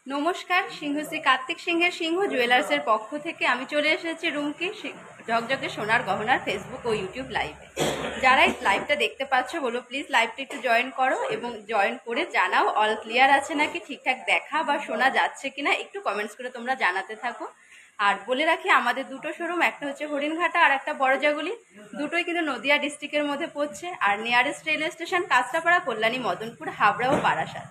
নমস্কার, সিংহশ্রী কার্তিক সিংহের সিংহ জুয়েলার্সের পক্ষ থেকে আমি চলে এসেছি রুমকি ঝকঝকে সোনার গহনার ফেসবুক ও ইউটিউব লাইভে। যারা এই লাইভটা দেখতে পাচ্ছ বলো প্লিজ লাইভটা একটু জয়েন করো এবং জয়েন করে জানাও অল ক্লিয়ার আছে নাকি, ঠিকঠাক দেখা বা শোনা যাচ্ছে কিনা একটু কমেন্টস করে তোমরা জানাতে থাকো। আর বলে রাখি আমাদের দুটো শোরুম, একটা হচ্ছে হরিণঘাটা আর একটা বড়জাগুলি, দুটোই কিন্তু নদিয়া ডিস্ট্রিক্টের মধ্যে পড়ছে। আর nearest railway station Kanchrapara, Kalyani, Madanpur, Habra ও বারাসাত।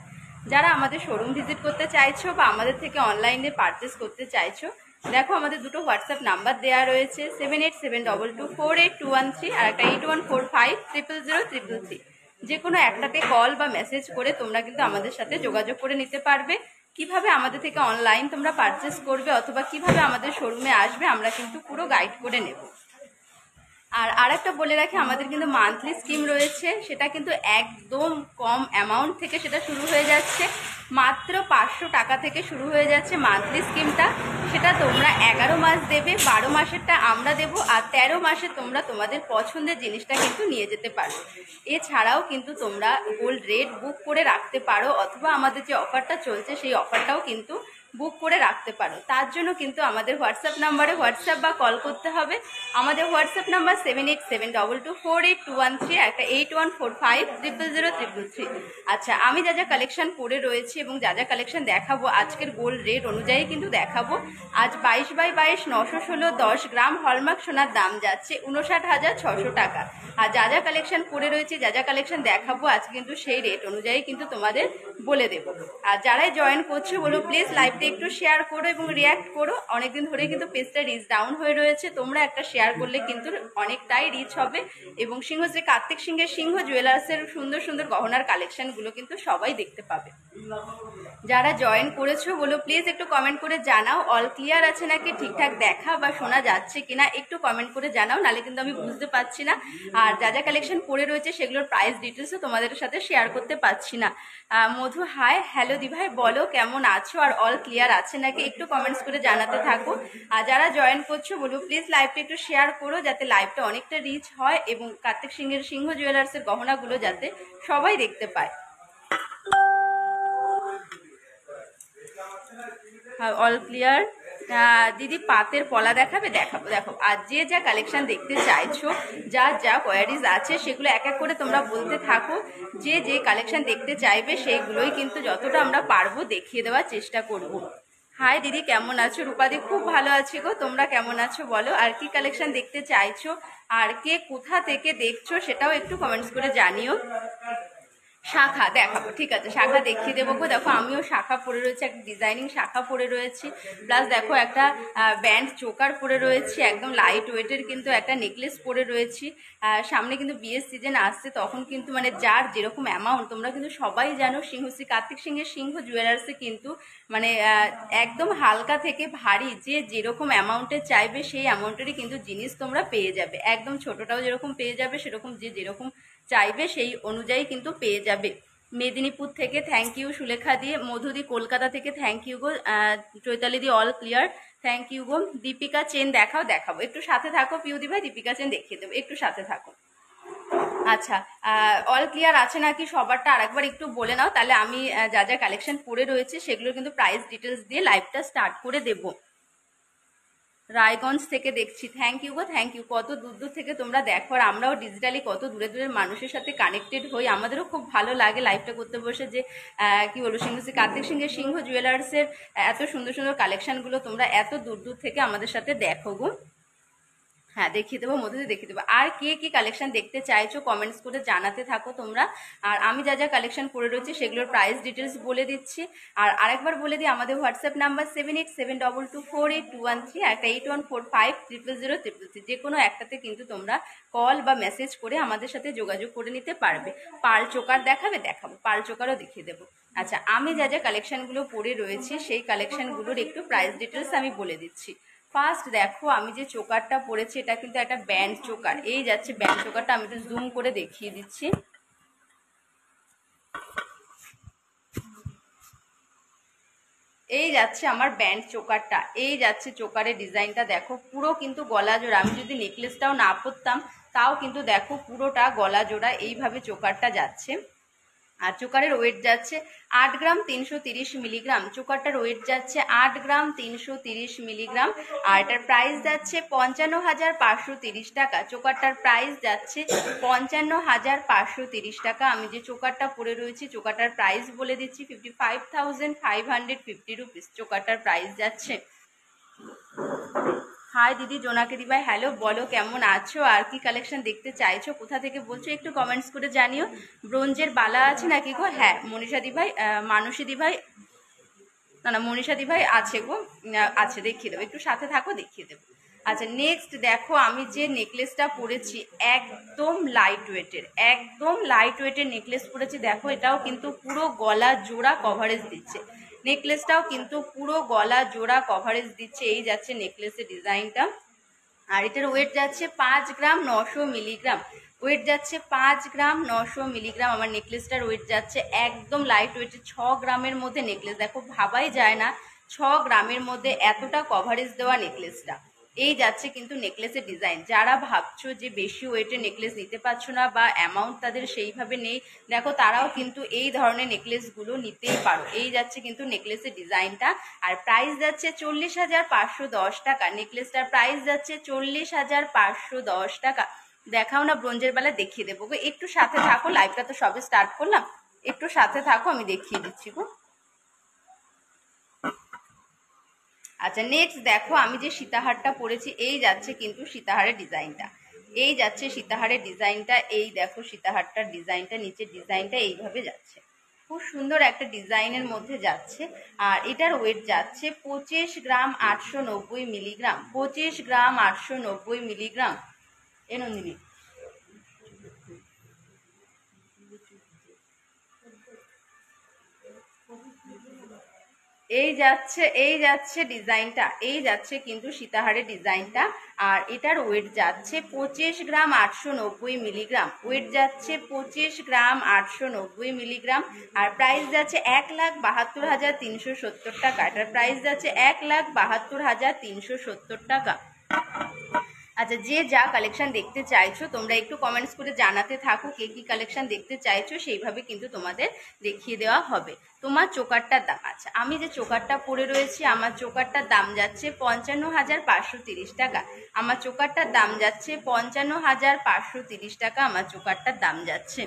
যারা আমাদের শোরুম ভিজিট করতে চাইছো বা আমাদের থেকে অনলাইনে পারচেস করতে চাইছো, দেখো আমাদের দুটো হোয়াটসঅ্যাপ নাম্বার দেওয়া রয়েছে 7872248213 আর একটা 8145000333। যে কোনো একটাতে কল বা মেসেজ করে তোমরা কিন্তু আমাদের সাথে যোগাযোগ করে নিতে পারবে। কিভাবে আমাদের থেকে অনলাইন তোমরা পারচেস করবে অথবা কিভাবে আমাদের শোরুমে আসবে আমরা কিন্তু পুরো গাইড করে নেব। আর আরেকটা বলে রাখি আমাদের কিন্তু মান্থলি স্কিম রয়েছে, সেটা কিন্তু একদম কম অ্যামাউন্ট থেকে সেটা শুরু হয়ে যাচ্ছে, মাত্র 500 টাকা থেকে শুরু হয়ে যাচ্ছে মান্থলি স্কিমটা। সেটা তোমরা 11 মাস দেবে, 12 মাসেরটা আমরা দেবো, আর 13 মাসে তোমরা তোমাদের পছন্দের জিনিসটা কিন্তু নিয়ে যেতে পারো। এছাড়াও কিন্তু তোমরা গোল্ড রেট বুক করে রাখতে পারো অথবা আমাদের যে অফারটা চলছে সেই অফারটাও কিন্তু বুক করে রাখতে পারো। তার জন্য কিন্তু আমাদের হোয়াটসঅ্যাপ নাম্বারে হোয়াটসঅ্যাপ বা কল করতে হবে। আমাদের হোয়াটসঅ্যাপ নাম্বার 7872248213, একটা 8145000333। আচ্ছা, আমি যা যা কালেকশন পরে রয়েছি এবং যা যা কালেকশন দেখাবো আজকের গোল্ড রেট অনুযায়ী কিন্তু দেখাবো। আজ 22/22 916 10 গ্রাম হলমার্ক সোনার দাম যাচ্ছে 59,600 টাকা। আর যা যা কালেকশন পরে রয়েছে, যা যা কালেকশন দেখাবো আজ কিন্তু সেই রেট অনুযায়ী কিন্তু তোমাদের বলে দেবো। আর যারাই জয়েন করছো বলো প্লিজ লাইভটা একটু শেয়ার করো এবং রিয়াক্ট করো। অনেকদিন ধরে কিন্তু পেজটা রিচ ডাউন হয়ে রয়েছে, তোমরা একটা শেয়ার করলে কিন্তু অনেকটাই রিচ হবে এবং সিংহশ্রী কার্তিক সিংহের সিংহ জুয়েলার্সের সুন্দর সুন্দর গহনার কালেকশনগুলো কিন্তু সবাই দেখতে পাবে। যারা জয়েন করেছো বলো প্লিজ একটু কমেন্ট করে জানাও অল ক্লিয়ার আছে নাকি, ঠিকঠাক দেখা বা শোনা যাচ্ছে কিনা একটু কমেন্ট করে জানাও, নাহলে কিন্তু আমি বুঝতে পারছি না। আর যা যা কালেকশন পড়ে রয়েছে সেগুলোর প্রাইস ডিটেলসও তোমাদের সাথে শেয়ার করতে পারছি না। মধু হাই, হ্যালো দিভাই, বলো কেমন আছো আর অল ক্লিয়ার আছে নাকি একটু কমেন্টস করে জানাতে থাকো। আর যারা জয়েন করছো বলো প্লিজ লাইভটা একটু শেয়ার করো যাতে লাইভটা অনেকটা রিচ হয় এবং কার্তিক সিংহের সিংহ জুয়েলার্সের গহনাগুলো যাতে সবাই দেখতে পায়। All clear. দিদি পাতের পলা দেখাবে? দেখাবো, দেখো আর যে যা কালেকশন দেখতে চাইছো, যা যা কোয়ারিজ আছে সেগুলো এক এক করে তোমরা বলতে থাকো। যে যে কালেকশন দেখতে চাইবে সেইগুলোই কিন্তু যতটা আমরা পারবো দেখিয়ে দেওয়ার চেষ্টা করব। হাই দিদি, কেমন আছো? রূপাদি, খুব ভালো আছি গো, তোমরা কেমন আছো বলো? আর কি কালেকশন দেখতে চাইছো আর কে কোথা থেকে দেখছো সেটাও একটু কমেন্টস করে জানিও। শাখা দেখাবো, ঠিক আছে, শাখা দেখিয়ে দেবো গো। দেখো আমিও শাখা পরে রয়েছি, একটা ডিজাইনিং শাখা পরে রয়েছি, প্লাস দেখো একটা ব্যান্ড চোকার পরে রয়েছি, একদম লাইট ওয়েটের কিন্তু একটা নেকলেস পরে রয়েছি। সামনে কিন্তু বিয়ের সিজন আসছে, তখন কিন্তু মানে যার যেরকম অ্যামাউন্ট, তোমরা কিন্তু সবাই জানো সিংহশ্রী কার্তিক সিংহের সিংহ জুয়েলার্সে কিন্তু মানে একদম হালকা থেকে ভারী যে যেরকম অ্যামাউন্টে চাইবে সেই অ্যামাউন্টেরই কিন্তু জিনিস তোমরা পেয়ে যাবে। একদম ছোটটাও যেরকম পেয়ে যাবে সেরকম যে যেরকম চাইবে সেই অনুযায়ী কিন্তু পেয়ে যাবে। মেদিনীপুর থেকে থ্যাংক ইউ সুলেখা দিয়ে, মধুদি কলকাতা থেকে থ্যাংক ইউ গো, চৈতালি দি অল ক্লিয়ার থ্যাংক ইউ গো। দীপিকা চেন দেখাও? দেখাবো, একটু সাথে থাকো পিউদি ভাই, দীপিকা চেন দেখিয়ে দেবো, একটু সাথে থাকো। আচ্ছা, অল ক্লিয়ার আছে নাকি সবারটা আরেকবার একটু বলে নাও, তাহলে আমি যা যা কালেকশন পড়ে রয়েছে সেগুলো কিন্তু প্রাইস ডিটেলস দিয়ে লাইভটা স্টার্ট করে দেবো। রায়গঞ্জ থেকে দেখছি, থ্যাংক ইউ গো, থ্যাংক ইউ। কত দূর দূর থেকে তোমরা দেখো, আর আমরাও ডিজিটালি কত দূরে দূরের মানুষের সাথে কানেক্টেড হই, আমাদেরও খুব ভালো লাগে লাইভটা করতে বসে। যে কি বলবো, সিংহশ্রী কার্তিক সিংহের সিংহ জুয়েলার্সের এত সুন্দর সুন্দর কালেকশনগুলো তোমরা এত দূর দূর থেকে আমাদের সাথে দেখো গো। হ্যাঁ দেখিয়ে দেবো, মধ্যে দেখিয়ে দেবো। আর কে কি কালেকশন দেখতে চাইছো কমেন্টস করে জানাতে থাকো তোমরা। আর আমি যা যা কালেকশন পড়ে রয়েছি সেগুলোর প্রাইস ডিটেলস বলে দিচ্ছি। আর আরেকবার বলে দিই, আমাদের হোয়াটসঅ্যাপ নাম্বার 7872248213, একটা 8145000333। যে কোনো একটাতে কিন্তু তোমরা কল বা মেসেজ করে আমাদের সাথে যোগাযোগ করে নিতে পারবে। পাল চোকার দেখাবে? দেখাবো, পাল চোকারও দেখিয়ে দেবো। আচ্ছা, আমি যা যা কালেকশনগুলো পড়ে রয়েছি সেই কালেকশনগুলোর একটু প্রাইস ডিটেলস আমি বলে দিচ্ছি। ফার্স্ট দেখো আমি যে চোকারটা পরেছি এটা কিন্তু একটা ব্যান্ড চোকার, এই যাচ্ছে ব্যান্ড চোকারটা, আমি একটু জুম করে দেখিয়ে দিচ্ছি। এই যাচ্ছে আমার ব্যান্ড চোকারটা, এই যাচ্ছে চোকারের ডিজাইনটা দেখো, পুরো কিন্তু গলা জোড়া। আমি যদি নেকলেসটাও না পরতাম তাও কিন্তু দেখো পুরোটা গলা জোড়া এইভাবে চোকারটা যাচ্ছে। আর চোকারের ওয়েট যাচ্ছে 8 গ্রাম 330 মিলিগ্রাম। চোকারটার ওয়েট যাচ্ছে 8 গ্রাম 330 মিলিগ্রাম। আর এটার প্রাইস যাচ্ছে 55,530 টাকা। চোকারটার প্রাইস যাচ্ছে 55,530 টাকা। আমি যে চোকারটা পরে রয়েছি চোকারটার প্রাইস বলে দিচ্ছি 55,550 রুপিস চোকারটার প্রাইস যাচ্ছে। হাই দিদি জোনাকি দি ভাই, হ্যালো, বলো কেমন আছো, আর কি কালেকশন দেখতে চাইছো, কোথা থেকে বলছো একটু কমেন্টস করে জানিও। ব্রোঞ্জের বালা আছে নাকি গো? হ্যাঁ মনীষা দি ভাই, মানসী দি ভাই, না মনীষা দি ভাই আছে গো, আছে, দেখিয়ে দেবো, একটু সাথে থাকো দেখিয়ে দেবো। আচ্ছা নেক্সট দেখো আমি যে নেকলেসটা পরেছি একদম লাইট ওয়েটের, একদম লাইট ওয়েটের নেকলেস পরেছি। দেখো এটাও কিন্তু পুরো গলা জোড়া কভারেজ দিচ্ছে, নেকলেসটাও কিন্তু পুরো গলা জোড়া কভারেজ দিচ্ছে। এই যাচ্ছে নেকলেসের ডিজাইনটা। আর এটার ওয়েট যাচ্ছে 5 গ্রাম 900 মিলিগ্রাম। ওয়েট যাচ্ছে 5 গ্রাম 900 মিলিগ্রাম। আমার নেকলেসটার ওয়েট যাচ্ছে একদম লাইট ওয়েটের, 6 গ্রামের মধ্যে নেকলেস। দেখো ভাবাই যায় না 6 গ্রামের মধ্যে এতটা কভারেজ দেওয়া নেকলেসটা। এই যাচ্ছে কিন্তু নেকলেসের ডিজাইন। যারা ভাবছো যে বেশি ওয়েটের নেকলেস নিতে পারছো না বা অ্যামাউন্ট তাদের সেইভাবে নেই, দেখো তারাও কিন্তু এই ধরনের নেকলেসগুলো নিতেই পারো। এই যাচ্ছে কিন্তু নেকলেসের ডিজাইনটা। আর প্রাইস যাচ্ছে 40,510 টাকা। নেকলেসটার প্রাইস যাচ্ছে 40,510 টাকা। দেখাও না ব্রোঞ্জের বেলা, দেখিয়ে দেবো গো, একটু সাথে থাকো, লাইভটা তো সবে স্টার্ট করলাম, একটু সাথে থাকো আমি দেখিয়ে দিচ্ছি গো। আচ্ছা নেক্সট দেখো আমি যে সীতাহারটা পরেছি এই যাচ্ছে কিন্তু সীতাহারের ডিজাইনটা। এই যাচ্ছে সীতাহারের ডিজাইনটা। এই দেখো সীতাহারটার ডিজাইনটা, নিচের ডিজাইনটা এইভাবে যাচ্ছে, খুব সুন্দর একটা ডিজাইনের মধ্যে যাচ্ছে। আর এটার ওয়েট যাচ্ছে 25 গ্রাম 890 মিলিগ্রাম। 25 গ্রাম 890 মিলিগ্রাম। এ নন্দিনী, এই যাচ্ছে ডিজাইনটা। এই যাচ্ছে কিন্তু সীতাহারের ডিজাইনটা। আর এটার ওয়েট যাচ্ছে 25 গ্রাম 890 মিলিগ্রাম। ওয়েট যাচ্ছে 25 গ্রাম 890 মিলিগ্রাম। আর প্রাইস যাচ্ছে 1,72,370 টাকা। এটার প্রাইস যাচ্ছে 1,72,370 টাকা। আচ্ছা যে যা কালেকশন দেখতে চাইছো তোমরা একটু কমেন্টস করে জানাতে থাকো, কে কি কালেকশন দেখতে চাইছো সেইভাবে কিন্তু তোমাদের দেখিয়ে দেওয়া হবে। তোমার চোকারটার দাম, আচ্ছা আমি যে চোকারটা পরে রয়েছি আমার চোকারটার দাম যাচ্ছে 55,530 টাকা। আমার চোকারটার দাম যাচ্ছে 55,530 টাকা। আমার চোকারটার দাম যাচ্ছে।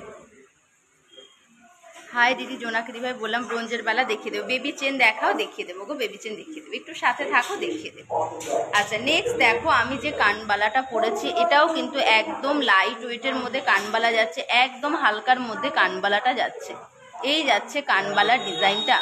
হাই দিদি জোনাকি দি ভাই, বললাম ব্রোঞ্জের বেলা দেখিয়ে দেবো। বেবি চেন দেখাও, দেখিয়ে দেবো গো, বেবি চেন দেখিয়ে দেবো, একটু সাথে থাকো দেখিয়ে দেবো। আচ্ছা নেক্সট দেখো আমি যে কানবালাটা পরেছি এটাও কিন্তু একদম লাইট ওয়েটের মধ্যে কানবালা যাচ্ছে, একদম হালকার মধ্যে কানবালাটা যাচ্ছে। এই যাচ্ছে কানবালার ডিজাইনটা।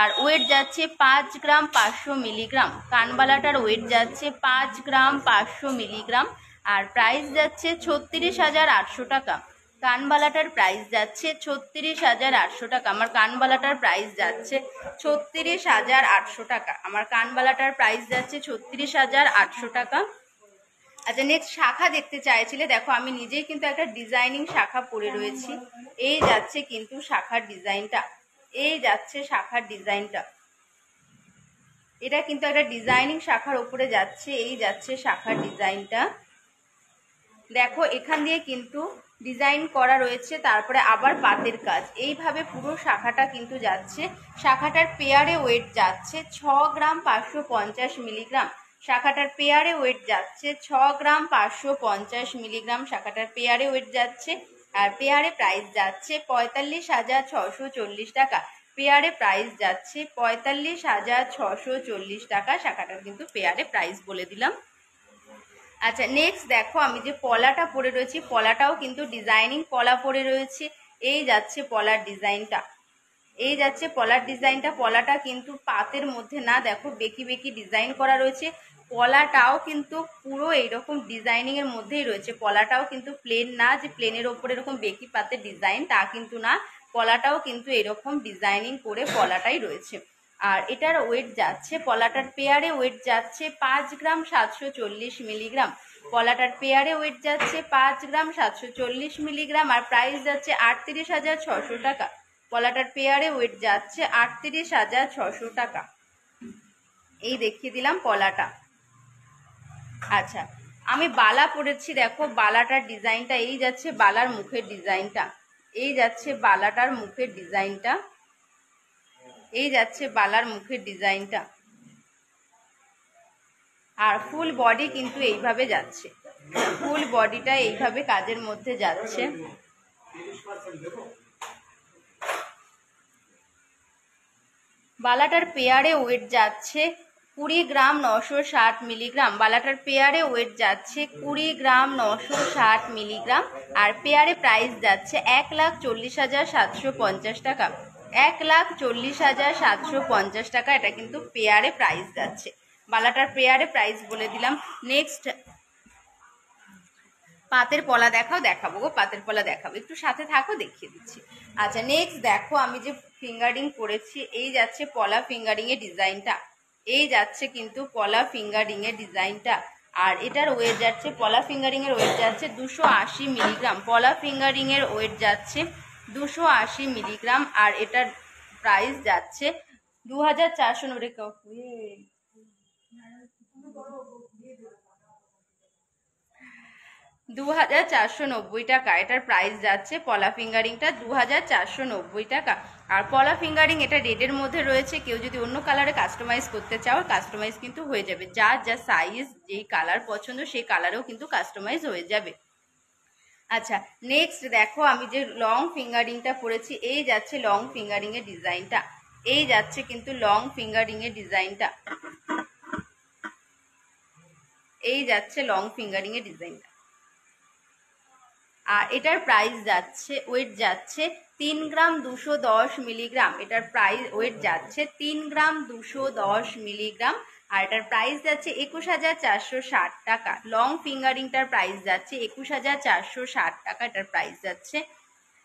আর ওয়েট যাচ্ছে 5 গ্রাম 500 মিলিগ্রাম। কানবালাটার ওয়েট যাচ্ছে 5 গ্রাম 500 মিলিগ্রাম। আর প্রাইস যাচ্ছে 36,800 টাকা। কানবালাটার প্রাইস যাচ্ছে 36,800 টাকা। আমার কানবালাটার প্রাইস যাচ্ছে 36,800 টাকা। আমার কানবালাটার প্রাইস যাচ্ছে 36,800 টাকা। আচ্ছা নেক্সট শাখা দেখতে চাইছিলে, দেখো আমি নিজেই কিন্তু একটা ডিজাইনিং শাখা পরে রয়েছি। এই যাচ্ছে কিন্তু শাখার ডিজাইনটা। এই যাচ্ছে শাখার ডিজাইনটা। এটা কিন্তু একটা ডিজাইনিং শাখার ওপরে যাচ্ছে। এই যাচ্ছে শাখার ডিজাইনটা। দেখো এখান দিয়ে কিন্তু ডিজাইন করা রয়েছে, তারপরে আবার পাতের কাজ, এইভাবে পুরো শাখাটা কিন্তু যাচ্ছে। শাখাটার পেয়ারে ওয়েট যাচ্ছে 6 গ্রাম 550 মিলিগ্রাম। শাখাটার পেয়ারে ওয়েট যাচ্ছে 6 গ্রাম 550 মিলিগ্রাম। শাখাটার পেয়ারে ওয়েট যাচ্ছে। আর পেয়ারে প্রাইস যাচ্ছে 45,640 টাকা। পেয়ারে প্রাইস যাচ্ছে 45,640 টাকা। শাখাটার কিন্তু পেয়ারে প্রাইস বলে দিলাম। আচ্ছা নেক্সট দেখো আমি যে পলাটা পরে রয়েছি পলাটাও কিন্তু ডিজাইনিং পলা পরে রয়েছে। এই যাচ্ছে পলার ডিজাইনটা। এই যাচ্ছে পলার ডিজাইনটা। পলাটা কিন্তু পাতের মধ্যে না, দেখো বেঁকি বেঁকি ডিজাইন করা রয়েছে। পলাটাও কিন্তু পুরো এইরকম ডিজাইনিং এর মধ্যেই রয়েছে। পলাটাও কিন্তু প্লেন না, যে প্লেনের ওপরে এরকম বেঁকি পাতের ডিজাইন তা কিন্তু না। পলাটাও কিন্তু এরকম ডিজাইনিং করে পলাটাই রয়েছে। আর এটার ওয়েট যাচ্ছে, পলাটার পেয়ারে ওয়েট যাচ্ছে 5 গ্রাম 740 মিলিগ্রাম। পলাটার পেয়ারে ওয়েট যাচ্ছে 5 গ্রাম 740 মিলিগ্রাম। আর প্রাইস যাচ্ছে 38,600 টাকা। পলাটার পেয়ারে ওয়েট যাচ্ছে 38,600 টাকা। এই দেখিয়ে দিলাম পলাটা। আচ্ছা আমি বালা পরেছি, দেখো বালাটার ডিজাইনটা। এই যাচ্ছে বালার মুখের ডিজাইনটা। এই যাচ্ছে বালাটার মুখের ডিজাইনটা, এই যাচ্ছে বালার মুখের ডিজাইনটা। আর ফুল বডি কিন্তু এইভাবে যাচ্ছে, ফুল বডিটা এইভাবে কাজের মধ্যে যাচ্ছে। বালাটার পেয়ারে ওয়েট যাচ্ছে 20 গ্রাম 960 মিলিগ্রাম। বালাটার পেয়ারে ওয়েট যাচ্ছে 20 গ্রাম 960 মিলিগ্রাম। আর পেয়ারে প্রাইস যাচ্ছে 1,40,750 টাকা। 1,40,750 টাকা এটা কিন্তু পেয়ারে প্রাইস যাচ্ছে। বালাটার পেয়ারে প্রাইস বলে দিলাম। নেক্সট পাতের পলা দেখাবো গো, পাতের পলা দেখাবো, একটু সাথে থাকো দেখিয়ে দিচ্ছি। আচ্ছা নেক্সট দেখো আমি যে ফিঙ্গারিং করেছি, এই যাচ্ছে পলা ফিঙ্গারিং এর ডিজাইনটা, এই যাচ্ছে কিন্তু পলা ফিঙ্গারিং এর ডিজাইনটা। আর এটার ওয়েট যাচ্ছে, পলা ফিঙ্গারিং এর ওয়েট যাচ্ছে 280 মিলিগ্রাম। পলা ফিঙ্গারিং এর ওয়েট যাচ্ছে 280 মিলিগ্রাম। আর এটার প্রাইস যাচ্ছে 2,490 টাকা। এটার প্রাইস যাচ্ছে পলা ফিঙ্গারিংটা 2,490 টাকা। আর পলা ফিঙ্গারিং এটা রেডের মধ্যে রয়েছে, কেউ যদি অন্য কালারে কাস্টমাইজ করতে চাও কাস্টমাইজ কিন্তু হয়ে যাবে, যার যা সাইজ যেই কালার পছন্দ সেই কালারেও কিন্তু কাস্টমাইজ হয়ে যাবে। আচ্ছা নেক্সট দেখো আমি যে লং ফিঙ্গারিংটা করেছি, এই যাচ্ছে লং ফিঙ্গারিং এর ডিজাইনটা, এই যাচ্ছে কিন্তু লং ফিঙ্গারিং এর ডিজাইনটা, এই যাচ্ছে লং ফিঙ্গারিং এর ডিজাইনটা। আর এটার প্রাইস যাচ্ছে, ওয়েট যাচ্ছে 3 গ্রাম 210 মিলিগ্রাম। এটার প্রাইস ওয়েট যাচ্ছে 3 গ্রাম 210 মিলিগ্রাম। আর এটার প্রাইস যাচ্ছে 21,460 টাকা। লং ফিঙ্গারিংটার প্রাইস যাচ্ছে 21,460 টাকা, এটার প্রাইস যাচ্ছে।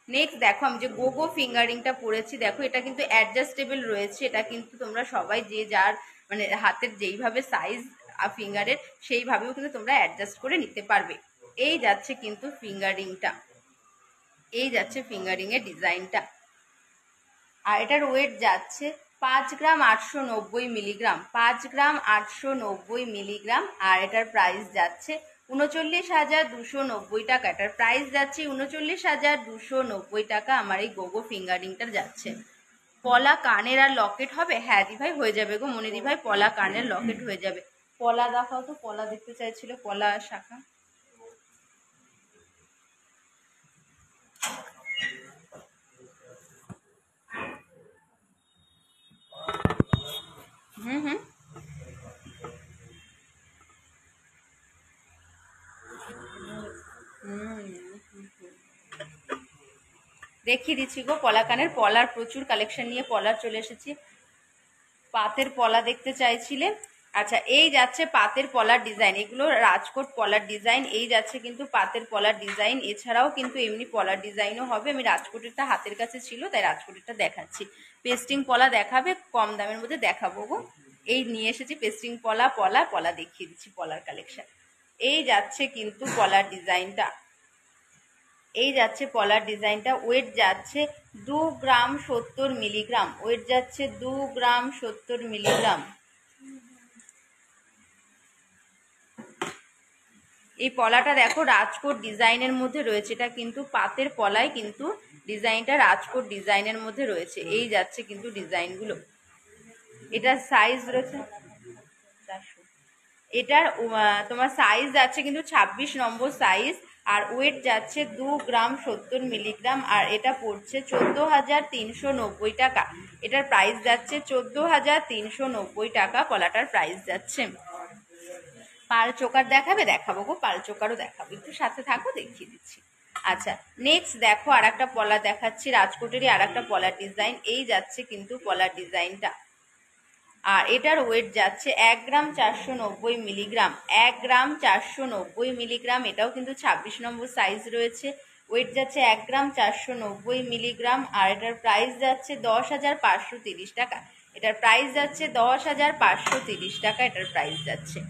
নেক্সট দেখো আমি যে গোগো ফিঙ্গারিংটা পরেছি, দেখো এটা কিন্তু অ্যাডজাস্টেবল রয়েছে, এটা কিন্তু তোমরা সবাই যে যার মানে হাতের যেইভাবে সাইজ ফিঙ্গারের সেইভাবেও কিন্তু তোমরা অ্যাডজাস্ট করে নিতে পারবে। এই যাচ্ছে কিন্তু ফিঙ্গারিংটা, এই যাচ্ছে ফিঙ্গারিং এর ডিজাইনটা। আর এটার ওয়েট যাচ্ছে 5 গ্রাম 890 মিলিগ্রাম, 5 গ্রাম 890 মিলিগ্রাম। আর এটার প্রাইস যাচ্ছে 39,290 টাকা। এটার প্রাইস যাচ্ছে 39,290 টাকা। আমার এই গোগো ফিঙ্গারিংটা যাচ্ছে। পলা কানের আর লকেট হবে? হ্যাঁ দি ভাই হয়ে যাবে গো, মনে দি ভাই পলা কানের লকেট হয়ে যাবে। পলা দেখাও তো, পলা দেখতে চাইছিল, পলা শাখা। হুম দেখিয়ে দিচ্ছি গো পলা কানের। পলার প্রচুর কালেকশন নিয়ে পলার চলে এসেছি। পাতের পলা দেখতে চাইছিলে? আচ্ছা এই যাচ্ছে পাতের পলার ডিজাইন, এগুলো রাজকোট পলার ডিজাইন। এই যাচ্ছে কিন্তু পাতের পলার ডিজাইন, এছাড়াও কিন্তু এমনি পলার ডিজাইনও হবে। আমি রাজকোটেরটা হাতের কাছে ছিল তাই রাজকোটেরটা দেখাচ্ছি। পেস্টিং পলা দেখাবে কম দামের মধ্যে দেখাবো গো। এই নিয়ে এসেছি পেস্টিং পলা, পলা পলা দেখিয়ে দিচ্ছি পলার কালেকশন। এই যাচ্ছে কিন্তু পলার ডিজাইনটা, এই যাচ্ছে পলার ডিজাইনটা। ওয়েট যাচ্ছে 2 গ্রাম 70 মিলিগ্রাম, ওয়েট যাচ্ছে 2 গ্রাম 70 মিলিগ্রাম। এই পলাটা দেখো রাজকোট ডিজাইনের মধ্যে রয়েছে, এটা কিন্তু পাতের পলায় কিন্তু ডিজাইনটা রাজকোট ডিজাইনের মধ্যে রয়েছে। এই যাচ্ছে কিন্তু ডিজাইনগুলো। এটার সাইজ রয়েছে, এটার তোমার সাইজ যাচ্ছে কিন্তু 26 নম্বর সাইজ। আর ওয়েট যাচ্ছে 2 গ্রাম 70 মিলিগ্রাম। আর এটা পড়ছে 14,390 টাকা। এটার প্রাইস যাচ্ছে 14,390 টাকা। পলাটার প্রাইস যাচ্ছে। পাল চোকার দেখাবে? দেখাবো গো, পাল চোকারও দেখাবো, একটু সাথে থাকো দেখিয়ে দিচ্ছি। আচ্ছা নেক্সট দেখো আর একটা পলা দেখাচ্ছি, রাজকোটেরই আর একটা পলার ডিজাইন। এই যাচ্ছে কিন্তু পলার ডিজাইনটা। আর এটার ওয়েট যাচ্ছে 1 গ্রাম 490 মিলিগ্রাম, 1 গ্রাম 490 মিলিগ্রাম। এটাও কিন্তু 26 নম্বর সাইজ রয়েছে। ওয়েট যাচ্ছে 1 গ্রাম 490 মিলিগ্রাম। আর এটার প্রাইস যাচ্ছে 10,530 টাকা। এটার প্রাইস যাচ্ছে 10,530 টাকা, এটার প্রাইস যাচ্ছে।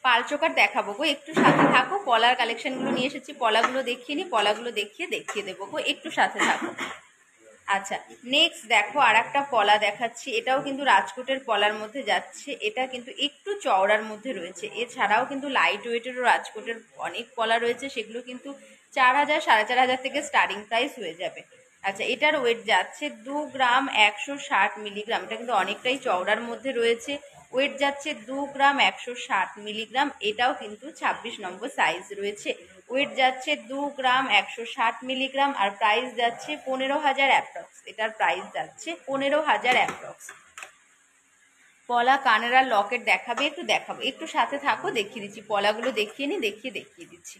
পাল চোকার দেখাবো গো, একটু সাথে থাকো। পলার কালেকশনগুলো নিয়ে এসেছি, পলাগুলো দেখিয়ে নি, পলাগুলো দেখিয়ে দেবো গো, একটু সাথে থাকো। আচ্ছা, নেক্সট দেখো আর একটা পলা দেখাচ্ছি, এটাও কিন্তু রাজকোটের পলার মধ্যে যাচ্ছে, এটা কিন্তু একটু চওড়ার মধ্যে রয়েছে। এছাড়াও কিন্তু লাইট ওয়েটেরও রাজকোটের অনেক পলা রয়েছে, সেগুলো কিন্তু 4,000 4,500 থেকে স্টার্টিং প্রাইস হয়ে যাবে। আচ্ছা, এটার ওয়েট যাচ্ছে 2 গ্রাম 160 মিলিগ্রাম, এটা কিন্তু অনেকটাই চওড়ার মধ্যে রয়েছে। ওয়েট যাচ্ছে 2 গ্রাম 160 মিলিগ্রাম, এটাও কিন্তু 26 নম্বর সাইজ রয়েছে। ওয়েট যাচ্ছে 2 গ্রাম 160 মিলিগ্রাম, আর প্রাইস যাচ্ছে 15,000 অ্যাপ্রক্স। এটার প্রাইস যাচ্ছে 15,000 অ্যাপ্রক্স। পলা কানের আর লকেট দেখাবে, একটু দেখাবো, একটু সাথে থাকো, দেখিয়ে দিচ্ছি পলাগুলো, দেখিয়ে নি, দেখিয়ে দিচ্ছি।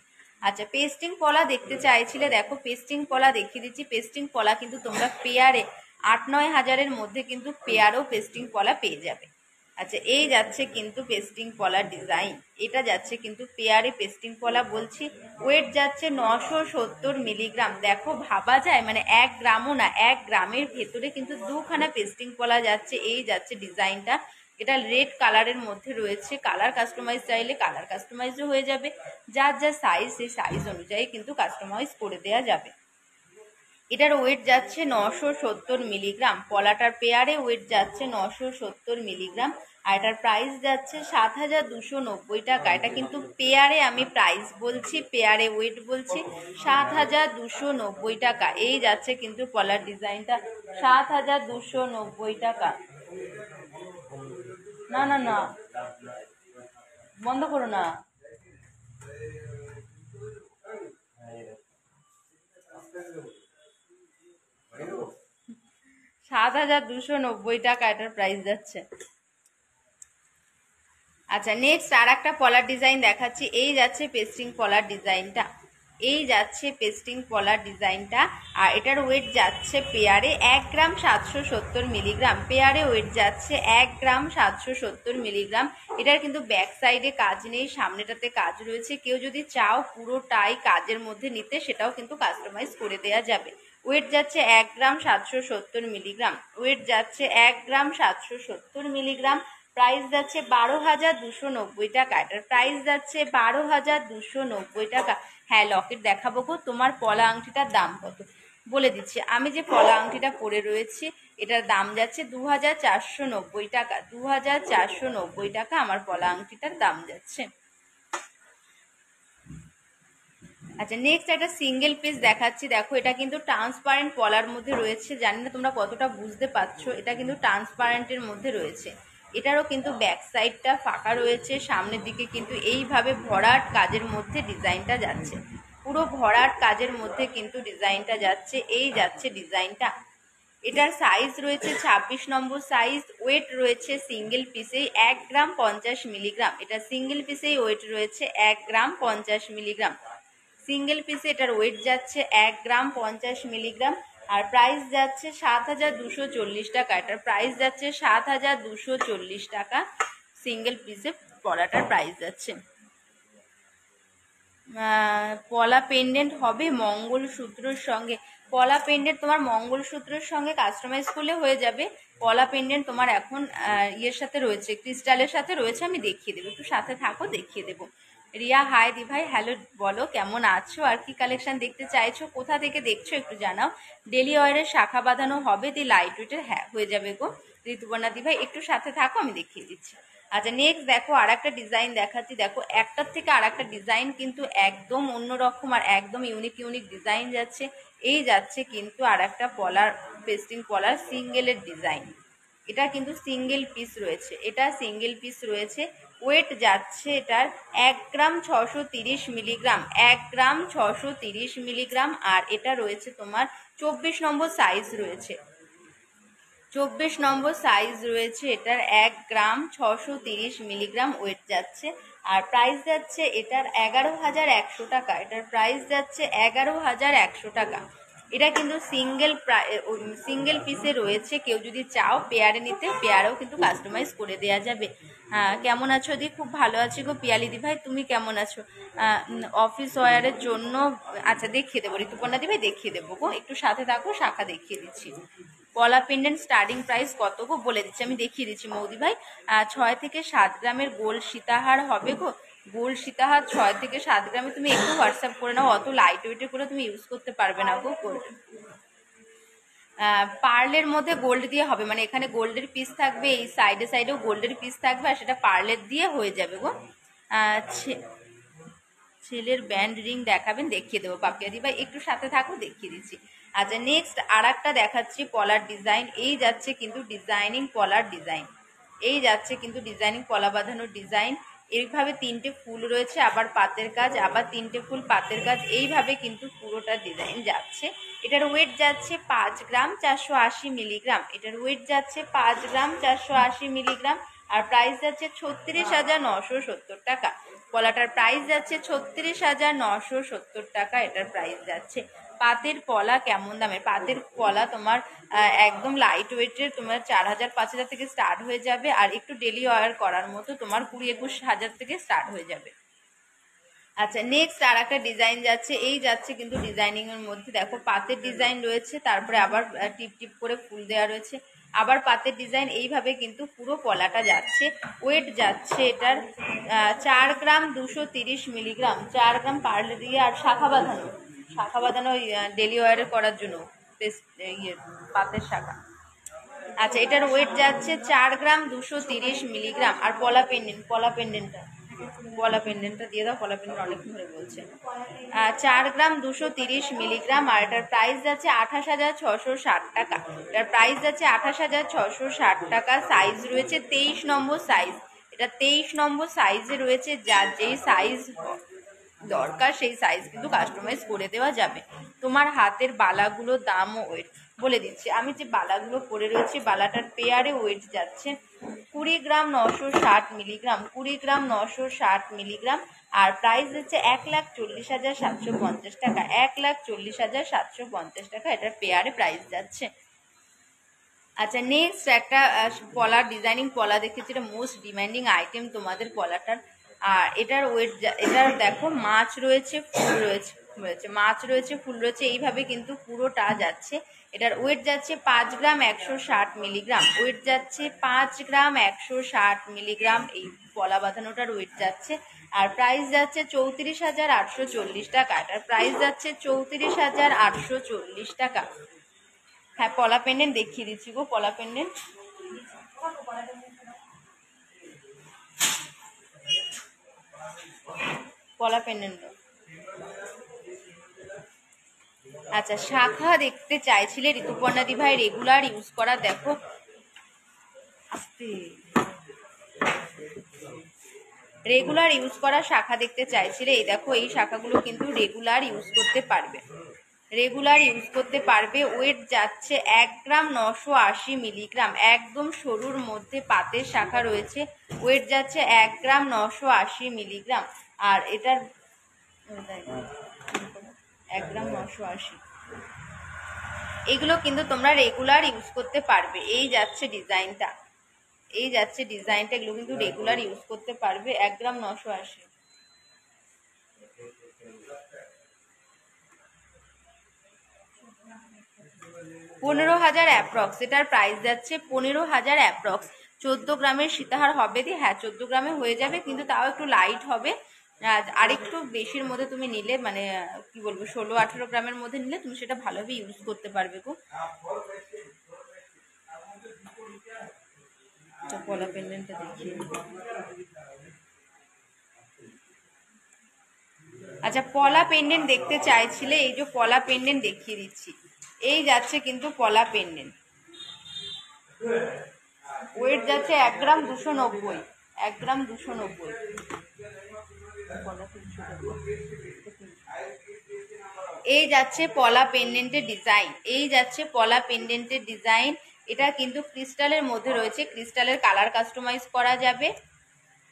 আচ্ছা, পেস্টিং পলা দেখতে চাইছিলে, দেখো পেস্টিং পলা দেখিয়ে দিচ্ছি। পেস্টিং পলা কিন্তু তোমরা পেয়ারে 8-9 হাজারের মধ্যে কিন্তু পেয়ারও পেস্টিং পলা পেয়ে যাবে। আচ্ছা, এই যাচ্ছে কিন্তু পেস্টিং পলার ডিজাইন, এটা যাচ্ছে কিন্তু পেয়ারে পেস্টিং পলা বলছি। ওয়েট যাচ্ছে 970 মিলিগ্রাম। দেখো ভাবা যায় মানে 1 গ্রামও না, 1 গ্রামের ভেতরে কিন্তু 2খানা পেস্টিং পলা যাচ্ছে। এই যাচ্ছে ডিজাইনটা, এটা রেড কালারের মধ্যে রয়েছে। কালার কাস্টমাইজ চাইলে কালার কাস্টমাইজও হয়ে যাবে, যার যা সাইজ সেই সাইজ অনুযায়ী কিন্তু কাস্টমাইজ করে দেওয়া যাবে। এটার ওয়েট যাচ্ছে 970 মিলিগ্রাম, পলাটার পেয়ারে ওয়েট যাচ্ছে 970 মিলিগ্রাম, আর এটার প্রাইস যাচ্ছে 7,290 টাকা। এটা কিন্তু পেয়ারে আমি প্রাইস বলছি, পেয়ারে ওয়েট বলছি, 7,290 টাকা। এই যাচ্ছে কিন্তু পলার ডিজাইনটা, 7,290 টাকা। না না না, বন্ধ করো না। 7,290 টাকা এটার প্রাইস যাচ্ছে। আচ্ছা, নেক্সট আর একটা পলার ডিজাইন দেখাচ্ছি। এই যাচ্ছে পেস্টিং পলার ডিজাইনটা, এই যাচ্ছে পেস্টিং পলার ডিজাইনটা, আর এটার ওয়েট যাচ্ছে পেয়ারে 1 গ্রাম 770 মিলিগ্রাম। পেয়ারে ওয়েট যাচ্ছে 1 গ্রাম 770 মিলিগ্রাম। এটার কিন্তু ব্যাক সাইডে কাজ নেই, সামনেটাতে কাজ রয়েছে। কেউ যদি চাও পুরোটাই কাজের মধ্যে নিতে, সেটাও কিন্তু কাস্টমাইজ করে দেওয়া যাবে। ওয়েট যাচ্ছে 1 গ্রাম 770 মিলিগ্রাম, ওয়েট যাচ্ছে 1 গ্রাম 770 মিলিগ্রাম। প্রাইস যাচ্ছে 12,290 টাকা। এটার প্রাইস যাচ্ছে 12,290 টাকা। হ্যাঁ, লকেট দেখাবো গো। তোমার পলা আংটিটার দাম কত বলে দিচ্ছি। আমি যে পলা আংটিটা পরে রয়েছি, এটার দাম যাচ্ছে 2,490 টাকা। 2,490 টাকা আমার পলা আংটিটার দাম যাচ্ছে। আচ্ছা, নেক্সট একটা সিঙ্গেল পিস দেখাচ্ছি। দেখো এটা কিন্তু ট্রান্সপারেন্ট পলার মধ্যে রয়েছে, জানি না তোমরা কতটা বুঝতে পারছো। এটা কিন্তু ট্রান্সপারেন্টের মধ্যে রয়েছে। এটারও কিন্তু ব্যাক সাইডটা ফাঁকা রয়েছে, সামনের দিকে কিন্তু এইভাবে ভরাট কাজের মধ্যে ডিজাইনটা যাচ্ছে, পুরো ভরাট কাজের মধ্যে কিন্তু ডিজাইনটা যাচ্ছে। এই যাচ্ছে ডিজাইনটা। এটার সাইজ রয়েছে 26 নম্বর সাইজ। ওয়েট রয়েছে সিঙ্গেল পিসেই 1 গ্রাম 50 মিলিগ্রাম। এটা সিঙ্গেল পিসেই ওয়েট রয়েছে 1 গ্রাম 50 মিলিগ্রাম। সিঙ্গেল পিসে এটার ওয়েট যাচ্ছে 1 গ্রাম 50 মিলিগ্রাম, আর প্রাইস যাচ্ছে 7,240 টাকা। এটার প্রাইস যাচ্ছে 7,240 টাকা। সিঙ্গেল পিসে পলাটার প্রাইস যাচ্ছে। পলা পেন্ডেন্ট হবে মঙ্গলসূত্রের সঙ্গে। পলা পেন্ডেন্ট তোমার মঙ্গলসূত্রের সঙ্গে কাস্টমাইজ করলে হয়ে যাবে। পলা পেন্ডেন্ট তোমার এখন ইয়ের সাথে রয়েছে, ক্রিস্টালের সাথে রয়েছে, আমি দেখিয়ে দেবো, একটু সাথে থাকো, দেখিয়ে দেবো। রিয়া হাই দি ভাই, হ্যালো, বলো কেমন আছো, আর কি কালেকশন দেখতে চাইছো, কোথা থেকে দেখছো একটু জানাও। ডেলি ওয়ারের শাখা বাঁধানো হবে, দি লাইট ওয়েটের, হ্যাঁ হয়ে যাবে গো। ঋতুপর্ণা দি ভাই একটু সাথে থাকো, আমি দেখিয়ে দিচ্ছি। আচ্ছা, নেক্সট দেখো আর একটা ডিজাইন দেখাচ্ছি। দেখো একটার থেকে আর একটা ডিজাইন কিন্তু একদম অন্যরকম, আর একদম ইউনিক ইউনিক ডিজাইন যাচ্ছে। এই যাচ্ছে কিন্তু আর একটা পলার, পেস্টিং পলার সিঙ্গেলের ডিজাইন। এটা কিন্তু সিঙ্গেল পিস রয়েছে, এটা সিঙ্গেল পিস রয়েছে। ওয়েট যাচ্ছে এটার 1 গ্রাম 630 মিলিগ্রাম, 1 গ্রাম 630 মিলিগ্রাম, আর এটা রয়েছে তোমার 24 নম্বর সাইজ রয়েছে, 24 নম্বর সাইজ রয়েছে এটার। 1 গ্রাম 630 মিলিগ্রাম ওয়েট যাচ্ছে, আর প্রাইস যাচ্ছে এটার 11,100 টাকা। এটার প্রাইস যাচ্ছে 11,100 টাকা। এটা কিন্তু সিঙ্গেল পিসে রয়েছে, কেউ যদি চাও পেয়ারে নিতে, পেয়ারেও কিন্তু কাস্টমাইজ করে দেওয়া যাবে। হ্যাঁ, কেমন আছো দি? খুব ভালো আছি গো পিয়ালি দি ভাই, তুমি কেমন আছো? অফিস ওয়ারের জন্য, আচ্ছা দেখিয়ে দেবো ঋতুপর্ণা দি ভাই, দেখিয়ে দেবো গো, একটু সাথে থাকো, শাখা দেখিয়ে দিচ্ছি। পলা পেন্ডেন্ট স্টার্টিং প্রাইস কত গো বলে দিচ্ছি, আমি দেখিয়ে দিচ্ছি মৌদি ভাই। 6 থেকে 7 গ্রামের গোল সীতাহার হবে গো। গোল সীতাহার 6 থেকে 7 গ্রামে, তুমি একটু হোয়াটসঅ্যাপ করে নাও, অত লাইট ওয়েটে করে তুমি ইউজ করতে পারবে না গো। পার্লের মধ্যে গোল্ড দিয়ে হবে, মানে এখানে গোল্ডের পিস থাকবে, এই সাইডে সাইডেও গোল্ডের পিস থাকবে, আর সেটা পার্লের দিয়ে হয়ে যাবে গো। ছেলের ব্যান্ড রিং দেখাবেন, দেখিয়ে দেবো পাপিয়া দি ভাই, একটু সাথে থাকো, দেখিয়ে দিচ্ছি। আচ্ছা নেক্সট আর একটা দেখাচ্ছি পলার ডিজাইন। এই যাচ্ছে কিন্তু ডিজাইনিং পলার ডিজাইন, এই যাচ্ছে কিন্তু ডিজাইনিং পলা বাঁধানোর ডিজাইন। এইভাবে 3টে ফুল রয়েছে, আবার পাতের কাজ, আবার 3টে ফুল পাতের কাজ, এইভাবে কিন্তু পুরোটা ডিজাইন যাচ্ছে। এটার ওয়েট যাচ্ছে 5 গ্রাম 480 মিলিগ্রাম। এটার ওয়েট যাচ্ছে 5 গ্রাম 480 মিলিগ্রাম, আর প্রাইস যাচ্ছে 36,970 টাকা। পলাটার প্রাইস যাচ্ছে 36,970 টাকা, এটার প্রাইস যাচ্ছে। পাতের পলা কেমন দামে? পাতের পলা তোমার একদম লাইট ওয়েটের তোমার 4,000-5,000 থেকে স্টার্ট হয়ে যাবে, আর একটু ডেলি ওয়ার করার মতো তোমার 20-21 হাজার থেকে স্টার্ট হয়ে যাবে। আচ্ছা নেক্সট আর একটা ডিজাইন যাচ্ছে, এই যাচ্ছে কিন্তু ডিজাইনিং এর মধ্যে দেখো পাতের ডিজাইন রয়েছে, তারপরে আবার টিপ টিপ করে ফুল দেওয়া রয়েছে, আবার পাতের ডিজাইন, এইভাবে কিন্তু পুরো পলাটা যাচ্ছে। ওয়েট যাচ্ছে এটার 4 গ্রাম 230 মিলিগ্রাম। 4 গ্রাম পার্লে দিয়ে, আর শাখা বাঁধানো ডেলি ওয়ারে করার জন্য ইয়ে পাতের শাখা। আচ্ছা এটার ওয়েট যাচ্ছে 4 গ্রাম 230 মিলিগ্রাম। আর পলা পেন্ডেন্টটা দিয়ে দাও, পলা পেন্ডেন্ট অনেক ধরে বলছে। 4 গ্রাম 230 মিলিগ্রাম, আর এটার প্রাইস যাচ্ছে 28,660 টাকা। এটার প্রাইস যাচ্ছে 28,660 টাকা। সাইজ রয়েছে 23 নম্বর সাইজ, এটা 23 নম্বর সাইজে রয়েছে। যার যেই সাইজ দরকার সেই সাইজ কিন্তু কাস্টমাইজ করে দেওয়া যাবে। তোমার হাতের বালাগুলোর দাম ও ওয়েট বলে দিচ্ছি। আমি যে বালাগুলো পরে রয়েছি, বালাটার পেয়ারে ওয়েট যাচ্ছে 20 গ্রাম 960 মিলিগ্রাম, 20 গ্রাম 960 মিলিগ্রাম, আর প্রাইস হচ্ছে 1,40,750 টাকা, 1,40,750 টাকা এটার পেয়ারে প্রাইস যাচ্ছে। আচ্ছা নেক্সট একটা পলার ডিজাইনিং পলা দেখেছি, এটা মোস্ট ডিমান্ডিং আইটেম তোমাদের পলাটার। আর এটার ওয়েট, এটার দেখো মাছ রয়েছে, ফুল রয়েছে, মাছ রয়েছে, ফুল রয়েছে, এইভাবে কিন্তু পুরোটা যাচ্ছে। এটার ওয়েট যাচ্ছে 5 গ্রাম 160 মিলিগ্রাম, ওয়েট যাচ্ছে 5 গ্রাম 160 মিলিগ্রাম, এই পলা বাঁধানোটার ওয়েট যাচ্ছে। আর প্রাইস যাচ্ছে 34,840 টাকা, এটার প্রাইস যাচ্ছে 34,840 টাকা। হ্যাঁ পলা পেন্ডেন্ট দেখিয়ে দিচ্ছি গো, পলা পেন্ডেন্ট। পলা পেন্ডেন্ট। আচ্ছা শাখা দেখতে চাইছিলে ঋতুপর্ণা দি ভাই, রেগুলার ইউজ করা, দেখো রেগুলার ইউজ করা শাখা দেখতে চাইছিলে, এই দেখো এই শাখাগুলো কিন্তু রেগুলার ইউজ করতে পারবে, রেগুলার ইউজ করতে পারবে। ওয়েট যাচ্ছে 1 গ্রাম 980 মিলিগ্রাম, একদম সরুর মধ্যে পাতের শাখা রয়েছে। ওয়েট যাচ্ছে 1 গ্রাম 980 মিলিগ্রাম, আর এটার 1 গ্রাম 980। এগুলো কিন্তু তোমরা রেগুলার ইউজ করতে পারবে। এই যাচ্ছে ডিজাইনটা, এই যাচ্ছে ডিজাইনটা, এগুলো কিন্তু রেগুলার ইউজ করতে পারবে। 1 গ্রাম 980। 15,000 অ্যাপ্রক্স, এটার প্রাইস যাচ্ছে 15,000 অ্যাপ্রক্স। 14 গ্রামের সীতাহার হবে দি, হ্যাঁ 14 গ্রামে হয়ে যাবে, কিন্তু তাও একটু লাইট হবে। আর একটু বেশির মধ্যে তুমি নিলে, মানে কি বলবো 16-18 গ্রামের মধ্যে নিলে তুমি সেটা ভালোভাবে ইউজ করতে পারবে গো। পলা পেন্ডেন্টটা দেখিয়ে। আচ্ছা পলা পেন্ডেন্ট দেখতে চাইছিলে, এই যে পলা পেন্ডেন্ট দেখিয়ে দিচ্ছি। এই যাচ্ছে কিন্তু পলা পেন্ডেন্ট, ওয়েট যাচ্ছে 1 গ্রাম 290, 1 গ্রাম 290। এই যাচ্ছে পলা পেন্ডেন্টের ডিজাইন, এই যাচ্ছে পলা পেন্ডেন্টের ডিজাইন। এটা কিন্তু ক্রিস্টালের মধ্যে রয়েছে, ক্রিস্টালের কালার কাস্টমাইজ করা যাবে।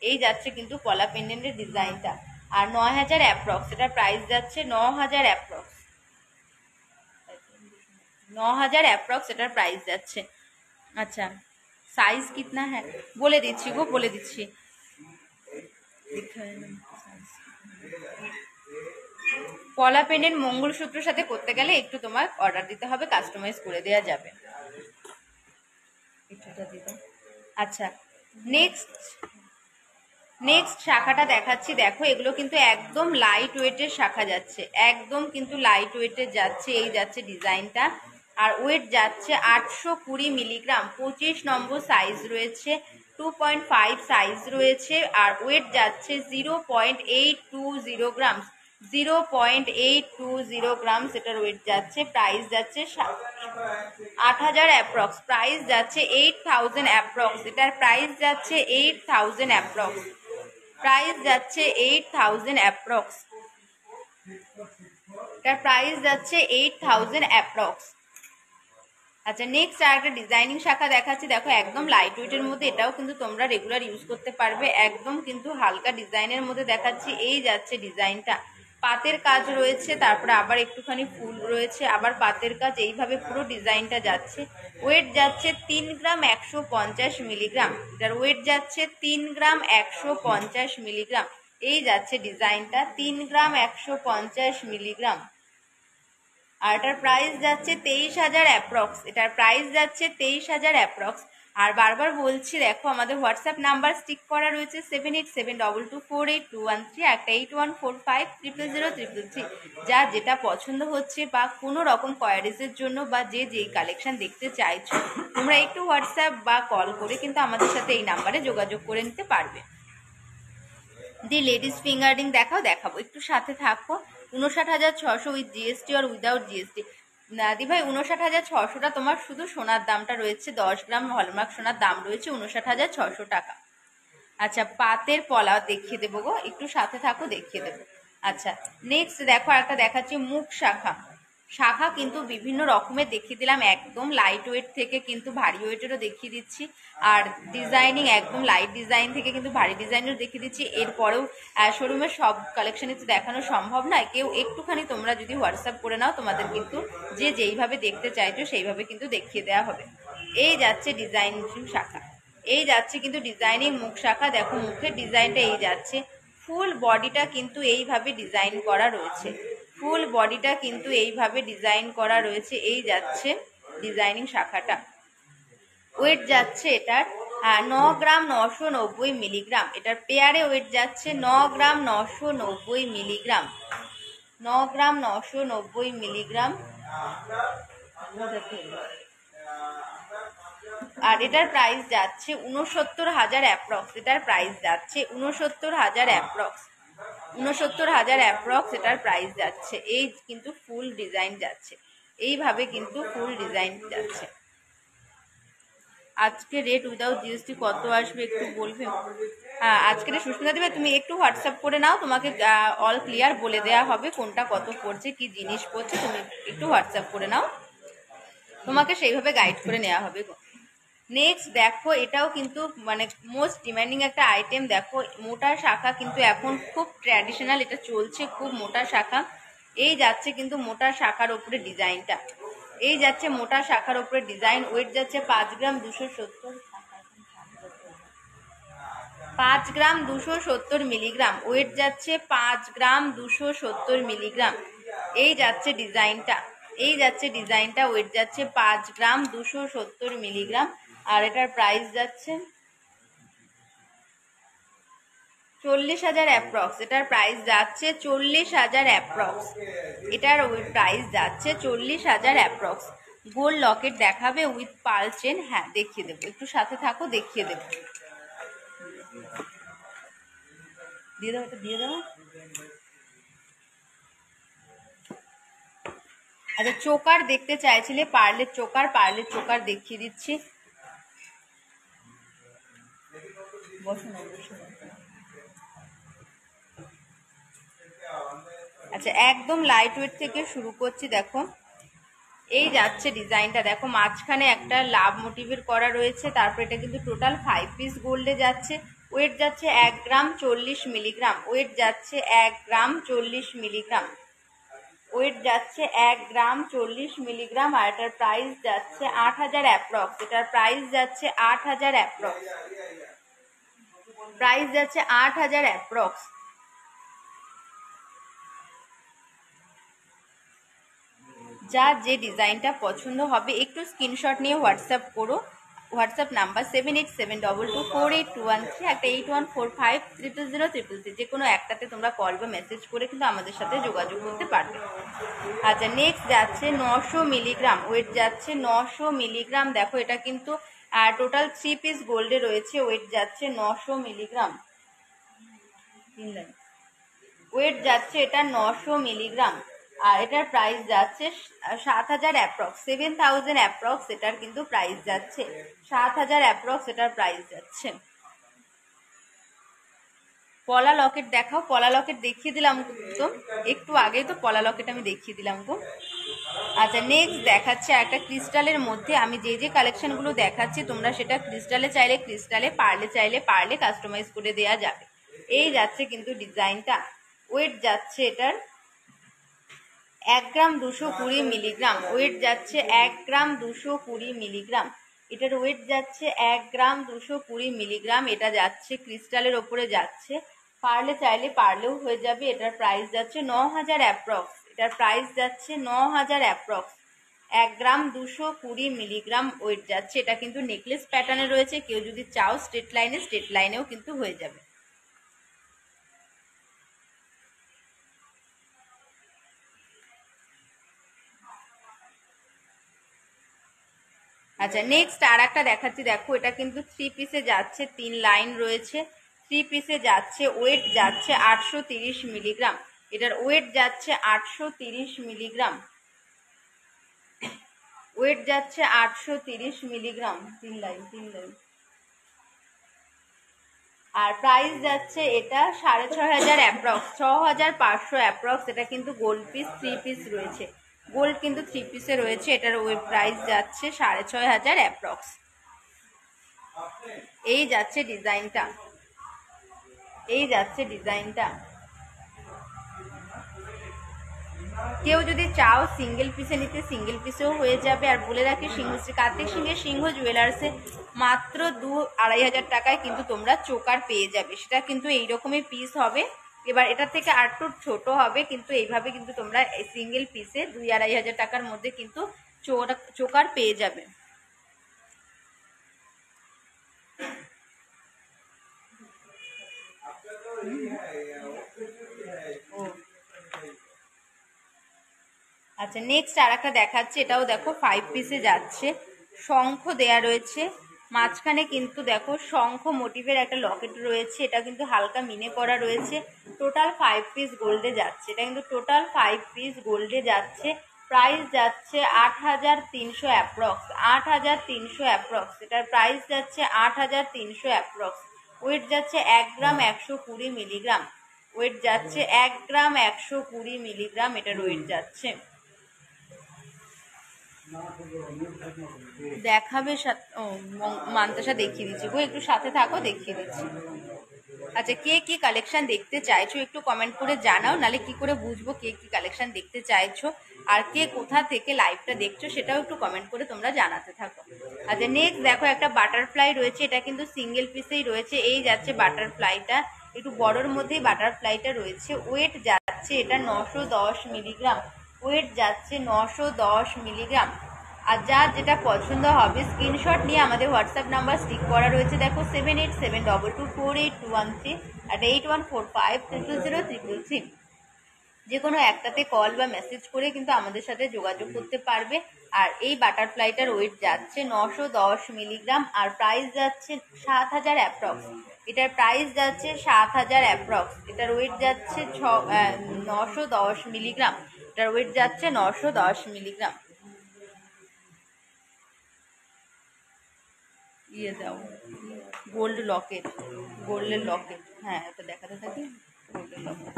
এই যাচ্ছে কিন্তু পলা পেন্ডেন্টের ডিজাইনটা। আর 9,000 অ্যাপ্রক্স, এটার প্রাইস যাচ্ছে 9,000 অ্যাপ্রক্স, 9,000 অ্যাপ্রক্স এটার প্রাইস যাচ্ছে। আচ্ছা সাইজ কিতনা হ্যাঁ বলে দিচ্ছি গো, বলে দিচ্ছি। পলা পেন্ডেন্ট মঙ্গলসূত্রের সাথে করতে গেলে একটু তোমার অর্ডার দিতে হবে, কাস্টমাইজ করে দেওয়া যাবে। আচ্ছা নেক্সট শাখাটা দেখাচ্ছি, দেখো এগুলো কিন্তু একদম লাইট ওয়েটের শাখা যাচ্ছে, একদম কিন্তু লাইট ওয়েটের যাচ্ছে। এই যাচ্ছে ডিজাইনটা, আর ওয়েট যাচ্ছে 820 মিলিগ্রাম। 25 নম্বর সাইজ রয়েছে, 2.5 সাইজ রয়েছে। আর ওয়েট যাচ্ছে 0.820 গ্রাম, 0.820 গ্রাম এটার ওয়েট যাচ্ছে। প্রাইস যাচ্ছে 8,000 অ্যাপ্রক্স। প্রাইস যাচ্ছে 8,000 অ্যাপ্রক্স। এটার প্রাইস যাচ্ছে 8,000 অ্যাপ্রক্স। প্রাইস যাচ্ছে 8,000 অ্যাপ্রক্স। এটার প্রাইস যাচ্ছে 8,000 অ্যাপ্রক্স। আচ্ছা, নেক্সট আর একটা ডিজাইনিং শাখা দেখাচ্ছি। দেখো একদম লাইট ওয়েটের মধ্যে, এটাও কিন্তু তোমরা রেগুলার ইউজ করতে পারবে। একদম কিন্তু হালকা ডিজাইনের মধ্যে দেখাচ্ছি। এই যাচ্ছে ডিজাইনটা, পাতের কাজ রয়েছে, তারপরে আবার একটুখানি ফুল রয়েছে, আবার পাতের কাজ, এইভাবে পুরো ডিজাইনটা যাচ্ছে। ওয়েট যাচ্ছে 3 গ্রাম 150 মিলিগ্রাম। এটার ওয়েট যাচ্ছে 3 গ্রাম 150 মিলিগ্রাম। এই যাচ্ছে ডিজাইনটা, 3 গ্রাম 150 মিলিগ্রাম। আর এটার প্রাইস যাচ্ছে 23,000 অ্যাপ্রক্স। এটার প্রাইস যাচ্ছে 23,000 অ্যাপ্রক্স। আর বারবার বলছি, দেখো আমাদের হোয়াটসঅ্যাপ নাম্বার স্টিক করা রয়েছে 7872248213, একটা 8145000033। যা যেটা পছন্দ হচ্ছে বা কোনো রকম কোয়ারিজের জন্য বা যে যেই কালেকশন দেখতে চাইছো, তোমরা একটু হোয়াটসঅ্যাপ বা কল করে কিন্তু আমাদের সাথে এই নাম্বারে যোগাযোগ করে নিতে পারবে। দি লেডিস ফিঙ্গারিং দেখাবো, একটু সাথে থাকো। 59,600 উইথ জিএসটি আর উইদাউট জিএসটি। দি ভাই 59,600টা তোমার শুধু সোনার দামটা রয়েছে, 10 গ্রাম হলমার্ক সোনার দাম রয়েছে 59,600 টাকা। আচ্ছা, পাতের পলা দেখিয়ে দেবো গো, একটু সাথে থাকো, দেখিয়ে দেবো। আচ্ছা, নেক্সট দেখো একটা দেখাচ্ছি মুখ শাখা। শাখা কিন্তু বিভিন্ন রকমের দেখিয়ে দিলাম, একদম লাইট ওয়েট থেকে কিন্তু ভারী ওয়েটেরও দেখিয়ে দিচ্ছি। আর ডিজাইনিং একদম লাইট ডিজাইন থেকে কিন্তু ভারী ডিজাইনেরও দেখিয়ে দিচ্ছি। এরপরেও শোরুমের সব কালেকশনই তো দেখানো সম্ভব নয়, কেউ একটুখানি তোমরা যদি হোয়াটসঅ্যাপ করে নাও, তোমাদের কিন্তু যে যেইভাবে দেখতে চাইছো সেইভাবে কিন্তু দেখিয়ে দেওয়া হবে। এই যাচ্ছে ডিজাইনিং শাখা, এই যাচ্ছে কিন্তু ডিজাইনিং মুখ শাখা। দেখো মুখের ডিজাইনটা এই যাচ্ছে, ফুল বডিটা কিন্তু এইভাবে ডিজাইন করা রয়েছে, ফুল বডিটা কিন্তু এইভাবে ডিজাইন করা রয়েছে। এই যাচ্ছে ডিজাইনিং শাখাটা। ওয়েট যাচ্ছে এটার 9 গ্রাম 990 মিলিগ্রাম। এটার পেয়ারে ওয়েট যাচ্ছে 9 গ্রাম 990 মিলিগ্রাম, 9 গ্রাম 990 মিলিগ্রাম। আর এটার প্রাইস যাচ্ছে 69,000 অ্যাপ্রক্স। এটার প্রাইস যাচ্ছে 69,000 অ্যাপ্রক্স, 69,000 অ্যাপ্রক্স এটার প্রাইস যাচ্ছে। এই কিন্তু ফুল ডিজাইন যাচ্ছে, এইভাবে কিন্তু ফুল ডিজাইন যাচ্ছে। আজকে রেট উইদাউট জিএসটি কত আসবে একটু বলবে? হ্যাঁ, আজকে সুস্মিতা দেবে, তুমি একটু হোয়াটসঅ্যাপ করে নাও, তোমাকে অল ক্লিয়ার বলে দেওয়া হবে কোনটা কত পড়ছে, কি জিনিস পড়ছে। তুমি একটু হোয়াটসঅ্যাপ করে নাও, তোমাকে সেইভাবে গাইড করে নেওয়া হবে। নেক্সট দেখো, এটাও কিন্তু মানে মোস্ট ডিমান্ডিং একটা আইটেম। দেখো মোটা শাখা কিন্তু এখন খুব ট্র্যাডিশনাল, এটা চলছে খুব মোটা শাখা। এই যাচ্ছে কিন্তু মোটা শাখার উপরে ডিজাইনটা, এই যাচ্ছে মোটা শাখার উপরে ডিজাইন। ওয়েট যাচ্ছে 5 গ্রাম 270, 5 গ্রাম 270 মিলিগ্রাম। ওয়েট যাচ্ছে 5 গ্রাম 270 মিলিগ্রাম। এই যাচ্ছে ডিজাইনটা, এই যাচ্ছে ডিজাইনটা। ওয়েট যাচ্ছে 5 গ্রাম 270 মিলিগ্রাম। আর এটার প্রাইস যাচ্ছে 40,000 অ্যাপ্রক্স। এটার প্রাইস যাচ্ছে 40,000 অ্যাপ্রক্স। এটার প্রাইস যাচ্ছে 40,000 অ্যাপ্রক্স। গোল্ড লকেট দেখাবে উইথ পার্ল চেন। হ্যাঁ, দেখিয়ে দেবো, একটু সাথে থাকো, দেখিয়ে দেবো। দিয়ে দাও, এটা দিয়ে দাও। আচ্ছা, চোকার দেখতে চাইছিলে, পার্লের চোকার, পার্লের চোকার দেখিয়ে দিচ্ছি। বসো না, বসো না। আচ্ছা, একদম লাইট ওয়েট থেকে শুরু করছি। দেখো এই যাচ্ছে ডিজাইনটা, দেখো মাঝখানে একটা লাভ মোটিভের করা রয়েছে, তারপর এটা কিন্তু টোটাল 5 পিস গোল্ডে যাচ্ছে। ওয়েট যাচ্ছে 1 গ্রাম 40 মিলিগ্রাম। ওয়েট যাচ্ছে 1 গ্রাম 40 মিলিগ্রাম। ওয়েট যাচ্ছে 1 গ্রাম 40 মিলিগ্রাম। আর এটার প্রাইস যাচ্ছে 8,000 অ্যাপ্রক্স। এটার প্রাইস যাচ্ছে 8,000 অ্যাপ্রক্স, প্রাইস যাচ্ছে 8,000 অ্যাপ্রক্স। যার যে ডিজাইনটা পছন্দ হবে একটু স্ক্রিনশট নিয়ে হোয়াটসঅ্যাপ করো। হোয়াটসঅ্যাপ নাম্বার 7872248213, একটা 8145000033, যে কোনো একটাতে তোমরা কল বা মেসেজ করে কিন্তু আমাদের সাথে যোগাযোগ করতে পারবে। আচ্ছা, নেক্সট যাচ্ছে 900 মিলিগ্রাম, ওয়েট যাচ্ছে 900 মিলিগ্রাম। দেখো এটা কিন্তু টোটাল 3 পিস গোল্ডে রয়েছে, ওয়েট যাচ্ছে 900 মিলিগ্রাম। ওয়েট যাচ্ছে এটা 900 মিলিগ্রাম, আর এটার প্রাইস যাচ্ছে 7000 অ্যাপ্রক্স, 7000 অ্যাপ্রক্স এটার কিন্তু প্রাইস যাচ্ছে, 7000 অ্যাপ্রক্স এটার প্রাইস যাচ্ছে। পলা লকেট দেখাও, পলা লকেট দেখিয়ে দিলাম তো একটু আগেই, তো পলা লকেট আমি দেখিয়ে দিলাম গো। আচ্ছা, নেক্সট দেখাচ্ছে একটা ক্রিস্টালের মধ্যে, আমি যে যে কালেকশনগুলো দেখাচ্ছি তোমরা সেটা ক্রিস্টালে চাইলে ক্রিস্টালে, পার্লে চাইলে পার্লে কাস্টমাইজ করে দেওয়া যাবে। এই যাচ্ছে কিন্তু ডিজাইনটা, ওয়েট যাচ্ছে এটার 1 গ্রাম 220 মিলিগ্রাম, ওয়েট যাচ্ছে 1 গ্রাম 220 মিলিগ্রাম, এটার ওয়েট যাচ্ছে 1 গ্রাম 220 মিলিগ্রাম। এটা যাচ্ছে ক্রিস্টালের ওপরে যাচ্ছে, পারলে চাইলে পারলেও হয়ে যাবে। এটার প্রাইস যাচ্ছে 9000 অ্যাপ্রক্স, এটার প্রাইস যাচ্ছে 9000 অ্যাপ্রক্স, 1 গ্রাম 220 মিলিগ্রাম ওয়েট যাচ্ছে। এটা কিন্তু নেকলেস প্যাটার্নে রয়েছে, কেউ যদি চাও স্ট্রেট লাইনেও কিন্তু হয়ে যাবে। আচ্ছা, নেক্সট আর একটা দেখাচ্ছি, দেখো এটা কিন্তু 3 পিসে যাচ্ছে, 3 লাইন রয়েছে, 3 পিসে যাচ্ছে, ওয়েট যাচ্ছে 830 মিলিগ্রাম, এটার ওয়েট যাচ্ছে 830 মিলিগ্রাম, ওয়েট যাচ্ছে 830 মিলিগ্রাম, 3 লাইন। আর প্রাইস যাচ্ছে এটা 6500 অ্যাপ্রক্স, 6500 অ্যাপ্রক্স। এটা কিন্তু গোল্ড পিস 3 পিস রয়েছে, গোল্ড কিন্তু 3 পিসে রয়েছে। এটার ওয়েট প্রাইস যাচ্ছে 6500 অ্যাপ্রক্স। এই যাচ্ছে ডিজাইনটা, এই যাচ্ছে ডিজাইনটা। কেউ যদি চাও সিঙ্গেল পিসে নিতে, সিঙ্গেল পিসেও হয়ে যাবে। আর বলে রাখি, কার্তিক সিংহের সিংহ জুয়েলার্সে মাত্র 2-2500 টাকায় কিন্তু তোমরা চোকার পেয়ে যাবে, সেটা কিন্তু এইরকমই পিস হবে। এবার এটার থেকে আর একটু ছোট হবে, কিন্তু এইভাবে কিন্তু তোমরা সিঙ্গেল পিসে 2-2500 টাকার মধ্যে কিন্তু চোকার পেয়ে যাবে। আচ্ছা, নেক্সট আর একটা দেখাচ্ছি, এটাও দেখো 5 পিসে যাচ্ছে, শঙ্খ দেয়া রয়েছে মাঝখানে, কিন্তু দেখো শঙ্খ মোটিভের একটা লকেট রয়েছে, এটা কিন্তু হালকা মিনে করা রয়েছে। টোটাল 5 পিস গোল্ডে যাচ্ছে, এটা কিন্তু টোটাল 5 পিস গোল্ডে যাচ্ছে। প্রাইস যাচ্ছে 8300 অ্যাপ্রক্স, 8300 অ্যাপ্রক্স, এটার প্রাইস যাচ্ছে 8300 অ্যাপ্রক্স। ওয়েট যাচ্ছে 1 গ্রাম 120 মিলিগ্রাম, ওয়েট যাচ্ছে 1 গ্রাম 120 মিলিগ্রাম, এটার ওয়েট যাচ্ছে। দেখাবে মান্তাসা দেখিয়ে দিচ্ছি গো, একটু সাথে থাকো, দেখিয়ে দিচ্ছি। আচ্ছা, কে কি কালেকশন দেখতে চাইছো একটু কমেন্ট করে জানাও, নালে কি করে বুঝবো কে কি কালেকশন দেখতে চাইছো, আর কে কোথা থেকে লাইভটা দেখছো সেটাও একটু কমেন্ট করে তোমরা জানাতে থাকো। আচ্ছা, নেক্সট দেখো একটা বাটারফ্লাই রয়েছে, এটা কিন্তু সিঙ্গেল পিসেই রয়েছে। এই যাচ্ছে বাটারফ্লাইটা, একটু বড়োর মধ্যেই বাটারফ্লাইটা রয়েছে। ওয়েট যাচ্ছে এটা 910 মিলিগ্রাম, ওয়েট যাচ্ছে 910 মিলিগ্রাম। আর যার যেটা পছন্দ হবে স্ক্রিনশট নিয়ে আমাদের হোয়াটসঅ্যাপ নাম্বার স্টিক করা রয়েছে, দেখো 7872248213 আর 8145000033, যে কোনো একটাতে কল বা মেসেজ করে কিন্তু আমাদের সাথে যোগাযোগ করতে পারবে। আর এই বাটারফ্লাইটার ওয়েট যাচ্ছে 910 মিলিগ্রাম, আর প্রাইস যাচ্ছে 7000 অ্যাপ্রক্স, এটার প্রাইস যাচ্ছে 7000 অ্যাপ্রক্স, এটার ওয়েট যাচ্ছে 910 মিলিগ্রাম, এটার ওয়েট যাচ্ছে 910 মিলিগ্রাম। ইয়ে দাও, গোল্ড লকেট, গোল্ডের লকেট, হ্যাঁ এটা দেখাতে থাকি, গোল্ডের লকেট।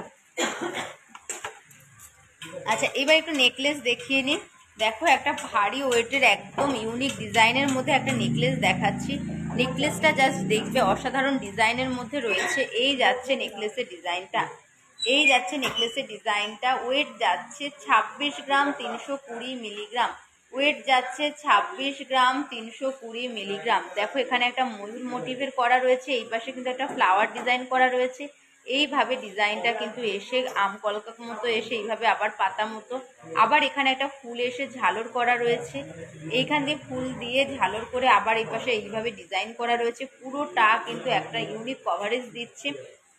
আচ্ছা, এবার একটু নেকলেস দেখিয়ে নি। দেখো একটা ভারী ওয়েটের একদম ইউনিক ডিজাইনের মধ্যে একটা নেকলেস দেখাচ্ছি, নেকলেসটা জাস্ট দেখবে অসাধারণ ডিজাইনের মধ্যে রয়েছে। এই যাচ্ছে নেকলেসের ডিজাইনটা, এই যাচ্ছে নেকলেসের ডিজাইনটা। ওয়েট যাচ্ছে 26 গ্রাম 320 মিলিগ্রাম, ওয়েট যাচ্ছে 26 গ্রাম 320 মিলিগ্রাম। দেখো এখানে একটা ময়ূর মোটিভের করা রয়েছে, এই পাশে কিন্তু একটা ফ্লাওয়ার ডিজাইন করা রয়েছে, এইভাবে ডিজাইনটা কিন্তু এসে আম কলকার মতো এসে এইভাবে আবার পাতা মতো, আবার এখানে একটা ফুল এসে ঝালর করা রয়েছে, এইখান দিয়ে ফুল দিয়ে ঝালর করে আবার এই পাশে এইভাবে ডিজাইন করা রয়েছে। পুরোটা কিন্তু একটা ইউনিক কভারেজ দিচ্ছে,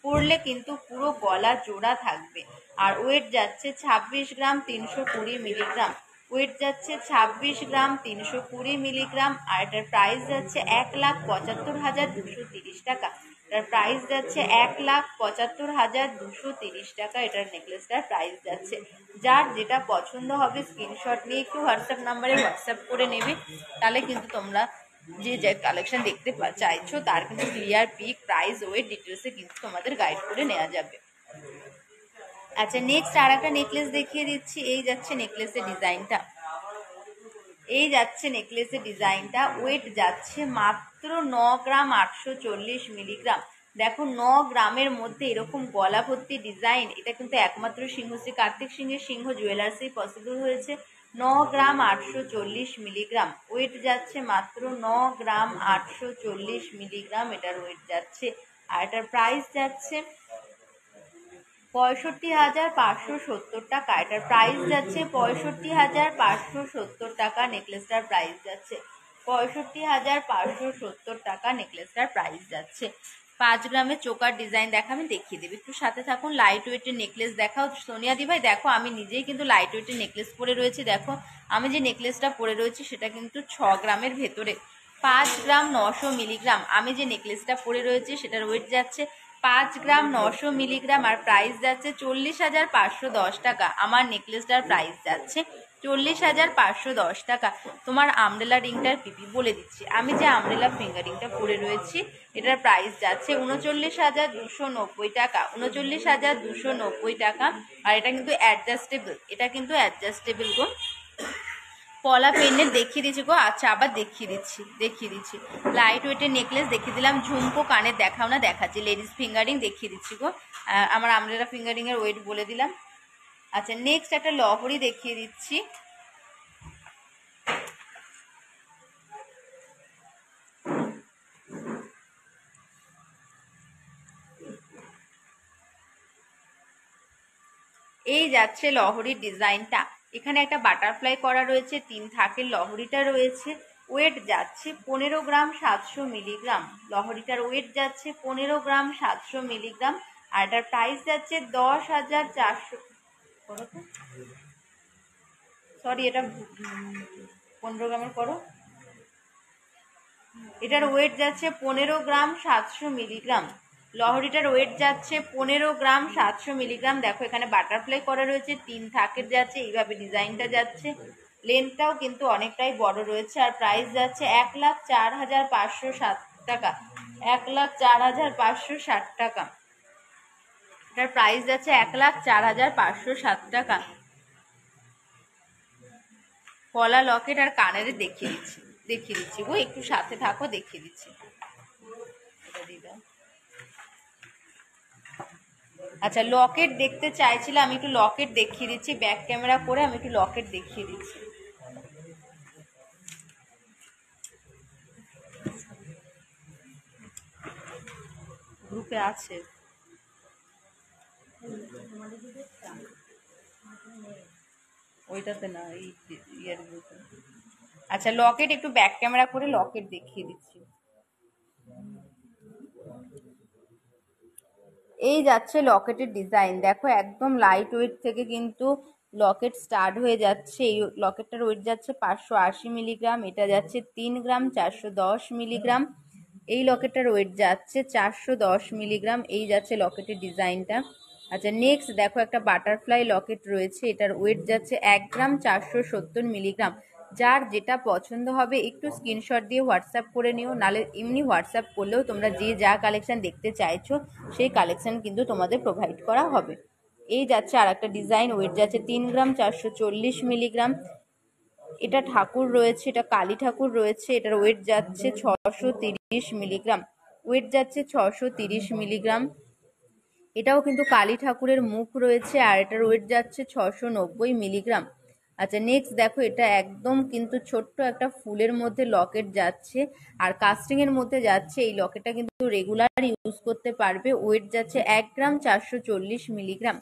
পরলে কিন্তু পুরো গলা জোড়া থাকবে। আর ওয়েট যাচ্ছে 26 গ্রাম 320 মিলিগ্রাম, ওয়েট যাচ্ছে 26 গ্রাম 320 মিলিগ্রাম। আর এটার প্রাইস যাচ্ছে 1,75,230 টাকা। এটার প্রাইস যাচ্ছে 1,75,230 টাকা। এটার নেকলেসটার প্রাইস যাচ্ছে। যার যেটা পছন্দ হবে স্ক্রিনশট নিয়ে একটু হোয়াটসঅ্যাপ নাম্বারে হোয়াটসঅ্যাপ করে নেবে, তাহলে কিন্তু তোমরা যে যে কালেকশন দেখতে চাইছো তার কিন্তু ক্লিয়ার পিক, প্রাইস, ওয়েট ডিটেলসে কিন্তু তোমাদের গাইড করে নেওয়া যাবে। আচ্ছা, নেক্সট আর একটা নেকলেস দেখিয়ে দিচ্ছি। এই যাচ্ছে নেকলেসের ডিজাইনটা, এই যাচ্ছে নেকলেসের ডিজাইনটা। ওয়েট যাচ্ছে মাত্র 9 গ্রাম 840 মিলিগ্রাম। দেখো 9 গ্রামের মধ্যে এরকম গলা ভর্তি ডিজাইন, এটা কিন্তু একমাত্র সিংহশ্রী কার্তিক সিংহের সিংহ জুয়েলার্সেই পসিবল হয়েছে। 9 গ্রাম 840 মিলিগ্রাম, ওয়েট যাচ্ছে মাত্র 9 গ্রাম 840 মিলিগ্রাম এটার ওয়েট যাচ্ছে। আর এটার প্রাইস যাচ্ছে 65,570 টাকা। এটার প্রাইস যাচ্ছে 65,570 টাকা। নেকলেসটার প্রাইস যাচ্ছে 65,570 টাকা। নেকলেসটার প্রাইস যাচ্ছে। 5 গ্রামের চোকার ডিজাইন দেখা আমি দেখিয়ে দেবো, একটু সাথে থাকুন। লাইট ওয়েটের নেকলেস দেখাও সোনিয়া দি ভাই। দেখো আমি নিজেই কিন্তু লাইট ওয়েটের নেকলেস পরে রয়েছি। দেখো আমি যে নেকলেসটা পরে রয়েছি সেটা কিন্তু 6 গ্রামের ভেতরে, 5 গ্রাম 900 মিলিগ্রাম। আমি যে নেকলেসটা পরে রয়েছি সেটার ওয়েট যাচ্ছে 5 গ্রাম 900 মিলিগ্রাম। আর প্রাইস যাচ্ছে 40,510 টাকা। আমার নেকলেসটার প্রাইস যাচ্ছে 40,510 টাকা। তোমার আমব্রেলা রিংটার পিপি বলে দিচ্ছি, আমি যে আমব্রেলা ফিঙ্গারিংটা পরে রয়েছি এটার প্রাইস যাচ্ছে 39,290 টাকা, 39,290 টাকা। আর এটা কিন্তু অ্যাডজাস্টেবল, এটা কিন্তু অ্যাডজাস্টেবল গো। পলা পেনের দেখিয়ে দিচ্ছি গো। আচ্ছা আবার দেখিয়ে দিচ্ছি লাইট ওয়েটের নেকলেস দেখিয়ে দিলাম। ঝুমকো কানের দেখাও না, দেখাচ্ছি। লেডিস ফিঙ্গারিং দেখিয়ে দিচ্ছি গো। আমার আমব্রেলা ফিঙ্গারিং এর ওয়েট বলে দিলাম। আচ্ছা, নেক্সট একটা লহরি দেখিয়ে দিচ্ছি। এই যাচ্ছে লহরির ডিজাইনটা। এখানে একটা বাটারফ্লাই করা রয়েছে, 3 থাকের লহরিটা রয়েছে। ওয়েট যাচ্ছে 15 গ্রাম 700 মিলিগ্রাম। লহরিটার ওয়েট যাচ্ছে 15 গ্রাম 700 মিলিগ্রাম। আর এটার প্রাইস যাচ্ছে 10,400, সরি এটা 15 গ্রামের করো। এটার ওয়েট যাচ্ছে 15 গ্রাম 700 মিলিগ্রাম। লহরিটার ওয়েট যাচ্ছে 15 গ্রাম 700 মিলিগ্রাম। দেখো এখানে বাটারফ্লাই করা রয়েছে, 3 থাকের যাচ্ছে, এইভাবে ডিজাইনটা যাচ্ছে। লেন্থটাও কিন্তু অনেকটাই বড় রয়েছে। আর প্রাইস যাচ্ছে 1,04,560 টাকা, 1,04,560 টাকা। এটার প্রাইস যাচ্ছে 1,04,560 টাকা। পলা লকেট আর কানের দেখিয়ে দিচ্ছি গো, একটু সাথে থাকো, দেখিয়ে দিচ্ছি। আচ্ছা, লকেট দেখতে চাইছিলাম, আমি একটু লকেট দেখিয়ে দিচ্ছি। ব্যাক ক্যামেরা করে আমি একটু লকেট দেখিয়ে দিচ্ছি। গ্রুপে আছে, ওইটাতে না, এই ইয়ার গ্রুপে। আচ্ছা, লকেট একটু ব্যাক ক্যামেরা করে লকেট দেখিয়ে দিচ্ছি। এই যাচ্ছে লকেটের ডিজাইন। দেখো একদম লাইট ওয়েট থেকে কিন্তু লকেট স্টার্ট হয়ে যাচ্ছে। এই লকেটটার ওয়েট যাচ্ছে 580 মিলিগ্রাম। এটা যাচ্ছে 3 গ্রাম 410 মিলিগ্রাম। এই লকেটটার ওয়েট যাচ্ছে 410 মিলিগ্রাম। এই যাচ্ছে লকেটের ডিজাইনটা। আচ্ছা, নেক্সট দেখো একটা বাটারফ্লাই লকেট রয়েছে, এটার ওয়েট যাচ্ছে 1 গ্রাম 470 মিলিগ্রাম। যার যেটা পছন্দ হবে একটু স্ক্রিনশট দিয়ে হোয়াটসঅ্যাপ করে নিও, নালে এমনি হোয়াটসঅ্যাপ করলেও তোমরা যে যা কালেকশন দেখতে চাইছো সেই কালেকশন কিন্তু তোমাদের প্রোভাইড করা হবে। এই যাচ্ছে আর একটা ডিজাইন, ওয়েট যাচ্ছে 3 গ্রাম 440 মিলিগ্রাম। এটা ঠাকুর রয়েছে, এটা কালী ঠাকুর রয়েছে। এটার ওয়েট যাচ্ছে 630 মিলিগ্রাম, ওয়েট যাচ্ছে 630 মিলিগ্রাম। এটাও কিন্তু কালী ঠাকুরের মুখ রয়েছে। আর এটার ওয়েট যাচ্ছে 690 মিলিগ্রাম। আচ্ছা নেক্সট দেখো, এটা একদম কিন্তু ছোট্ট একটা ফুলের মধ্যে লকেট যাচ্ছে, আর কাস্টিং এর মধ্যে যাচ্ছে। এই লকেটটা কিন্তু রেগুলার ইউজ করতে পারবে। ওয়েট যাচ্ছে 1 গ্রাম 440 মিলিগ্রাম।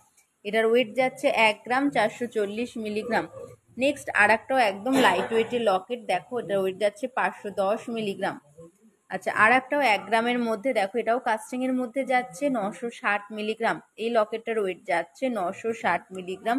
এটার ওয়েট যাচ্ছে 1 গ্রাম 440 মিলিগ্রাম। নেক্সট আর একটাও একদম লাইট ওয়েটের লকেট দেখো, এটার ওয়েট যাচ্ছে 510 মিলিগ্রাম। আচ্ছা আর একটাও 1 গ্রামের মধ্যে দেখো, এটাও কাস্টিং এর মধ্যে যাচ্ছে 960 মিলিগ্রাম। এই লকেটটার ওয়েট যাচ্ছে 960 মিলিগ্রাম।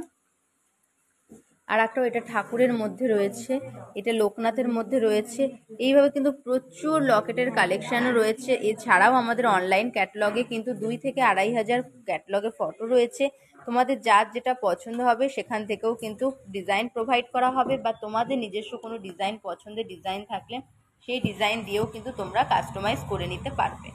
আর একটাও এটা ঠাকুরের মধ্যে রয়েছে, এটা লোকনাথের মধ্যে রয়েছে। এইভাবে কিন্তু প্রচুর লকেটের কালেকশনও রয়েছে। এছাড়াও আমাদের অনলাইন ক্যাটালগে কিন্তু 2 থেকে 2,500 ক্যাটালগে ফটো রয়েছে। তোমাদের যার যেটা পছন্দ হবে সেখান থেকেও কিন্তু ডিজাইন প্রোভাইড করা হবে, বা তোমাদের নিজস্ব কোনো ডিজাইন পছন্দের ডিজাইন থাকলে সেই ডিজাইন দিয়েও কিন্তু তোমরা কাস্টমাইজ করে নিতে পারবে।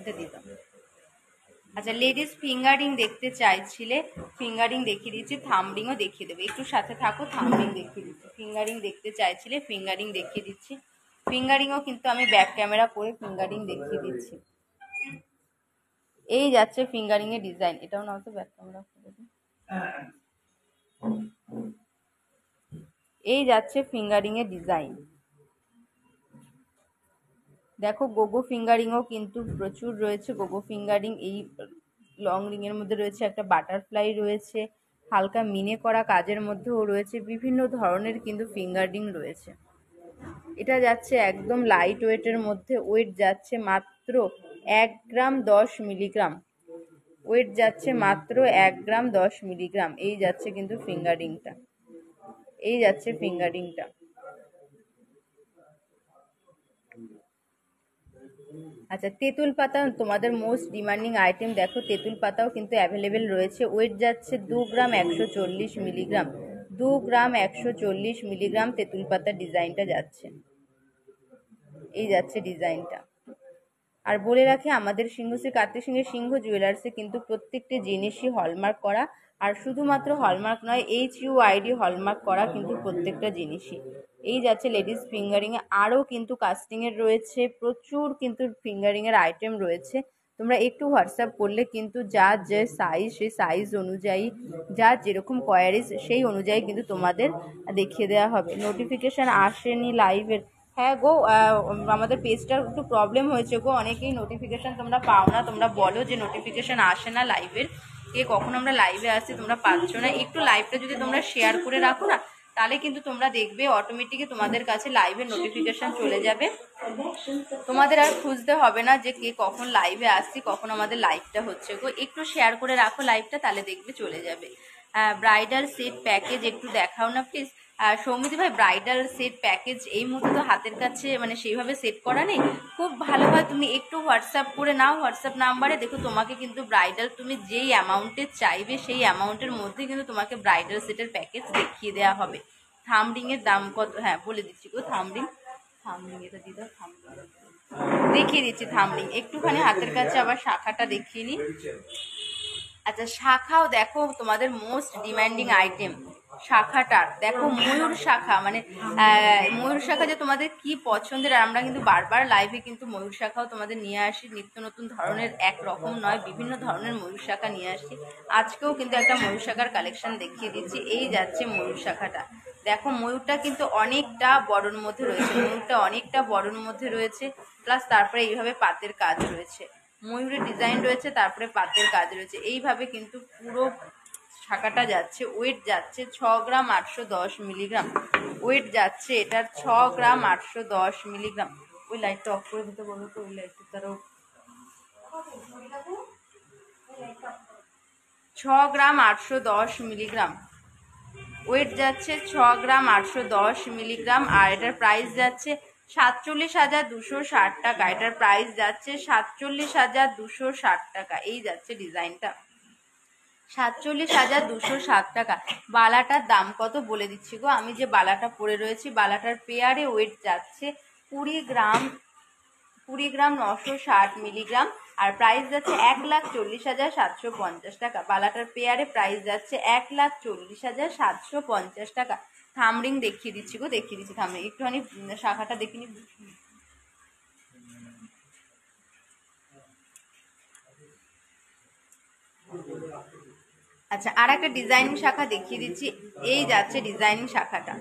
এটা দিতাম। আচ্ছা লেডিস ফিঙ্গারিং দেখতে চাইছিলে, ফিঙ্গারিং দেখিয়ে দিচ্ছি, থামরিংও দেখিয়ে দেবে, একটু সাথে থাকো, থামরিং দেখিয়ে দিচ্ছি। ফিঙ্গারিং দেখতে চাইছিলে, ফিঙ্গারিং দেখিয়ে দিচ্ছি। ফিঙ্গারিংও কিন্তু আমি ব্যাক ক্যামেরা করে ফিঙ্গারিং দেখিয়ে দিচ্ছি। এই যাচ্ছে ফিঙ্গারিং এর ডিজাইন, এটাও নাও তো ব্যাক ক্যামেরা করে দিই। এই যাচ্ছে ফিঙ্গারিং এর ডিজাইন। দেখো গোগো ফিঙ্গারিংও কিন্তু প্রচুর রয়েছে। গোগো ফিঙ্গারিং এই লং রিং এর মধ্যে রয়েছে, একটা বাটারফ্লাই রয়েছে, হালকা মিনে করা কাজের মধ্যেও রয়েছে, বিভিন্ন ধরনের কিন্তু ফিঙ্গারিং রয়েছে। এটা যাচ্ছে একদম লাইট ওয়েটের মধ্যে, ওয়েট যাচ্ছে মাত্র 1 গ্রাম 10 মিলিগ্রাম। ওয়েট যাচ্ছে মাত্র 1 গ্রাম 10 মিলিগ্রাম। এই যাচ্ছে কিন্তু ফিঙ্গারিংটা, এই যাচ্ছে ফিঙ্গারিংটা। আচ্ছা তেঁতুল পাতা তোমাদের মোস্ট ডিমান্ডিং আইটেম, দেখো তেঁতুল পাতাও কিন্তু অ্যাভেলেবেল রয়েছে। ওয়েট যাচ্ছে 2 গ্রাম 140 মিলিগ্রাম। 2 গ্রাম 140 মিলিগ্রাম তেঁতুল পাতার ডিজাইনটা যাচ্ছে, এই যাচ্ছে ডিজাইনটা। আর বলে রাখি আমাদের সিংহশ্রী কার্তিক সিংহের সিংহ জুয়েলার্সে কিন্তু প্রত্যেকটি জিনিসই হলমার্ক করা, আর শুধুমাত্র হলমার্ক নয়, HUID হলমার্ক করা কিন্তু প্রত্যেকটা জিনিসই। এই যাচ্ছে লেডিস ফিঙ্গারিং এ, আরও কিন্তু কাস্টিং এর রয়েছে, প্রচুর কিন্তু ফিঙ্গারিং এর আইটেম রয়েছে। তোমরা একটু হোয়াটসঅ্যাপ করলে কিন্তু যার যে সাইজ সেই সাইজ অনুযায়ী, যার যেরকম কোয়ারিজ সেই অনুযায়ী কিন্তু তোমাদের দেখিয়ে দেওয়া হবে। নোটিফিকেশান আসেনি লাইভের, হ্যাঁ গো আমাদের পেজটার একটু প্রবলেম হয়েছে গো, অনেকেই নোটিফিকেশান তোমরা পাও না, তোমরা বলো যে নোটিফিকেশান আসে না লাইভের, কে কখন আমরা লাইভে আসছি তোমরা পাচ্ছ না। একটু লাইভটা যদি তোমরা শেয়ার করে রাখো না, তাহলে কিন্তু তোমরা দেখবে অটোমেটিকই তোমাদের কাছে লাইভের নোটিফিকেশান চলে যাবে। তোমাদের আর খুঁজতে হবে না যে কে কখন লাইভে আসছি, কখন আমাদের লাইভটা হচ্ছে গো। একটু শেয়ার করে রাখো লাইভটা, তাহলে দেখবে চলে যাবে। ব্রাইডাল সেট প্যাকেজ একটু দেখাও না প্লিজ। সৌমিতি ভাই ব্রাইডাল সেট প্যাকেজ এই মুহূর্তে তো হাতের কাছে মানে সেইভাবে সেট করা নেই, খুব ভালোভাবে তুমি একটু হোয়াটসঅ্যাপ করে নাও। হোয়াটসঅ্যাপ নাম্বারে দেখো তোমাকে কিন্তু ব্রাইডাল তুমি যেই অ্যামাউন্টে চাইবে সেই অ্যামাউন্টের মধ্যে কিন্তু তোমাকে ব্রাইডাল সেটের প্যাকেজ দেখিয়ে দেওয়া হবে। থামরিং এর দাম কত, হ্যাঁ বলে দিচ্ছি গো, থামরিং এটা দিদা থামরিং দেখিয়ে দিচ্ছি। থামরিং একটুখানি হাতের কাছে আবার শাখাটা দেখিয়ে নি। আচ্ছা শাখাও দেখো তোমাদের মোস্ট ডিমান্ডিং আইটেম, শাখাটা দেখো ময়ূর শাখা, মানে ময়ূর শাখা যে তোমাদের কি পছন্দের। আর আমরা কিন্তু বারবার লাইভে কিন্তু ময়ূর শাখাও তোমাদের নিয়ে আসি, নিত্য নতুন ধরনের, একরকম নয় বিভিন্ন ধরনের ময়ূর শাখা নিয়ে আসি। আজকেও কিন্তু একটা ময়ূর শাখার কালেকশন দেখিয়ে দিচ্ছি। এই যাচ্ছে ময়ূর শাখাটা, দেখো ময়ূরটা কিন্তু অনেকটা বড়র মধ্যে রয়েছে, ময়ূরটা অনেকটা বড়র মধ্যে রয়েছে, প্লাস তারপরে এইভাবে পাতের কাজ রয়েছে, ময়ূরের ডিজাইন রয়েছে, তারপরে পাতের কাজ রয়েছে, এইভাবে কিন্তু পুরো শাখাটা যাচ্ছে। ওয়েট যাচ্ছে 6 গ্রাম 810 মিলিগ্রাম। ওয়েট যাচ্ছে এটার 6 গ্রাম 810 মিলিগ্রাম। ওই লাইটটা অফ করে দিতে বলো তো, ওই লাইটটা তারও 6 গ্রাম 810 মিলিগ্রাম। ওয়েট যাচ্ছে 6 গ্রাম 810 মিলিগ্রাম। আর এটার প্রাইস যাচ্ছে 47,260 টাকা। এটার প্রাইস যাচ্ছে 47,260 টাকা। এই যাচ্ছে ডিজাইনটা 47,260 টাকা। বালাটার দাম কত বলে দিচ্ছি গো, আমি যে বালাটা পরে রয়েছি বালাটার পেয়ারে ওয়েট যাচ্ছে 20 গ্রাম 960 মিলিগ্রাম। আর প্রাইস যাচ্ছে 1,40,750 টাকা। বালাটার পেয়ারে প্রাইস যাচ্ছে 1,40,750 টাকা। থামরিং দেখিয়ে দিচ্ছি গো, দেখিয়ে দিচ্ছি থামরিং, একটুখানি শাখাটা দেখিনি। আচ্ছা, আর একটা ডিজাইনিং শাখা দেখিয়ে দিচ্ছি। এই যাচ্ছে ডিজাইনিং শাখাটা,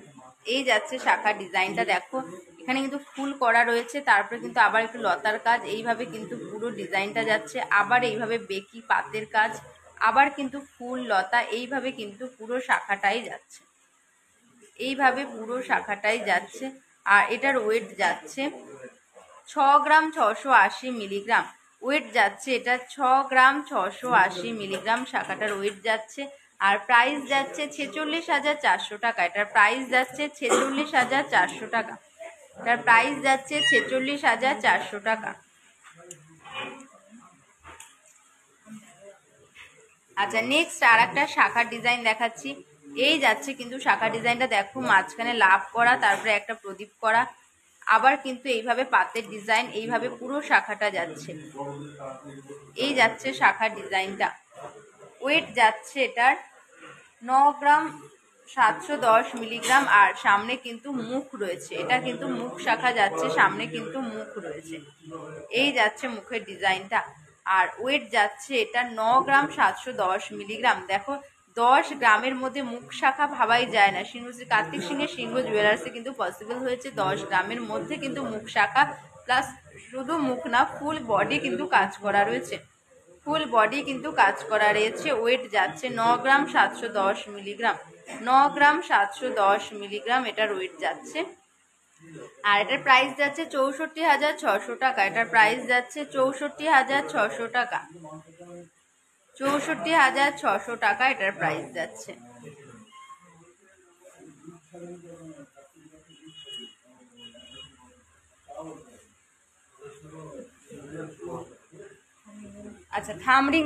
এই যাচ্ছে শাখার ডিজাইনটা দেখো, এখানে কিন্তু ফুল করা রয়েছে, তারপরে কিন্তু আবার একটু লতার কাজ, এইভাবে কিন্তু পুরো ডিজাইনটা যাচ্ছে, আবার এইভাবে বেকি পাতের কাজ, আবার কিন্তু ফুল লতা, এইভাবে কিন্তু পুরো শাখাটাই যাচ্ছে, এইভাবে পুরো শাখাটাই যাচ্ছে। আর এটার ওয়েট যাচ্ছে 6 গ্রাম 680 মিলিগ্রাম ওয়েট যাচ্ছে, এটা 6 গ্রাম 680 মিলিগ্রাম শাখাটার ওয়েট যাচ্ছে। আর প্রাইস যাচ্ছে 46,400 টাকা, এটার প্রাইস যাচ্ছে 46,400 টাকা, এটার প্রাইস যাচ্ছে 46,400 টাকা। আচ্ছা, নেক্সট আর একটা শাখার ডিজাইন দেখাচ্ছি। এই যাচ্ছে কিন্তু শাখার ডিজাইনটা দেখো, মাঝখানে লাভ করা, তারপরে একটা প্রদীপ করা, আবার কিন্তু এইভাবে পাতের ডিজাইন, এইভাবে পুরো শাখাটা যাচ্ছে, এই যাচ্ছে শাখার ডিজাইনটা। ওয়েট যাচ্ছে এটার 9 গ্রাম 710 মিলিগ্রাম। আর সামনে কিন্তু মুখ রয়েছে, এটা কিন্তু মুখ শাখা যাচ্ছে, সামনে কিন্তু মুখ রয়েছে, এই যাচ্ছে মুখের ডিজাইনটা। আর ওয়েট যাচ্ছে এটা 9 গ্রাম 710 মিলিগ্রাম। দেখো 10 গ্রামের মধ্যে মুখ শাখা ভাবাই যায় না, সিংহশ্রী কার্তিক সিংহের সিংহ জুয়েলার্সে কিন্তু পসিবল হয়েছে 10 গ্রামের মধ্যে কিন্তু মুখ শাখা, প্লাস শুধু মুখ না, ফুল বডি কিন্তু কাজ করা রয়েছে, ফুল বডি কিন্তু কাজ করা রয়েছে। ওয়েট যাচ্ছে 9 গ্রাম 710 মিলিগ্রাম, 9 গ্রাম 710 মিলিগ্রাম এটার ওয়েট যাচ্ছে। আর এটার প্রাইস যাচ্ছে 64,600 টাকা, এটার প্রাইস যাচ্ছে 64,600 টাকা, 64,600 টাকা এটার প্রাইস যাচ্ছে। আচ্ছা, থামরিং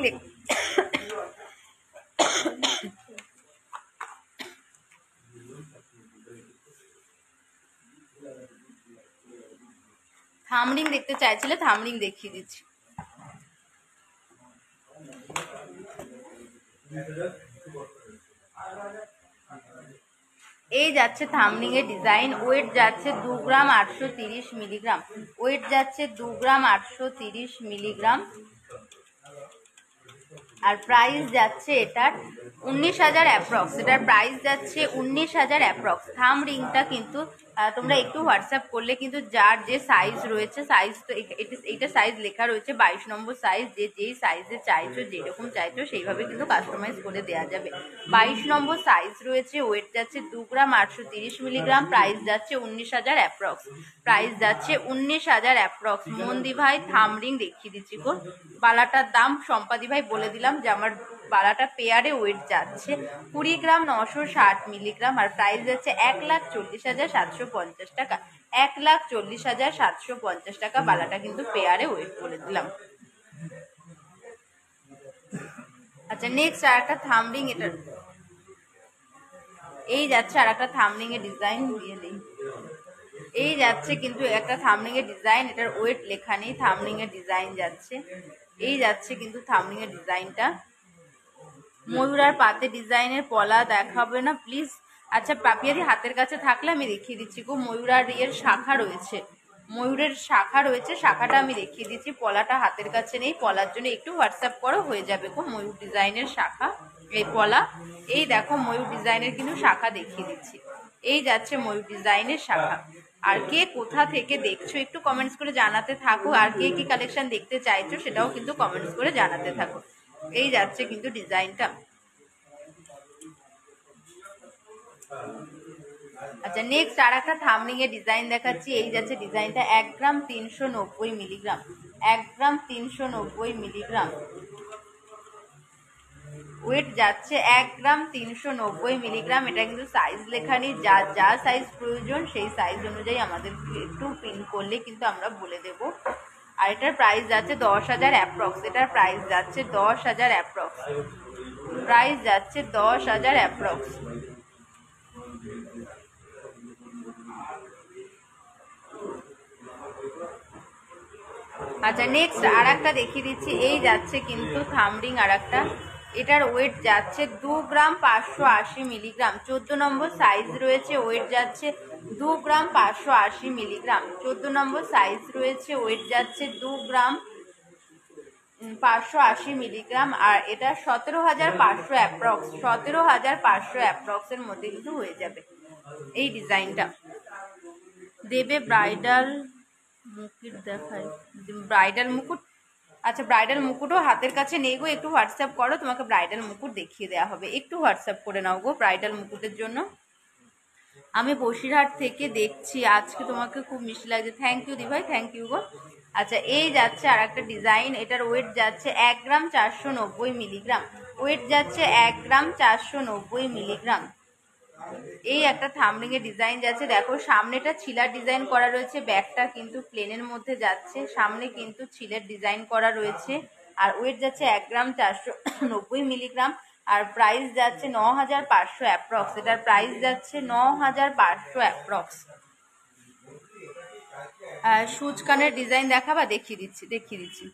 থামরিং দেখতে চাইছিলে, থামরিং দেখিয়ে দিচ্ছি। এই যাচ্ছে থামরিং এর ডিজাইন। ওয়েট যাচ্ছে 2 গ্রাম 830 মিলিগ্রাম, ওয়েট যাচ্ছে 2 গ্রাম 830 মিলিগ্রাম। আর প্রাইস যাচ্ছে এটার 19,000 অ্যাপ্রক্স, এটার প্রাইস যাচ্ছে 19,000 অ্যাপ্রক্স। থাম রিংটা কিন্তু তোমরা একটু হোয়াটসঅ্যাপ করলে কিন্তু যার যে সাইজ রয়েছে, সাইজ তো এইটা সাইজ লেখা রয়েছে 22 নম্বর সাইজ, যে যেই সাইজে চাইছো, যেরকম চাইছো সেইভাবে কিন্তু কাস্টমাইজ করে দেওয়া যাবে। 22 নম্বর সাইজ রয়েছে। ওয়েট যাচ্ছে 2 গ্রাম 830 মিলিগ্রাম, প্রাইস যাচ্ছে 19,000 অ্যাপ্রক্স, প্রাইস যাচ্ছে 19,000 অ্যাপ্রক্স। মন্দি ভাই থামরিং দেখিয়ে দিচ্ছি গো। বালাটার দাম সম্পাদি ভাই বলে দিলাম যে আমার বালাটা পেয়ারে ওয়েট যাচ্ছে 20 গ্রাম 960 মিলিগ্রাম, আর প্রাইস যাচ্ছে 1,40,750 টাকা, 1,40,750 টাকা বালাটা কিন্তু পেয়ারে ওয়েট বলে দিলাম। আচ্ছা, নেক্সট আর একটা থামরিং, এটা এই যাচ্ছে আর একটা থামরিং এর ডিজাইন দিয়ে দিই। এই যাচ্ছে কিন্তু একটা থামরিং এর ডিজাইন, এটার ওয়েট লেখা নেই, থামরিং এর ডিজাইন যাচ্ছে, এই যাচ্ছে কিন্তু থামরিং এর ডিজাইনটা। ময়ূর আর পাতে ডিজাইনের পলা দেখাবে না প্লিজ? আচ্ছা, পাপিয়াদি হাতের কাছে থাকলে আমি দেখিয়ে দিচ্ছি গো। ময়ূর আর এর শাখা রয়েছে, ময়ূরের শাখা রয়েছে, শাখাটা আমি দেখিয়ে দিচ্ছি, পলাটা হাতের কাছে নেই, পলার জন্য একটু হোয়াটসঅ্যাপ করো, হয়ে যাবে গো। ময়ূর ডিজাইনের শাখা, এই পলা, এই দেখো ময়ূর ডিজাইনের কিন্তু শাখা দেখিয়ে দিচ্ছি, এই যাচ্ছে ময়ূর ডিজাইনের শাখা। আর কে কোথা থেকে দেখছো একটু কমেন্টস করে জানাতে থাকো, আর কে কি কালেকশন দেখতে চাইছো সেটাও কিন্তু কমেন্টস করে জানাতে থাকো। এই যাচ্ছে কিন্তু ডিজাইনটা। আচ্ছা, নেক্সট আর একটা থামরিং এর ডিজাইন দেখাচ্ছি। এই যাচ্ছে ডিজাইনটা 1 গ্রাম 390 মিলিগ্রাম, 1 গ্রাম 390 মিলিগ্রাম। ওয়েট যাচ্ছে 1 গ্রাম 390 মিলিগ্রাম। এটা কিন্তু সাইজ লেখা নেই, যা যা সাইজ প্রয়োজন সেই সাইজ অনুযায়ী আমাদের একটু পিন করলে কিন্তু আমরা বলে দেব। আর এটার প্রাইস যাচ্ছে 10,000 অ্যাপ্রক্স, এটার প্রাইস যাচ্ছে 10,000 অ্যাপ্রক্স, প্রাইস যাচ্ছে 10,000 অ্যাপ্রক্স। আচ্ছা, নেক্সট আর একটা দেখিয়ে দিচ্ছি। এই যাচ্ছে কিন্তু থামরিং আর একটা, এটার ওয়েট যাচ্ছে 2 গ্রাম 580 মিলিগ্রাম। 14 নম্বর সাইজ রয়েছে, ওয়েট যাচ্ছে 2 গ্রাম 580 মিলিগ্রাম। 14 নম্বর সাইজ রয়েছে, ওয়েট যাচ্ছে 2 গ্রাম 580 মিলিগ্রাম। আর এটা 17,500 অ্যাপ্রক্স, 17,500 অ্যাপ্রক্সের মধ্যে কিন্তু হয়ে যাবে এই ডিজাইনটা। দেবে ব্রাইডাল মুকুট দেখাই, ব্রাইডাল মুকুট। আচ্ছা, ব্রাইডাল মুকুটও হাতের কাছে নেই গো, একটু হোয়াটসঅ্যাপ করো, তোমাকে ব্রাইডাল মুকুট দেখিয়ে দেওয়া হবে। একটু হোয়াটসঅ্যাপ করে নাও গো ব্রাইডাল মুকুটের জন্য। আমি বসিরহাট থেকে দেখছি, আজকে তোমাকে খুব মিষ্টি লাগছে। থ্যাংক ইউ দিভাই, থ্যাংক ইউ গো। আচ্ছা, এই যাচ্ছে আর একটা ডিজাইন, এটার ওয়েট যাচ্ছে 1 গ্রাম 490 মিলিগ্রাম। ওয়েট যাচ্ছে 1 গ্রাম 490 মিলিগ্রাম। এই একটা থামলিং এর ডিজাইন যাচ্ছে, দেখো সামনেটা ছিলার ডিজাইন করা রয়েছে, ব্যাকটা কিন্তু প্লেনের মধ্যে যাচ্ছে, সামনে কিন্তু ছিলের ডিজাইন করা রয়েছে। আর ওয়েট যাচ্ছে 1 গ্রাম 490 মিলিগ্রাম। আর প্রাইস যাচ্ছে 9,500 অ্যাপ্রক্স। এটার প্রাইস যাচ্ছে 9,500 অ্যাপ্রক্স। সুচকানের ডিজাইন দেখাবা, দেখিয়ে দিচ্ছি।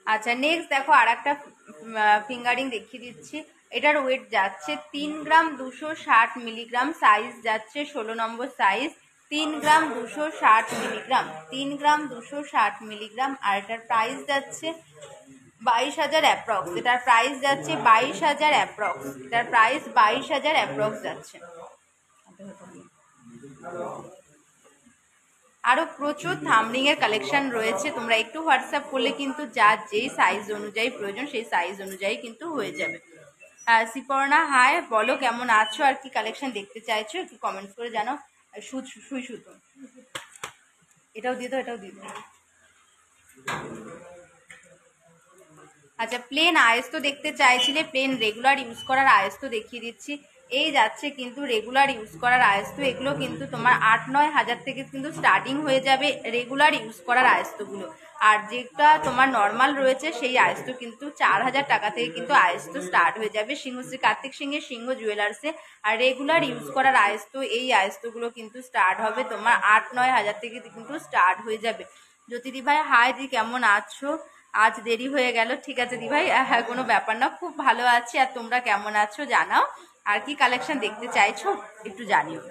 আচ্ছা, নেক্সট দেখো আর একটা ফিঙ্গারিং দেখিয়ে দিচ্ছি। এটার ওয়েট যাচ্ছে 3 গ্রাম 260 মিলিগ্রাম। সাইজ যাচ্ছে 16 নম্বর সাইজ। 3 গ্রাম 260 মিলিগ্রাম, 3 গ্রাম 260 মিলিগ্রাম। আর এটার প্রাইস যাচ্ছে 22,000 অ্যাপ্রক্স। এটার প্রাইস যাচ্ছে 22,000 অ্যাপ্রক্স। এটার প্রাইস 22,000 অ্যাপ্রক্স যাচ্ছে। আরো প্রচুর থামলিং এর কালেকশন রয়েছে, তোমরা একটু হোয়াটসঅ্যাপ করলে কিন্তু যার যেই সাইজ অনুযায়ী প্রয়োজন সেই সাইজ অনুযায়ী কিন্তু হয়ে যাবে। সিপর্ণা হাই, বলো কেমন আছো আর কি কালেকশন দেখতে চাইছো একটু কমেন্টস করে জানাও। সুই সুতো এটাও দিয়ে দাও, এটাও দিয়ে দাও। আচ্ছা, প্লেন আয়েস্তো দেখতে চাইছিলে, প্লেন রেগুলার ইউজ করার আয়েস্তো দেখিয়ে দিচ্ছি। এই যাচ্ছে কিন্তু রেগুলার ইউজ করার আয়েস্তো, এগুলো কিন্তু তোমার 8-9 হাজার থেকে কিন্তু স্টার্টিং হয়ে যাবে রেগুলার ইউজ করার আয়েস্তগুলো। আর যেটা তোমার নর্মাল রয়েছে সেই আয়েস্তো কিন্তু 4,000 টাকা থেকে কিন্তু আয়েস্তো স্টার্ট হয়ে যাবে সিংহশ্রী কার্তিক সিংহের সিংহ জুয়েলার্সে। আর রেগুলার ইউজ করার আয়েস্তো, এই আয়েস্তগুলো কিন্তু স্টার্ট হবে তোমার 8-9 হাজার থেকে কিন্তু স্টার্ট হয়ে যাবে। জ্যোতিদি ভাই হাই দি, কেমন আছো? আজ দেরি হয়ে গেল, ঠিক আছে দি ভাই, হ্যাঁ কোনো ব্যাপার না, খুব ভালো আছি। আর তোমরা কেমন আছো জানাও, আর কি কালেকশন দেখতে চাইছো একটু জানিও।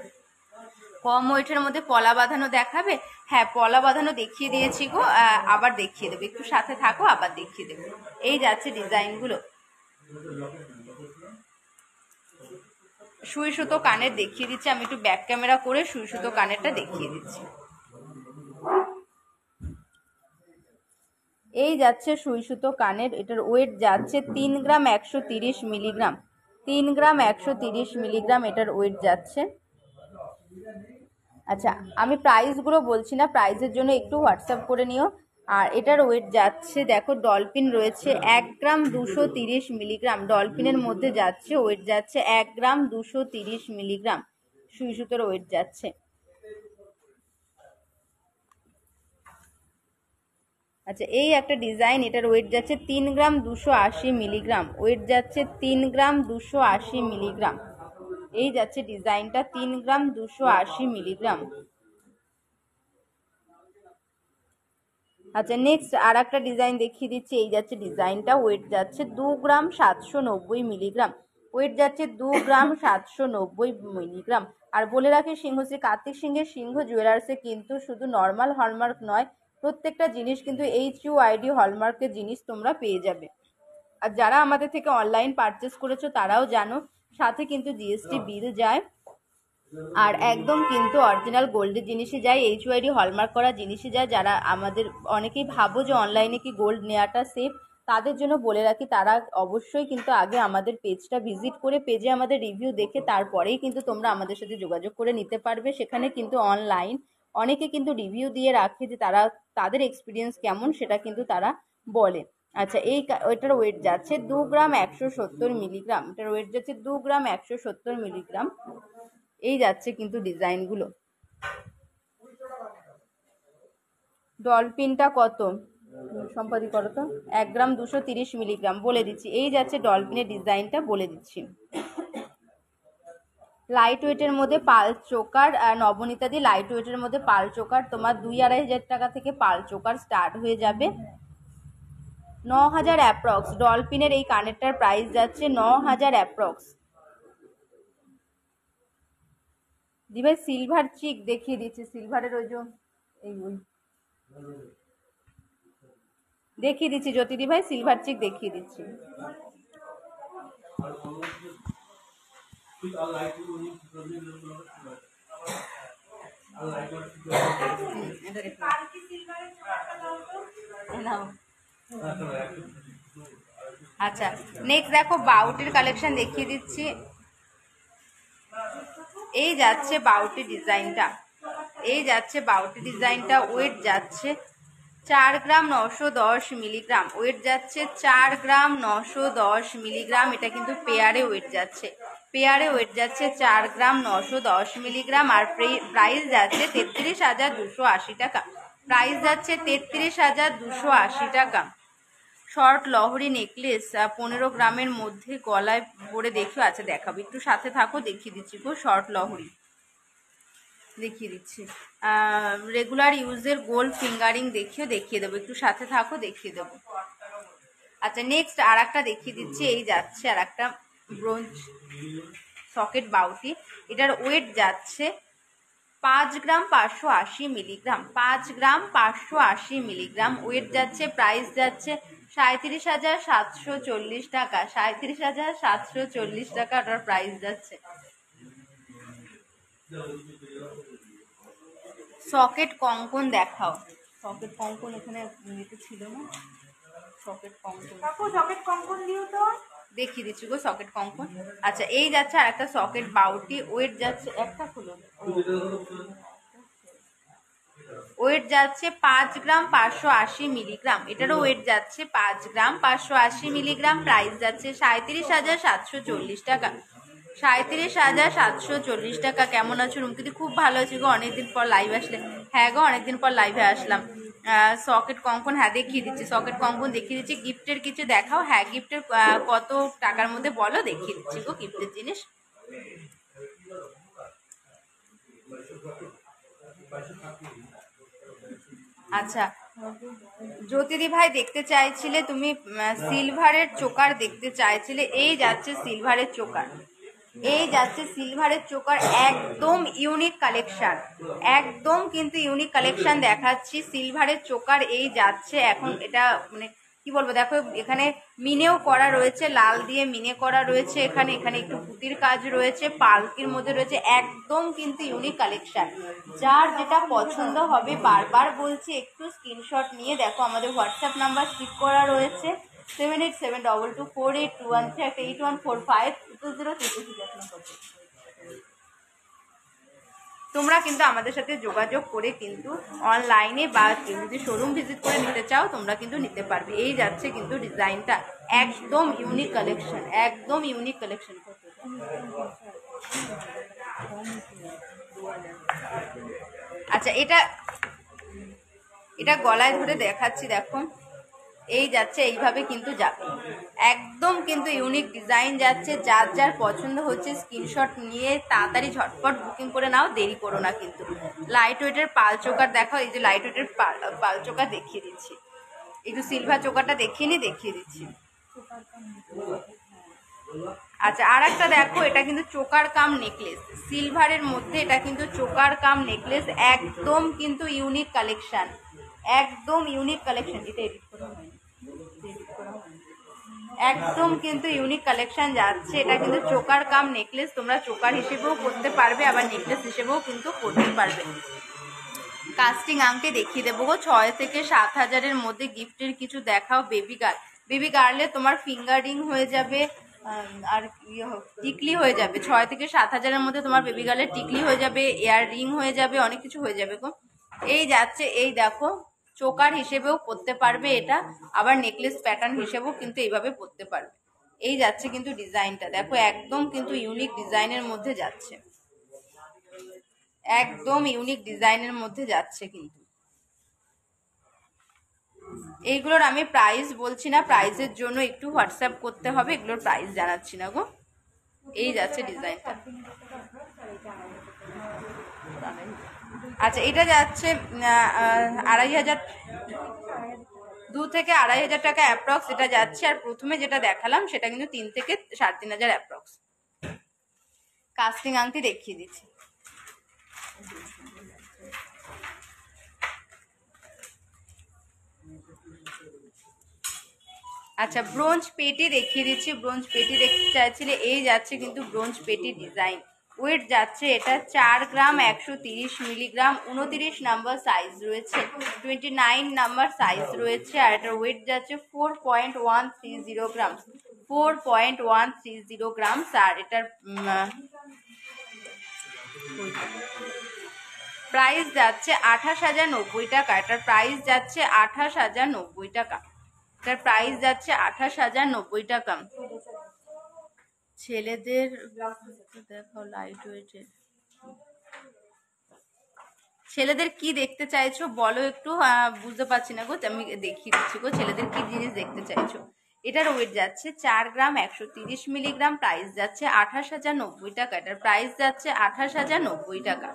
কম ওয়েটের মধ্যে পলা বাঁধানো দেখাবে? হ্যাঁ, পলা বাঁধানো দেখিয়ে দিয়েছি গো, আবার দেখিয়ে দেবো, একটু সাথে থাকো, আবার দেখিয়ে দেবো। এই যাচ্ছে ডিজাইনগুলো। সুই সুতো কানের দেখিয়ে দিচ্ছি, আমি একটু ব্যাক ক্যামেরা করে সুই সুতো কানেরটা দেখিয়ে দিচ্ছি। এই যাচ্ছে সুই সুতো কানের, এটার ওয়েট যাচ্ছে 3 গ্রাম 130 মিলিগ্রাম। 3 গ্রাম 130 মিলিগ্রাম এটার ওয়েট যাচ্ছে। আচ্ছা, আমি প্রাইসগুলো বলছি না, প্রাইসের জন্য একটু হোয়াটসঅ্যাপ করে নিও। আর এটার ওয়েট যাচ্ছে, দেখো ডলফিন রয়েছে 1 গ্রাম 230 মিলিগ্রাম। ডলফিনের মধ্যে যাচ্ছে, ওয়েট যাচ্ছে 1 গ্রাম 230 মিলিগ্রাম। সুই সুতোর ওয়েট যাচ্ছে। আচ্ছা, এই একটা ডিজাইন, এটার ওয়েট যাচ্ছে 3 গ্রাম 280 মিলিগ্রাম। ওয়েট যাচ্ছে 3 গ্রাম 280 মিলিগ্রাম। এই যাচ্ছে ডিজাইনটা 3 গ্রাম 280 মিলিগ্রাম। আচ্ছা, নেক্সট আর একটা ডিজাইন দেখিয়ে দিচ্ছি। এই যাচ্ছে ডিজাইনটা, ওয়েট যাচ্ছে 2 গ্রাম 790 মিলিগ্রাম। ওয়েট যাচ্ছে 2 গ্রাম 790 মিলিগ্রাম। আর বলে রাখি, সিংহশ্রী কার্তিক সিংহের সিংহ জুয়েলার্সে কিন্তু শুধু নর্মাল হলমার্ক নয়, প্রত্যেকটা জিনিস কিন্তু HUID হলমার্কের জিনিস তোমরা পেয়ে যাবে। আর যারা আমাদের থেকে অনলাইন পারচেস করেছো তারাও জানো, সাথে কিন্তু GST বিল যায়। আর একদম কিন্তু অরিজিনাল গোল্ডের জিনিসই যায়, HUID হলমার্ক করা জিনিসই যায়। যারা আমাদের অনেকেই ভাবো যে অনলাইনে কি গোল্ড নেওয়াটা সেফ, তাদের জন্য বলে রাখি, তারা অবশ্যই কিন্তু আগে আমাদের পেজটা ভিজিট করে পেজে আমাদের রিভিউ দেখে তারপরেই কিন্তু তোমরা আমাদের সাথে যোগাযোগ করে নিতে পারবে। সেখানে কিন্তু অনলাইন অনেকে কিন্তু রিভিউ দিয়ে রাখে যে তারা তাদের এক্সপিরিয়েন্স কেমন সেটা কিন্তু তারা বলে। আচ্ছা, এটার ওয়েট যাচ্ছে 2 গ্রাম 170 মিলিগ্রাম। এটার ওয়েট যাচ্ছে 2 গ্রাম 170 মিলিগ্রাম। এই যাচ্ছে কিন্তু ডিজাইনগুলো। ডলফিনটা কত সম্পাদি করো তো? 1 গ্রাম 230 মিলিগ্রাম বলে দিচ্ছি। এই যাচ্ছে ডলফিনের ডিজাইনটা, বলে দিচ্ছি। লাইট ওয়েটের মধ্যে পাল চোকার, নবনীতাদি লাইট ওয়েটের মধ্যে পাল চোকার তোমার 2-2.5 হাজার টাকা থেকে পাল চোকার স্টার্ট হয়ে যাবে। 9,000 অ্যাপ্রক্স। ডলফিনের এই কানেরটার প্রাইস যাচ্ছে 9,000 অ্যাপ্রক্স। দি ভাই সিলভার চিক দেখিয়ে দিচ্ছি, সিলভারের ওই যে এই ওই দেখিয়ে দিচ্ছি জ্যোতিদি ভাই, সিলভার চিক দেখিয়ে দিচ্ছি। আচ্ছা নেক্সট দেখো বাউটির কালেকশন দেখিয়ে দিচ্ছি। এই যাচ্ছে বাউটি ডিজাইনটা, এই যাচ্ছে বাউটি ডিজাইনটা। ওয়েট যাচ্ছে 4 গ্রাম 910 মিলিগ্রাম, ওয়েট যাচ্ছে 4 গ্রাম 910 মিলিগ্রাম। এটা কিন্তু পেয়ারে ওয়েট যাচ্ছে, পেয়ারে ওয়েট যাচ্ছে 4 গ্রাম 910 মিলিগ্রাম। আর প্রাইস যাচ্ছে 33,280 টাকা, প্রাইস যাচ্ছে 33,280 টাকা। শর্ট লহরি নেকলেস 15 গ্রামের মধ্যে, গলায় পরে দেখিও। আচ্ছা দেখাবো, একটু সাথে থাকো, দেখিয়ে দিচ্ছি গো। শর্ট লহরি দেখিয়ে দিচ্ছি, রেগুলার ইউজের গোল্ড ফিঙ্গারিং দেখিয়ে দেবো, একটু সাথে থাকো, দেখিয়ে দেবো। আচ্ছা নেক্সট আর একটা দেখিয়ে দিচ্ছি। এই যাচ্ছে আর একটা ব্রোঞ্জ সকেট বাউটি, এটার ওয়েট যাচ্ছে 5 গ্রাম 580 মিলিগ্রাম, 5 গ্রাম 580 মিলিগ্রাম ওয়েট যাচ্ছে। প্রাইস যাচ্ছে 37,740 টাকা, 37,740 টাকা ওটার প্রাইস যাচ্ছে। সকেট কঙ্কন দেখাও, সকেট কঙ্কন এখানে নিতে ছিল না, সকেট কঙ্কন সকেট কঙ্কন দিও তো, দেখিয়ে দিচ্ছি গো সকেট কঙ্কন। আচ্ছা এই যাচ্ছে আর একটা সকেট বাউটি, ওয়েট যাচ্ছে একটা খুলো, ওয়েট যাচ্ছে 5 গ্রাম 580 মিলিগ্রাম, এটারও ওয়েট যাচ্ছে 5 গ্রাম 580 মিলিগ্রাম। প্রাইস যাচ্ছে 37,740 টাকা, 37,740 টাকা। কেমন আছো রুমকিদি? খুব ভালো আছি গো, অনেকদিন পর লাইভ আসলে। হ্যাঁ গো অনেকদিন পর লাইভে আসলাম। সকেট কঙ্কন হ্যাঁ দেখিয়ে দিচ্ছি, সকেট কঙ্কন দেখিয়ে দিচ্ছি। গিফটের কিছু দেখাও, হ্যাঁ গিফটের কত টাকার মধ্যে বলো, দেখিয়ে দিচ্ছি গো গিফটের জিনিস। আচ্ছা জ্যোতিদি ভাই দেখতে চাইছিলে তুমি সিলভারের চোকার দেখতে চাইছিলে, এই যাচ্ছে সিলভারের চোকার, এই যাচ্ছে সিলভারের চোকার, একদম ইউনিক কালেকশন, একদম কিন্তু ইউনিক কালেকশন দেখাচ্ছি। সিলভারের চোকার এই যাচ্ছে এখন, এটা মানে কি বলবো, দেখো এখানে মিনেও করা রয়েছে, লাল দিয়ে মিনে করা রয়েছে, এখানে এখানে একটু পুঁতির কাজ রয়েছে, পালকির মধ্যে রয়েছে, একদম কিন্তু ইউনিক কালেকশন। যার যেটা পছন্দ হবে বারবার বলছি একটু স্ক্রিনশট নিয়ে দেখো, আমাদের হোয়াটসঅ্যাপ নাম্বার স্টিক করা রয়েছে 7872248213, একটা 81450022। তোমরা কিন্তু আমাদের সাথে যোগাযোগ করে কিন্তু অনলাইনে বা যদি শোরুম ভিজিট করে নিতে চাও তোমরা কিন্তু নিতে পারবে। এই যাচ্ছে কিন্তু ডিজাইনটা, একদম ইউনিক কালেকশন, একদম ইউনিক কালেকশন। আচ্ছা এটা এটা গলায় ধরে দেখাচ্ছি, দেখো এই যাচ্ছে, এইভাবে কিন্তু যাবে, একদম কিন্তু ইউনিক ডিজাইন যাচ্ছে। যার যার পছন্দ হচ্ছে স্ক্রিনশট নিয়ে তাড়াতাড়ি ঝটপট বুকিং করে নাও, দেরি করো না কিন্তু। লাইট ওয়েটের পাল চোকার দেখাও, এই যে লাইট ওয়েটের পাল চোকার দেখিয়ে দিচ্ছি, একটু সিলভার চোকারটা দেখিয়ে দিচ্ছি। আচ্ছা আর একটা দেখো, এটা কিন্তু চোকার কাম নেকলেস, সিলভারের মধ্যে এটা কিন্তু চোকার কাম নেকলেস, একদম কিন্তু ইউনিক কালেকশন, একদম ইউনিক কালেকশন। এটা এডিট করা হয়নি, একদম কিন্তু ইউনিক কালেকশন যাচ্ছে। এটা কিন্তু চোকার কাম নেকলেস, তোমরা চোকার হিসেবেও করতে পারবে, আবার নেকলেস হিসেবেও কিন্তু করতে পারবে। কাস্টিং আংটি দেখিয়ে দেবো গো, 6 থেকে 7 হাজারের মধ্যে গিফটের কিছু দেখাও। বেবি গার্লে তোমার ফিঙ্গার রিং হয়ে যাবে, আর টিকলি হয়ে যাবে, 6 থেকে 7 হাজারের মধ্যে তোমার বেবি গার্লের টিকলি হয়ে যাবে, এয়ার রিং হয়ে যাবে, অনেক কিছু হয়ে যাবে গো। এই যাচ্ছে, এই দেখো চোকার হিসেবেও পরতে পারবে এটা, আবার নেকলেস প্যাটার্ন হিসেবেও কিন্তু এইভাবে পরতে পারবে। এই যাচ্ছে কিন্তু ডিজাইনটা, দেখো একদম কিন্তু ইউনিক ডিজাইনের মধ্যে যাচ্ছে, একদম ইউনিক ডিজাইনের মধ্যে যাচ্ছে কিন্তু। এইগুলোর আমি প্রাইস বলছি না, প্রাইসের জন্য একটু হোয়াটসঅ্যাপ করতে হবে, এগুলোর প্রাইস জানাচ্ছি না গো। এই যাচ্ছে ডিজাইনটা। আচ্ছা এটা যাচ্ছে 2,500, 2 থেকে 2,500 টাকা অ্যাপ্রক্স এটা যাচ্ছে। আর প্রথমে যেটা দেখালাম সেটা কিন্তু 3 থেকে 3,500 অ্যাপ্রক্স। কাস্টিং আংটি দেখিয়ে দিচ্ছি। আচ্ছা, ব্রোঞ্জ পেটি দেখিয়ে দিচ্ছি। ব্রোঞ্জ পেটি দেখতে চাইছিলে, এই যাচ্ছে কিন্তু ব্রোঞ্জ পেটি ডিজাইন। ওয়েট যাচ্ছে এটা 4 গ্রাম 130 মিলিগ্রাম, 29 নাম্বার সাইজ রয়েছে, 29 নাম্বার সাইজ রয়েছে। আর এটার ওয়েট যাচ্ছে 4.130 গ্রাম, 4.130 গ্রাম। আর এটার প্রাইস যাচ্ছে 28,090 টাকা। এটার প্রাইস যাচ্ছে 28,090 টাকা। এটার প্রাইস যাচ্ছে 28,090 টাকা। ছেলেদের দেখো লাইট ওয়েটের, ছেলেদের কি দেখতে চাইছো বলো একটু। বুঝতে পারছি না গো, আমি দেখিয়ে দিচ্ছি গো ছেলেদের কি জিনিস দেখতে চাইছো। এটার ওয়েট যাচ্ছে 4 গ্রাম 130 মিলিগ্রাম, প্রাইস যাচ্ছে 28,090 টাকা। এটার প্রাইস যাচ্ছে 28,090 টাকা।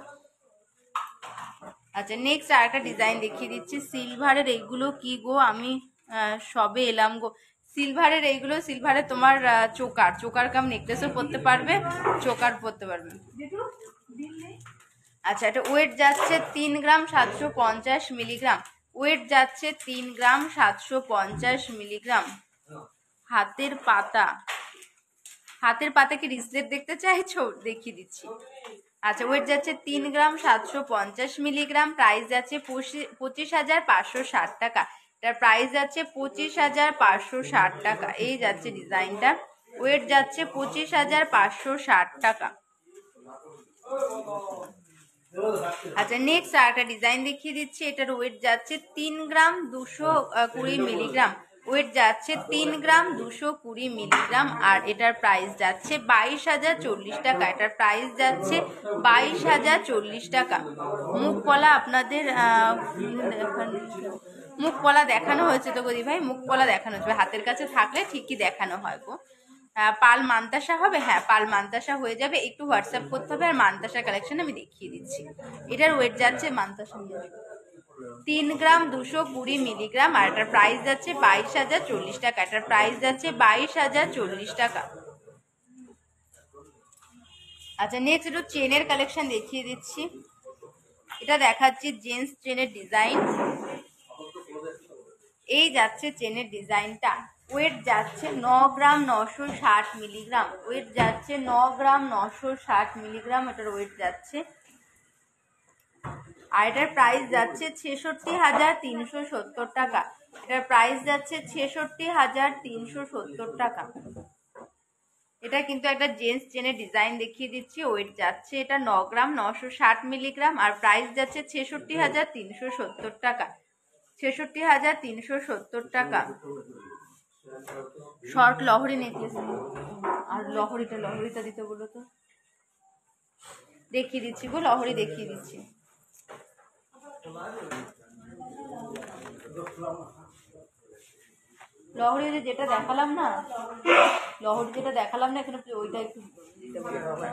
আচ্ছা, নেক্সট আর একটা ডিজাইন দেখিয়ে দিচ্ছি সিলভারের। এইগুলো কি গো, আমি সবে এলাম গো। সিলভারের এইগুলো, সিলভারের তোমার চোকার কাম নেকলেসও পরতে পারবে, চোকার পরতে পারবে। আচ্ছা, এটা ওয়েট যাচ্ছে 3 গ্রাম 750 মিলিগ্রাম, ওয়েট যাচ্ছে 3 গ্রাম 750 মিলিগ্রাম। হাতের পাতা, হাতের পাতা কি রিসলেট দেখতে চাইছো? দেখিয়ে দিচ্ছি। আচ্ছা, ওয়েট যাচ্ছে 3 গ্রাম 750 মিলিগ্রাম, প্রাইস যাচ্ছে 25,560 টাকা। এটার প্রাইস যাচ্ছে 25,560 টাকা। এই যাচ্ছে ডিজাইনটা, ওয়েট যাচ্ছে 25,560 টাকা। আচ্ছা, নেক্সট আর একটা ডিজাইন দেখিয়ে দিচ্ছি। এটার ওয়েট যাচ্ছে 3 গ্রাম 220 মিলিগ্রাম, ওয়েট যাচ্ছে 3 গ্রাম 220 মিলিগ্রাম। আর এটার প্রাইস যাচ্ছে 22,040 টাকা। এটার প্রাইস যাচ্ছে 22,040 টাকা। মুখ পলা আপনাদের মুখ পলা দেখানো হয়েছে তো গদি ভাই, মুখ পলা দেখানো হচ্ছে, হাতের কাছে থাকলে ঠিকই দেখানো হয় গো। পাল মান্তাসা হবে, হ্যাঁ পাল মান্তাসা হয়ে যাবে, একটু হোয়াটসঅ্যাপ করতে হবে। আর মান্তাসা কালেকশন আমি দেখিয়ে দিচ্ছি। এটার ওয়েট যাচ্ছে মান্তাসা 3 গ্রাম 220 মিলিগ্রাম, আর এটার প্রাইস যাচ্ছে 22,040 টাকা। এটার প্রাইস যাচ্ছে 22,040 টাকা। আচ্ছা, নেক্সট একটু চেনের কালেকশন দেখিয়ে দিচ্ছি। এটা দেখাচ্ছি জেন্টস চেনের ডিজাইন। এই যাচ্ছে চেনের ডিজাইনটা, ওয়েট যাচ্ছে 9 গ্রাম 960 মিলিগ্রাম, ওয়েট যাচ্ছে 9 গ্রাম 960 মিলিগ্রাম। এটার ওয়েট যাচ্ছে। আর এটার প্রাইস যাচ্ছে 66,370 টাকা। এটার প্রাইস যাচ্ছে 66,370 টাকা। এটা কিন্তু একটা জেন্টস চেনের ডিজাইন দেখিয়ে দিচ্ছি। ওয়েট যাচ্ছে এটা 9 গ্রাম 960 মিলিগ্রাম, আর প্রাইস যাচ্ছে 66,370 টাকা। 66,370 টাকা। শর্ট লহরি নেকলেস, আর লহরিটা দিতে বলো তো, দেখিয়ে দিচ্ছি গো, লহরি দেখিয়ে দিচ্ছি। লহরি যেটা দেখালাম না, লহরি যেটা দেখালাম না এখানে, ওইটা একটু দিতে পারবে।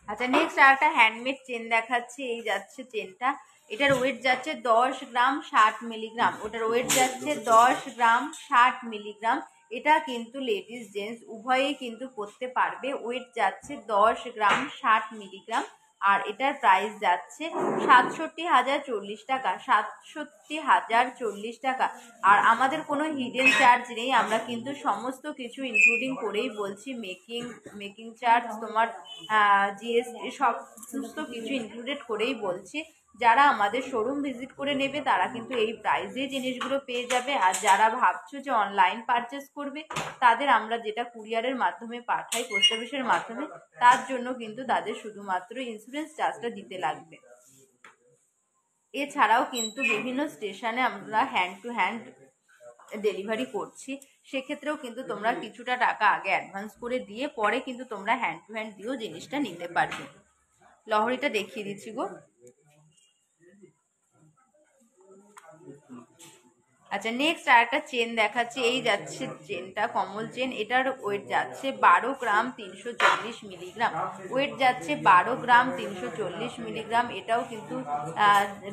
আচ্ছা, নেক্সট আর একটা হ্যান্ডমেড চেন দেখাচ্ছি। এই যাচ্ছে চেনটা, এটার ওয়েট যাচ্ছে 10 গ্রাম 60 মিলিগ্রাম, ওটার ওয়েট যাচ্ছে 10 গ্রাম 60 মিলিগ্রাম। এটা কিন্তু লেডিস জেন্টস উভয়েই কিন্তু পরতে পারবে। ওয়েট যাচ্ছে 10 গ্রাম 60 মিলিগ্রাম, আর এটার প্রাইস যাচ্ছে 67,040 টাকা, 67,040 টাকা। আর আমাদের কোনো হিডেন চার্জ নেই, আমরা কিন্তু সমস্ত কিছু ইনক্লুডিং করেই বলছি। মেকিং চার্জ, তোমার জিএসটি, সমস্ত কিছু ইনক্লুডেড করেই বলছি। যারা আমাদের শোরুম ভিজিট করে নেবে তারা কিন্তু এই প্রাইসে জিনিসগুলো পেয়ে যাবে। আর যারা ভাবছো যে অনলাইন পারচেস করবে, তাদের আমরা যেটা কুরিয়ারের মাধ্যমে পাঠাই, পোস্ট অফিসের মাধ্যমে, তার জন্য কিন্তু তাদের শুধুমাত্র ইন্স্যুরেন্স চার্জটা দিতে লাগবে। এছাড়াও কিন্তু বিভিন্ন স্টেশনে আমরা হ্যান্ড টু হ্যান্ড ডেলিভারি করছি, সেক্ষেত্রেও কিন্তু তোমরা কিছুটা টাকা আগে অ্যাডভান্স করে দিয়ে পরে কিন্তু তোমরা হ্যান্ড টু হ্যান্ড দিয়েও জিনিসটা নিতে পারবে। লহরিটা দেখিয়ে দিচ্ছি গো। আচ্ছা নেক্সট আর একটা চেন দেখাচ্ছি। এই যাচ্ছে চেনটা কমল চেন, এটার ওয়েট যাচ্ছে 12 গ্রাম 340 মিলিগ্রাম। ওয়েট যাচ্ছে 12 গ্রাম 340 মিলিগ্রাম। এটাও কিন্তু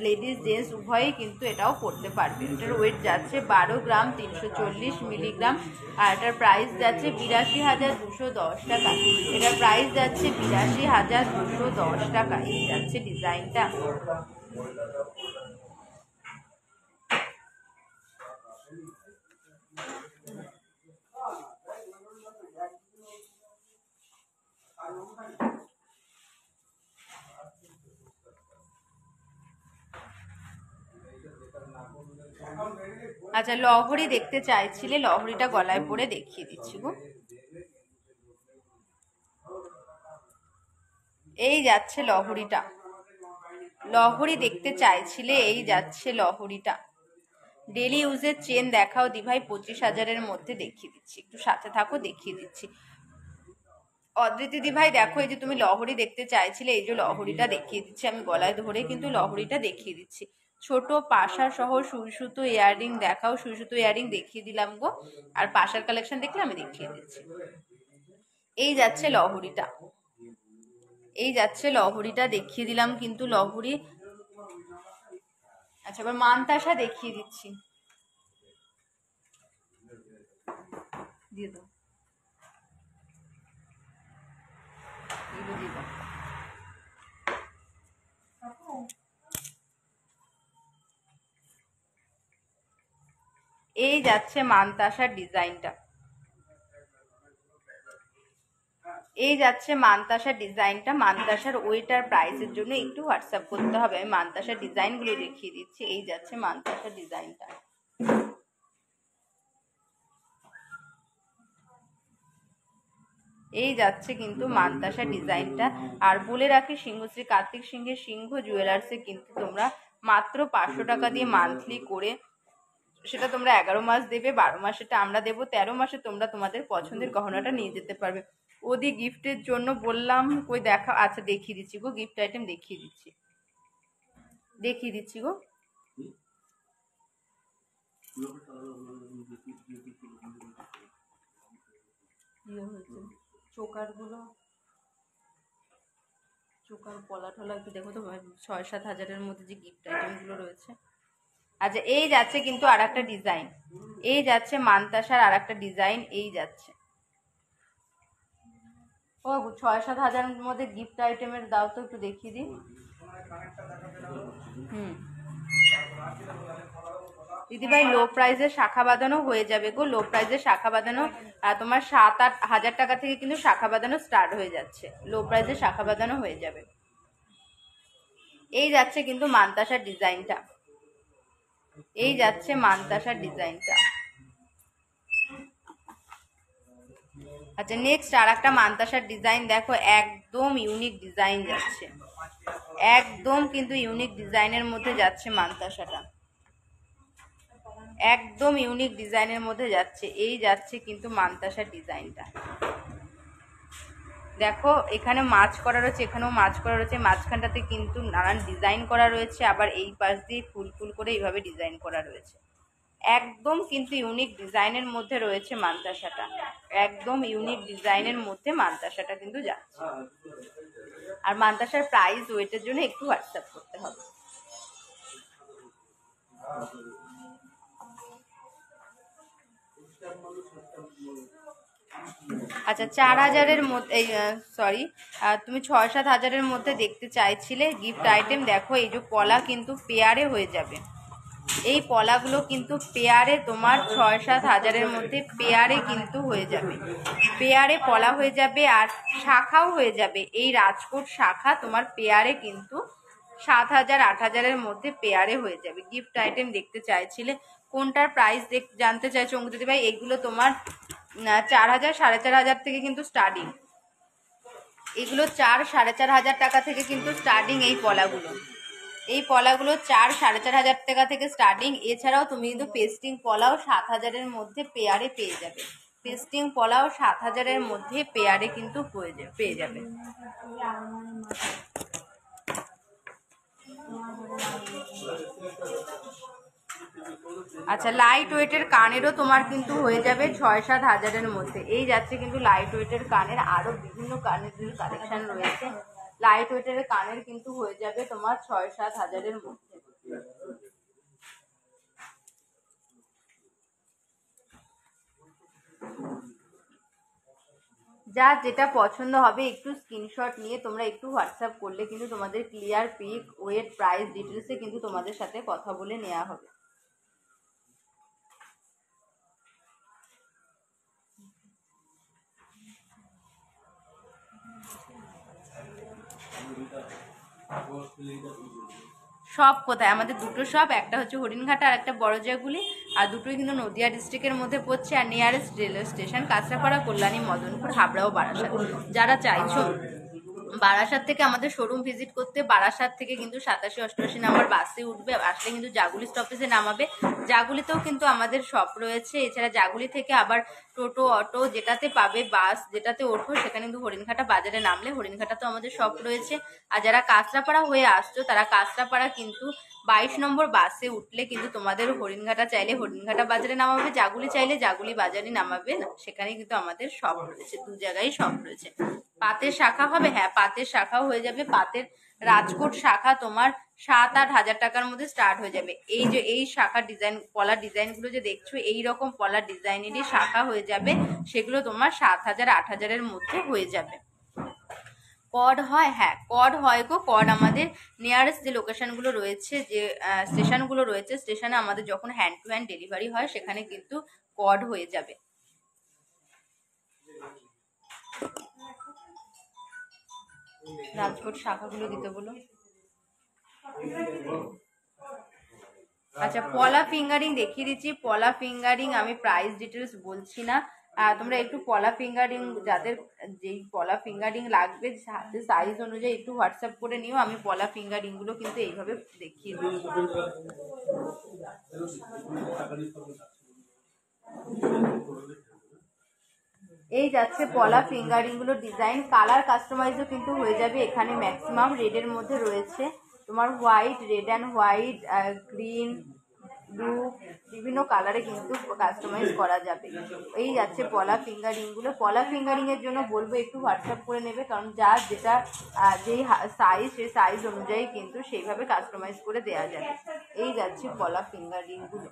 লেডিস জেন্টস উভয়ই কিন্তু এটাও করতে পারবে। এটার ওয়েট যাচ্ছে 12 গ্রাম 340 মিলিগ্রাম। আর এটার প্রাইস যাচ্ছে 82,210 টাকা। এটার প্রাইস যাচ্ছে 82,210 টাকা। এই যাচ্ছে ডিজাইনটা। আচ্ছা লহরি দেখতে চাইছিলে, লহরিটা গলায় পরে দেখিয়ে দিচ্ছি গো। এই যাচ্ছে লহরিটা। লহরি দেখতে চাইছিলে, এই যাচ্ছে লহরিটা। ডেলি ইউজের চেন দেখাও দি ভাই, 25,000-এর মধ্যে দেখিয়ে দিচ্ছি, একটু সাথে থাকো দেখিয়ে দিচ্ছি। অদ্রিতি দি ভাই দেখো, এই যে তুমি লহরি দেখতে চাইছিলে, এই যে লহরিটা দেখিয়ে দিচ্ছি আমি গলায় ধরে, কিন্তু লহরিটা দেখিয়ে দিচ্ছি। ছোট পাশা সহ সুই সুতো ইয়াররিং দেখাও। সুই সুতো ইয়াররিং দেখিয়ে দিলাম গো। আর পাশার কালেকশন দেখলে আমি দেখিয়ে দিচ্ছি। এই যাচ্ছে লহরিটা। এই যাচ্ছে লহরিটা দেখিয়ে দিলাম কিন্তু লহরি। আচ্ছা এবার মানতাসা দেখিয়ে দিচ্ছি। দিয়ে দাও, দিয়ে দাও। এই যাচ্ছে মানতাসার ডিজাইনটা। এই যাচ্ছে মানতাসার ডিজাইনটা। মানতাসার ওয়েট আর প্রাইসের জন্য একটু হোয়াটসঅ্যাপ করতে হবে। আমি মানতাসার ডিজাইনগুলো দেখিয়ে দিচ্ছি। এই যাচ্ছে মানতাসার ডিজাইনটা। এই যাচ্ছে কিন্তু মানতাসা ডিজাইনটা। আর বলে রাখি, সিংহশ্রী কার্তিক সিংহের সিংহ জুয়েলার্সে কিন্তু তোমরা মাত্র 500 টাকা দিয়ে মান্থলি করে, সেটা তোমরা 11 মাস দেবে, 12 মাসেটা আমরা দেবো, 13 মাসে তোমরা তোমাদের পছন্দের গহনাটা নিয়ে যেতে পারবে। ওদি গিফটের জন্য বললাম কই দেখা। আচ্ছা দেখিয়ে দিচ্ছি গো, গিফট আইটেম দেখিয়ে দিচ্ছি, দেখিয়ে দিচ্ছি গো। চোকারগুলো, চোকার পলা টলা একটু দেখো তো, 6-7 হাজারের মধ্যে যে গিফট আইটেমগুলো রয়েছে। আচ্ছা এই যাচ্ছে কিন্তু আর একটা ডিজাইন। এই যাচ্ছে মানতাসার আর একটা ডিজাইন। এই যাচ্ছে ও 6-7 হাজারের মধ্যে গিফট আইটেমের দাও তো একটু দেখিয়ে দিই। হুম দিদিভাই লো প্রাইসের শাখা বাঁধানো হয়ে যাবে গো। লো প্রাইসের শাখা বাঁধানো তোমার 7-8 হাজার টাকা থেকে কিন্তু শাখা বাঁধানো স্টার্ট হয়ে যাচ্ছে। লো প্রাইসের শাখা বাঁধানো হয়ে যাবে। এই যাচ্ছে কিন্তু মানতাসার ডিজাইনটা। এই যাচ্ছে মানতাসার ডিজাইনটা। আচ্ছা নেক্সট আর একটা মানতাসার ডিজাইন দেখো, একদম ইউনিক ডিজাইন যাচ্ছে, একদম কিন্তু ইউনিক ডিজাইনের মধ্যে যাচ্ছে মানতাসাটা, একদম ইউনিক ডিজাইনের মধ্যে যাচ্ছে। এই যাচ্ছে কিন্তু মানতাসার ডিজাইনটা। দেখো এখানে মাছ করা রয়েছে, এখানেও মাছ করা রয়েছে, মাঝখানটাতে কিন্তু নানান ডিজাইন করা রয়েছে, আবার এই পাশ দিয়ে ফুল ফুল করে এইভাবে ডিজাইন করা রয়েছে। একদম কিন্তু ইউনিক ডিজাইনের মধ্যে রয়েছে মানতাসাটা, একদম ইউনিক ডিজাইনের মধ্যে মানতাসাটা কিন্তু যাচ্ছে। আর মানতাসার প্রাইস ওয়েটের জন্য একটু হোয়াটসঅ্যাপ করতে হবে। আচ্ছা 4,000-এর মধ্যে, সরি তুমি 6-7 হাজারের মধ্যে দেখতে চাইছিলে গিফট আইটেম। দেখো এই যে পলা কিন্তু পেয়ারে হয়ে যাবে, এই পলাগুলো কিন্তু পেয়ারে তোমার 6-7 হাজারের মধ্যে পেয়ারে কিন্তু হয়ে যাবে, পেয়ারে পলা হয়ে যাবে আর শাখাও হয়ে যাবে। এই রাজকোট শাখা তোমার পেয়ারে কিন্তু 7,000-8,000-এর মধ্যে পেয়ারে হয়ে যাবে। গিফট আইটেম দেখতে চাইছিলে, কোনটার প্রাইস জানতে চাইছো অঙ্কিতা ভাই? এগুলো তোমার 4,000 4,500 থেকে কিন্তু স্টার্টিং, এগুলো 4-4,500 টাকা থেকে কিন্তু স্টার্টিং। এই পলাগুলো, এই পলাগুলো 4-4,500 টাকা থেকে স্টার্টিং। এছাড়াও তুমি কিন্তু পেস্টিং পলাও 7,000-এর মধ্যে পেয়ারে পেয়ে যাবে, পেস্টিং পলাও 7,000-এর মধ্যে পেয়ারে কিন্তু পেয়ে যাবে। আচ্ছা, লাইট ওয়েটের কানেরও তোমার কিন্তু হয়ে যাবে 6-7 হাজারের মধ্যে। এই যাচ্ছে কিন্তু লাইট ওয়েটের কানের, আরো বিভিন্ন কানের কালেকশন রয়েছে। লাইট ওয়েটের কানের কিন্তু হয়ে যাবে তোমার 6-7 হাজারের মধ্যে। যার যেটা পছন্দ হবে একটু স্ক্রিনশট নিয়ে তোমরা একটু হোয়াটসঅ্যাপ করলে কিন্তু তোমাদের ক্লিয়ার পিক, ওয়েট, প্রাইস ডিটেলসে কিন্তু তোমাদের সাথে কথা বলে নেওয়া হবে। সব কোথায়? আমাদের দুটো শপ, একটা হচ্ছে হরিণঘাটা আর একটা বড়জাগুলি, আর দুটোই কিন্তু নদিয়া ডিস্ট্রিক্টের মধ্যে পড়ছে। আর nearest railway station Kanchrapara, Kalyani, Madanpur, Habra ও বারাসাত। যারা চাইছো বারাসাত থেকে আমাদের শোরুম ভিজিট করতে, বারাসাত থেকে কিন্তু 87-88 নাম্বার বাসে উঠবে, আসলে কিন্তু জাগুলি স্টপেজে নামাবে। জাগুলিতেও কিন্তু আমাদের শপ রয়েছে। এছাড়া জাগুলি থেকে আবার টোটো, অটো যেটাতে পাবে, বাস যেটাতে ওঠো, সেখানে কিন্তু হরিণঘাটা বাজারে নামলে হরিণঘাটাতেও আমাদের শপ রয়েছে। আর যারা কাঁচরাপাড়া হয়ে আসছো তারা কাঁচরাপাড়া কিন্তু 22 নম্বর বাসে উঠলে কিন্তু তোমাদের হরিণঘাটা চাইলে হরিণঘাটা বাজারে নামাবে, জাগুলি চাইলে জাগুলি বাজারে নামাবে না, সেখানে কিন্তু আমাদের শপ রয়েছে, দু জায়গায় শপ রয়েছে। পাতের শাখা হবে, হ্যাঁ পাতের শাখাও হয়ে যাবে। পাতের রাজকোট শাখা তোমার 7-8 হাজার টাকার মধ্যে স্টার্ট হয়ে যাবে। এই যে এই শাখা ডিজাইন, পলার ডিজাইনগুলো যে দেখছো, এইরকম পলার ডিজাইনেরই শাখা হয়ে যাবে, সেগুলো তোমার 7-8 হাজারের মধ্যে হয়ে যাবে। কড হয়, হ্যাঁ কড হয় গো। কড আমাদের নিয়ারেস্ট যে লোকেশনগুলো রয়েছে, যে স্টেশনগুলো রয়েছে, স্টেশনে আমাদের যখন হ্যান্ড টু হ্যান্ড ডেলিভারি হয় সেখানে কিন্তু কড হয়ে যাবে। রাজকোট শাখাগুলো দিতে বলো। আচ্ছা, পলা ফিঙ্গারিং দেখিয়ে দিচ্ছি। পলা ফিঙ্গারিং আমি প্রাইস ডিটেলস বলছি না, তোমরা একটু পলা ফিঙ্গারিং, যাদের যেই পলা ফিঙ্গারিং লাগবে হাতে সাইজ অনুযায়ী একটু হোয়াটসঅ্যাপ করে নিও। আমি পলা ফিঙ্গারিং গুলো কিন্তু এইভাবে দেখিয়ে দিই। এই যাচ্ছে পলা ফিঙ্গারিং গুলো ডিজাইন, কালার কাস্টমাইজও কিন্তু হয়ে যাবে। এখানে ম্যাক্সিমাম রেডের মধ্যে রয়েছে তোমার white, red and white, green, blue, বিভিন্ন কালারে কিন্তু কাস্টমাইজ করা যাবে। এই যাচ্ছে পলা ফিঙ্গারিং গুলো। পলা ফিঙ্গারিং এর জন্য বলবো একটু হোয়াটসঅ্যাপ করে নেবে, কারণ যার যেটা যেই সাইজ, সেই সাইজ অনুযায়ী কিন্তু সেইভাবে কাস্টমাইজ করে দেওয়া যাবে। এই যাচ্ছে পলা ফিঙ্গারিং গুলো।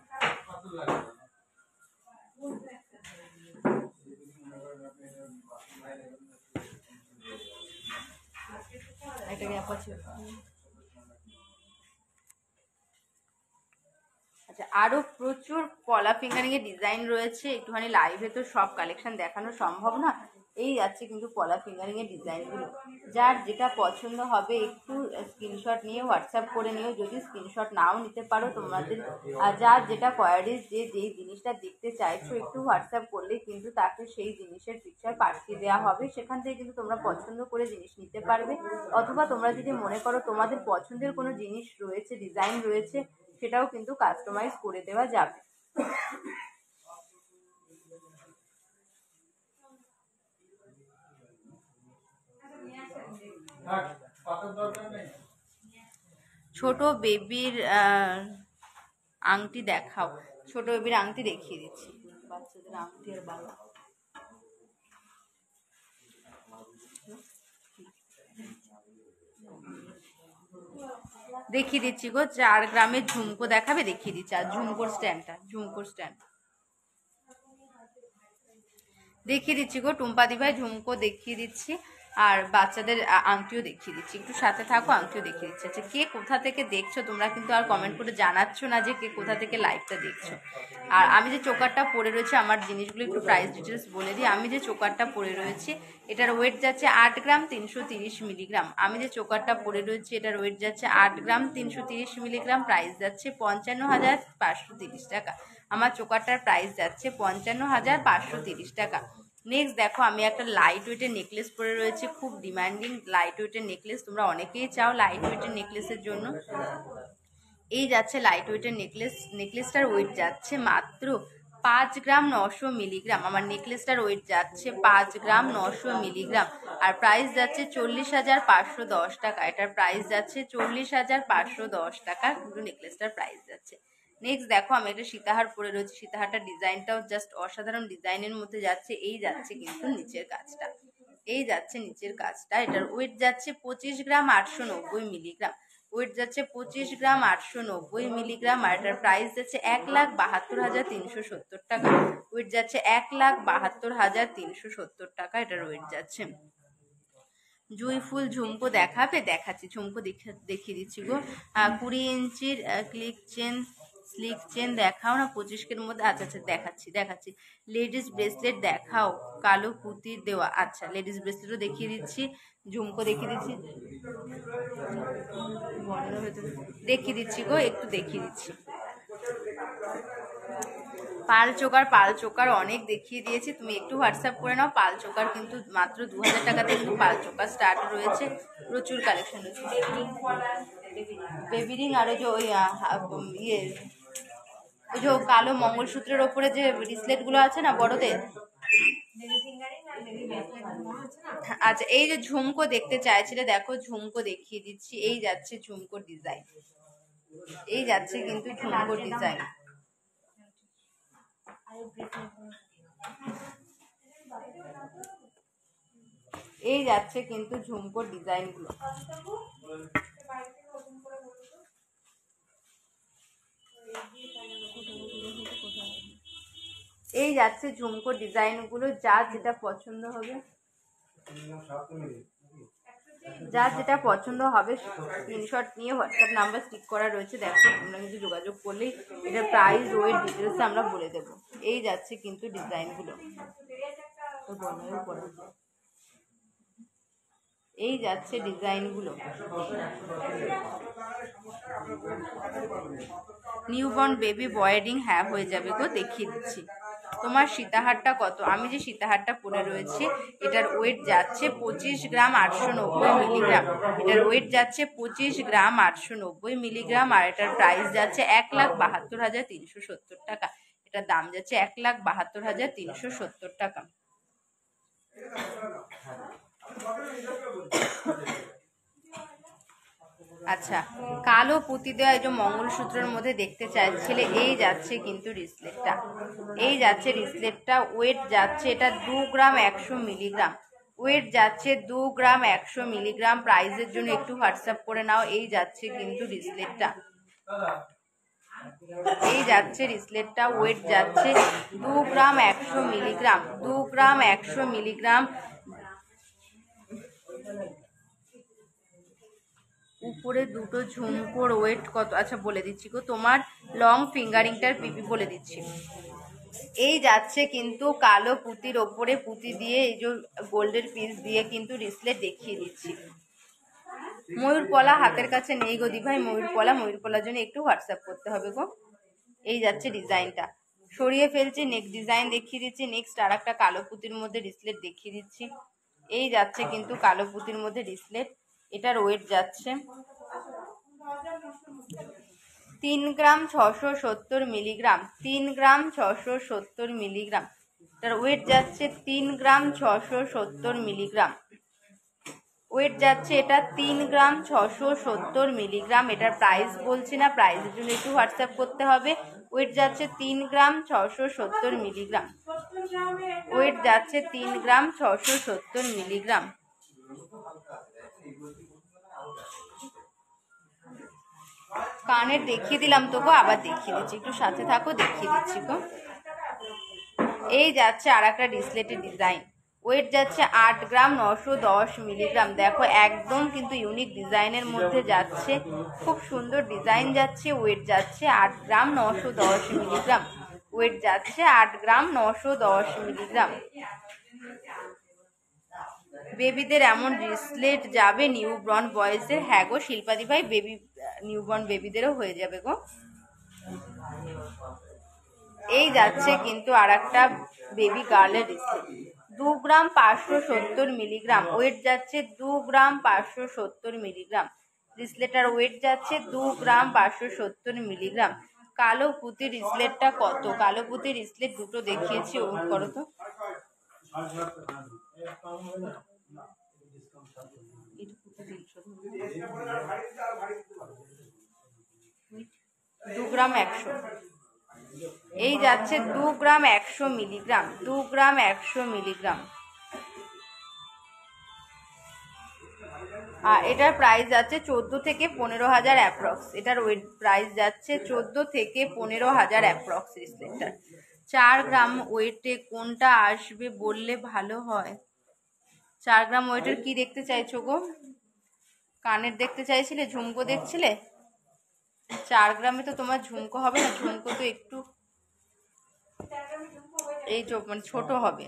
আচ্ছা, আরো প্রচুর পলা ফিঙ্গারিং এর ডিজাইন রয়েছে, একটুখানি লাইভে তো সব কালেকশন দেখানো সম্ভব না। এই যাচ্ছে কিন্তু পলা ফিঙ্গারিং এর ডিজাইনগুলো। যার যেটা পছন্দ হবে একটু স্ক্রিনশট নিয়ে হোয়াটসঅ্যাপ করে নিও। যদি স্ক্রিনশট নাও নিতে পারো, তোমাদের যার যেটা কোয়ারিজ, যে যেই জিনিসটা দেখতে চাইছো, একটু হোয়াটসঅ্যাপ করলে কিন্তু তাকে সেই জিনিসের পিকচার পাঠিয়ে দেওয়া হবে। সেখান থেকে কিন্তু তোমরা পছন্দ করে জিনিস নিতে পারবে। অথবা তোমরা যদি মনে করো তোমাদের পছন্দের কোনো জিনিস রয়েছে, ডিজাইন রয়েছে, সেটাও কিন্তু কাস্টমাইজ করে দেওয়া যাবে। ছোট বেবির আংটি দেখাও। ছোট বেবির আংটি দেখিয়ে দিচ্ছি, বাচ্চাদের আংটি আর বালা। দেখিয়ে দিচ্ছি গো, 4 গ্রামের ঝুমকো দেখাবে, দেখিয়ে দিচ্ছি। আর ঝুমকোর স্ট্যান্ডটা, ঝুমকোর স্ট্যান্ড দেখিয়ে দিচ্ছি গো, টুম্পাদি ভাই ঝুমকো দেখিয়ে দিচ্ছি, আর বাচ্চাদের আংটিও দেখিয়ে দিচ্ছি। একটু সাথে থাকো, আংটিও দেখিয়ে দিচ্ছি। আচ্ছা, কে কোথা থেকে দেখছো তোমরা কিন্তু আর কমেন্ট করে জানাচ্ছ না যে কে কোথা থেকে লাইভটা দেখছো। আর আমি যে চোকারটা পরে রয়েছে, আমার জিনিসগুলো একটু প্রাইস ডিটেলস বলে দিই। আমি যে চোকারটা পরে রয়েছি, এটার ওয়েট যাচ্ছে 8 গ্রাম 330 মিলিগ্রাম। আমি যে চোকারটা পরে রয়েছি, এটার ওয়েট যাচ্ছে 8 গ্রাম 330 মিলিগ্রাম। প্রাইস যাচ্ছে 55,530 টাকা। আমার চোকারটার প্রাইস যাচ্ছে 55,530 টাকা। নেক্সট দেখো, আমি একটা লাইট ওয়েটের নেকলেস পরে রয়েছে, খুব ডিমান্ডিং লাইট ওয়েটের নেকলেস, তোমরা অনেকেই চাও লাইট ওয়েটের নেকলেসের জন্য। এই যাচ্ছে লাইট ওয়েটের নেকলেস। নেকলেসটার ওয়েট যাচ্ছে মাত্র 5 গ্রাম 900 মিলিগ্রাম। আমার নেকলেসটার ওয়েট যাচ্ছে 5 গ্রাম 900 মিলিগ্রাম। আর প্রাইস যাচ্ছে 40,510 টাকা। এটার প্রাইস যাচ্ছে 40,510 টাকা কিন্তু নেকলেসটার প্রাইস যাচ্ছে। নেক্সট দেখো আমি একটা সীতাহার পরে রয়েছে, সীতাহারটা ডিজাইনটাও জাস্ট অসাধারণ ডিজাইনের মধ্যে যাচ্ছে। এই যাচ্ছে কিন্তু নিচের কাজটা, এই যাচ্ছে নিচের কাজটা। এটার ওয়েট যাচ্ছে 25 গ্রাম 890 মিলিগ্রাম, ওয়েট যাচ্ছে 25 গ্রাম 890 মিলিগ্রাম। আর এটার প্রাইস যাচ্ছে 1,72,370 টাকা। ওয়েট যাচ্ছে 1,72,370 টাকা এটার ওয়েট যাচ্ছে। জুই ফুল ঝুমকো দেখাবে? দেখাচ্ছি, ঝুমকো দেখিয়ে দিচ্ছি গো। 20 ইঞ্চির স্লিক চেন দেখাও না 25 মধ্যে। আচ্ছা আচ্ছা দেখাচ্ছি। লেডিস ব্রেসলেট দেখাও, কালো পুঁতির দেওয়া। আচ্ছা লেডিস ব্রেসলেটও দেখিয়ে দিচ্ছি, ঝুমকো দেখিয়ে দিচ্ছি, দেখিয়ে দিচ্ছি গো, একটু দেখিয়ে দিচ্ছি। পাল চোকার অনেক দেখিয়ে দিয়েছি, তুমি একটু হোয়াটসঅ্যাপ করে নাও। পাল চোকার কিন্তু মাত্র 2000 টাকাতে কিন্তু পাল চোকার স্টার্ট রয়েছে, প্রচুর কালেকশন রয়েছে। বেবি রিং আর ওই যে ওই ওই যে কালো মঙ্গলসূত্রের ওপরে যে ব্রেসলেট গুলো আছে না বড়দের। আচ্ছা এই যে ঝুমকো দেখতে চাইছিলে, দেখো ঝুমকো দেখিয়ে দিচ্ছি। এই যাচ্ছে ঝুমকো ডিজাইন, এই যাচ্ছে কিন্তু ঝুমকো ডিজাইন। এই যাচ্ছে কিন্তু ঝুমকোর ডিজাইন গুলো। এই যাচ্ছে ঝুমকোর ডিজাইন গুলো, যার যেটা পছন্দ হবে, যার যেটা পছন্দ হবে স্ক্রিনশট নিয়ে হোয়াটসঅ্যাপ নাম্বার স্টিক করা রয়েছে, দেখো তোমরা কিন্তু যোগাযোগ করলেই এটার প্রাইস ওয়েট ডিটেলস আমরা বলে দেবো। এই যাচ্ছে কিন্তু ডিজাইন গুলো, এই যাচ্ছে ডিজাইন গুলো। নিউবর্ন বেবি বয়েডিং হ্যাঁ হয়ে যাবে গো, দেখিয়ে দিচ্ছি। তোমার সীতাহারটা কত? আমি যে সীতাহারটা পরে রয়েছে এটার ওয়েট যাচ্ছে 25 গ্রাম 890 মিলিগ্রাম, এটার ওয়েট যাচ্ছে 25 গ্রাম 890 মিলিগ্রাম। আর এটার প্রাইস যাচ্ছে 1,72,370 টাকা, এটার দাম যাচ্ছে 1,72,370 টাকা। আচ্ছা কালো পুঁতি দেওয়া এই যে মঙ্গলসূত্রের মধ্যে দেখতে চাইছিলে, এই যাচ্ছে কিন্তু রিসলেটটা, এই যাচ্ছে রিসলেটটা। ওয়েট যাচ্ছে এটা 2 গ্রাম 100 মিলিগ্রাম, ওয়েট যাচ্ছে 2 গ্রাম 100 মিলিগ্রাম। প্রাইসের জন্য একটু হোয়াটসঅ্যাপ করে নাও। এই যাচ্ছে কিন্তু রিসলেটটা, এই যাচ্ছে রিসলেটটা। ওয়েট যাচ্ছে 2 গ্রাম 100 মিলিগ্রাম, 2 গ্রাম 100 মিলিগ্রাম। উপরে দুটো ঝুমকোর ওয়েট কত? আচ্ছা বলে দিচ্ছি গো, তোমার লং ফিঙ্গারিংটার পিপি বলে দিচ্ছি। এই যাচ্ছে কিন্তু কালো পুঁতির ওপরে পুঁতি দিয়ে এই যে গোল্ডের পিস দিয়ে কিন্তু রিসলেট দেখিয়ে দিচ্ছি। ময়ূরপলা হাতের কাছে নেই গো দি ভাই, ময়ূরপলার জন্য একটু হোয়াটসঅ্যাপ করতে হবে গো। এই যাচ্ছে ডিজাইনটা, সরিয়ে ফেলছি, নেক্সট ডিজাইন দেখিয়ে দিচ্ছি। নেক্সট আর একটা কালো পুঁতির মধ্যে রিসলেট দেখিয়ে দিচ্ছি। এই যাচ্ছে কিন্তু কালো পুঁতির মধ্যে রিসলেট, এটার ওয়েট যাচ্ছে 3 গ্রাম 670 মিলিগ্রাম, 3 গ্রাম 670 মিলিগ্রাম। এটার ওয়েট যাচ্ছে 3 গ্রাম 670 মিলিগ্রাম, ওয়েট যাচ্ছে এটা 3 গ্রাম 670 মিলিগ্রাম। এটার প্রাইস বলছি না, প্রাইসের জন্য একটু হোয়াটসঅ্যাপ করতে হবে। ওয়েট যাচ্ছে 3 গ্রাম 670 মিলিগ্রাম, ওয়েট যাচ্ছে 3 গ্রাম 670 মিলিগ্রাম। কানের দেখিয়ে দিলাম তো গো, আবার দেখিয়ে দিচ্ছি, একটু সাথে থাকো, দেখিয়ে দিচ্ছি গো। এই যাচ্ছে আর একটা রিসলেটের ডিজাইন, ওয়েট যাচ্ছে 8 গ্রাম 910 মিলিগ্রাম। দেখো একদম কিন্তু ইউনিক ডিজাইনের মধ্যে যাচ্ছে, খুব সুন্দর ডিজাইন যাচ্ছে। ওয়েট যাচ্ছে 8 গ্রাম 910 মিলিগ্রাম, ওয়েট যাচ্ছে 8 গ্রাম 910 মিলিগ্রাম। বেবিদের এমন রিসলেট যাবে নিউবর্ন বয়েজের? হ্যাঁ গো শিল্পাদি ভাই, বেবি নিউবর্ন বেবিদেরও হয়ে যাবে গো। এই যাচ্ছে কিন্তু আর একটা বেবি গার্লের রিসলেট, 2 গ্রাম 570 মিলিগ্রাম, ওয়েট যাচ্ছে 2 গ্রাম 570 মিলিগ্রাম। রিসলেটার ওয়েট যাচ্ছে 2 গ্রাম 570 মিলিগ্রাম। কালো পুঁতির রিসলেটটা কত? কালো পুঁতির রিসলেট দুটো দেখিয়েছি, ওট করো তো। 2 গ্রাম 100। এই যাচ্ছে 2 গ্রাম 100 মিলিগ্রাম, 2 গ্রাম 100 মিলিগ্রাম। এটার প্রাইস যাচ্ছে 14 থেকে 15,000 অ্যাপ্রক্স। এটার ওয়েট প্রাইস যাচ্ছে 14 থেকে 15,000 অ্যাপ্রক্স রিসলেটটার। 4 গ্রাম ওয়েটে কোনটা আসবে বললে ভালো হয়। 4 গ্রাম ওয়েটের কি দেখতে চাইছো গো? কানের দেখতে চাইছিলে? ঝুমকো দেখছিলে? 4 গ্রামে তো তোমার ঝুমকো হবে না, ঝুমকো তো একটু এই মানে ছোট হবে।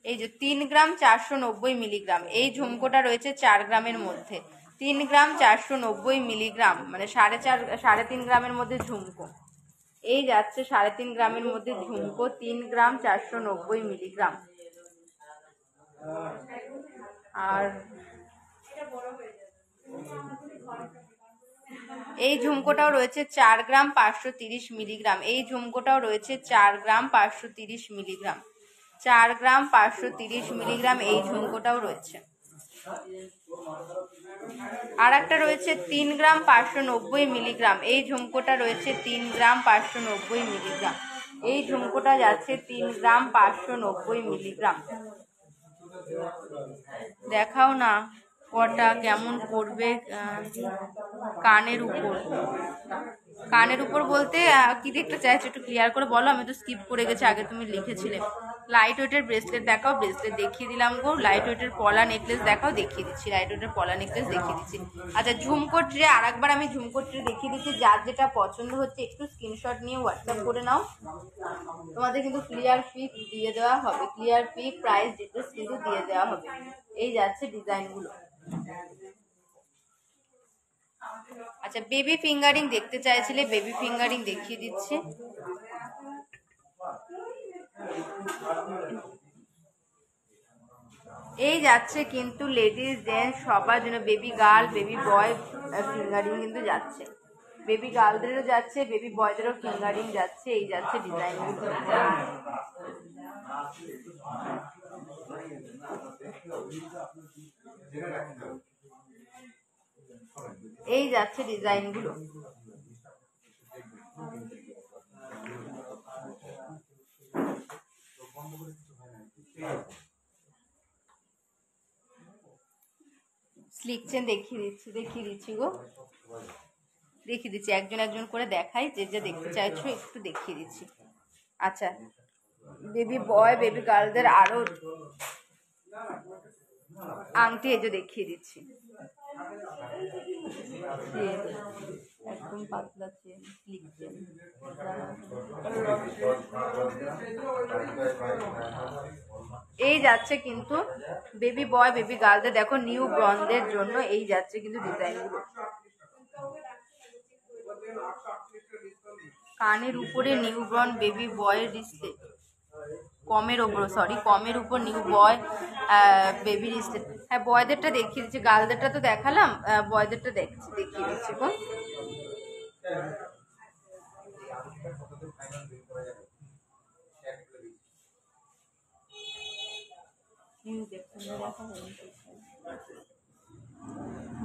এই যে 3 গ্রাম 490 মিলিগ্রাম, এই ঝুমকোটা রয়েছে 4 গ্রামের মধ্যে। 3 গ্রাম 490 মিলিগ্রাম মানে 3.5 গ্রামের মধ্যে ঝুমকো। এই যাচ্ছে 3.5 গ্রামের মধ্যে ঝুমকো, 3 গ্রাম 490 মিলিগ্রাম। আর এই ঝুমকোটাও রয়েছে 4 গ্রাম 530 মিলিগ্রাম। এই ঝুমকোটাও রয়েছে 4 গ্রাম 530 মিলিগ্রাম। 4 গ্রাম 530 মিলিগ্রাম এই ঝুমকোটাও রয়েছে। আর একটা রয়েছে 3 গ্রাম 590 মিলিগ্রাম। এই ঝুমকোটা রয়েছে 3 গ্রাম 590 মিলিগ্রাম। এই ঝুমকোটা যাচ্ছে 3 গ্রাম 590 মিলিগ্রাম। দেখাও না কটা কেমন পড়বে। কানের উপর, কানের উপর বলতে কি দেখতে চাইছো একটু ক্লিয়ার করে বলো, আমি তো স্কিপ করে গেছি, আগে তুমি লিখেছিলে। লাইট ওয়েটের ব্রেসলেট দেখাও, ব্রেসলেট দেখিয়ে দিলাম গো। লাইট ওয়েটের পলা নেকলেস দেখাও, দেখিয়ে দিচ্ছি। লাইট ওয়েটের পলা নেকলেস দেখিয়ে দিচ্ছি। আচ্ছা ঝুমকো ট্রে আরেকবার আমি ঝুমকো ট্রে দেখিয়ে দিচ্ছি। যার যেটা পছন্দ হচ্ছে একটু স্ক্রিনশট নিয়ে হোয়াটসঅ্যাপ করে নাও। তোমাদের কিন্তু ক্লিয়ার পিক দিয়ে দেওয়া হবে, ক্লিয়ার পিক প্রাইস ডিটেলস কিন্তু দিয়ে দেওয়া হবে। এই যাচ্ছে ডিজাইনগুলো। আচ্ছা বেবি ফিঙ্গারিং দেখতে চাইছিলে, বেবি ফিঙ্গারিং দেখিয়ে দিচ্ছি। এই যাচ্ছে কিন্তু লেডিস জেন্টস সবার জন্য, বেবি গার্ল বেবি বয় ফিঙ্গারিং কিন্তু যাচ্ছে। বেবি গার্লদেরও যাচ্ছে, বেবি বয়দেরও ফিঙ্গারিং যাচ্ছে। এই যাচ্ছে ডিজাইনগুলো। এই যাচ্ছে ডিজাইনগুলো। লিখছেন, দেখিয়ে দিচ্ছি গো, দেখিয়ে দিচ্ছি। একজন একজন করে দেখাই, যে যে দেখতে চাইছো একটু দেখিয়ে দিচ্ছি। আচ্ছা বেবি বয় বেবি গার্লদের আরো আংটি এই যে দেখিয়ে দিচ্ছি। একদম পাতলা চেন, লিখছেন। এই যাচ্ছে কিন্তু বেবি বয় বেবি গার্লদের, দেখো নিউ বর্নদের জন্য এই যাচ্ছে কিন্তু ডিজাইনগুলো। কানের উপরে নিউ বর্ন বেবি বয়ের ডিসপ্লে, কমের ওপর কমের উপর নিউ বয় বেবি ডিসপ্লে। হ্যাঁ বয়দেরটা দেখিয়ে দিচ্ছি, গার্লদেরটা তো দেখালাম, বয়দেরটা দেখিয়ে দিচ্ছি গো।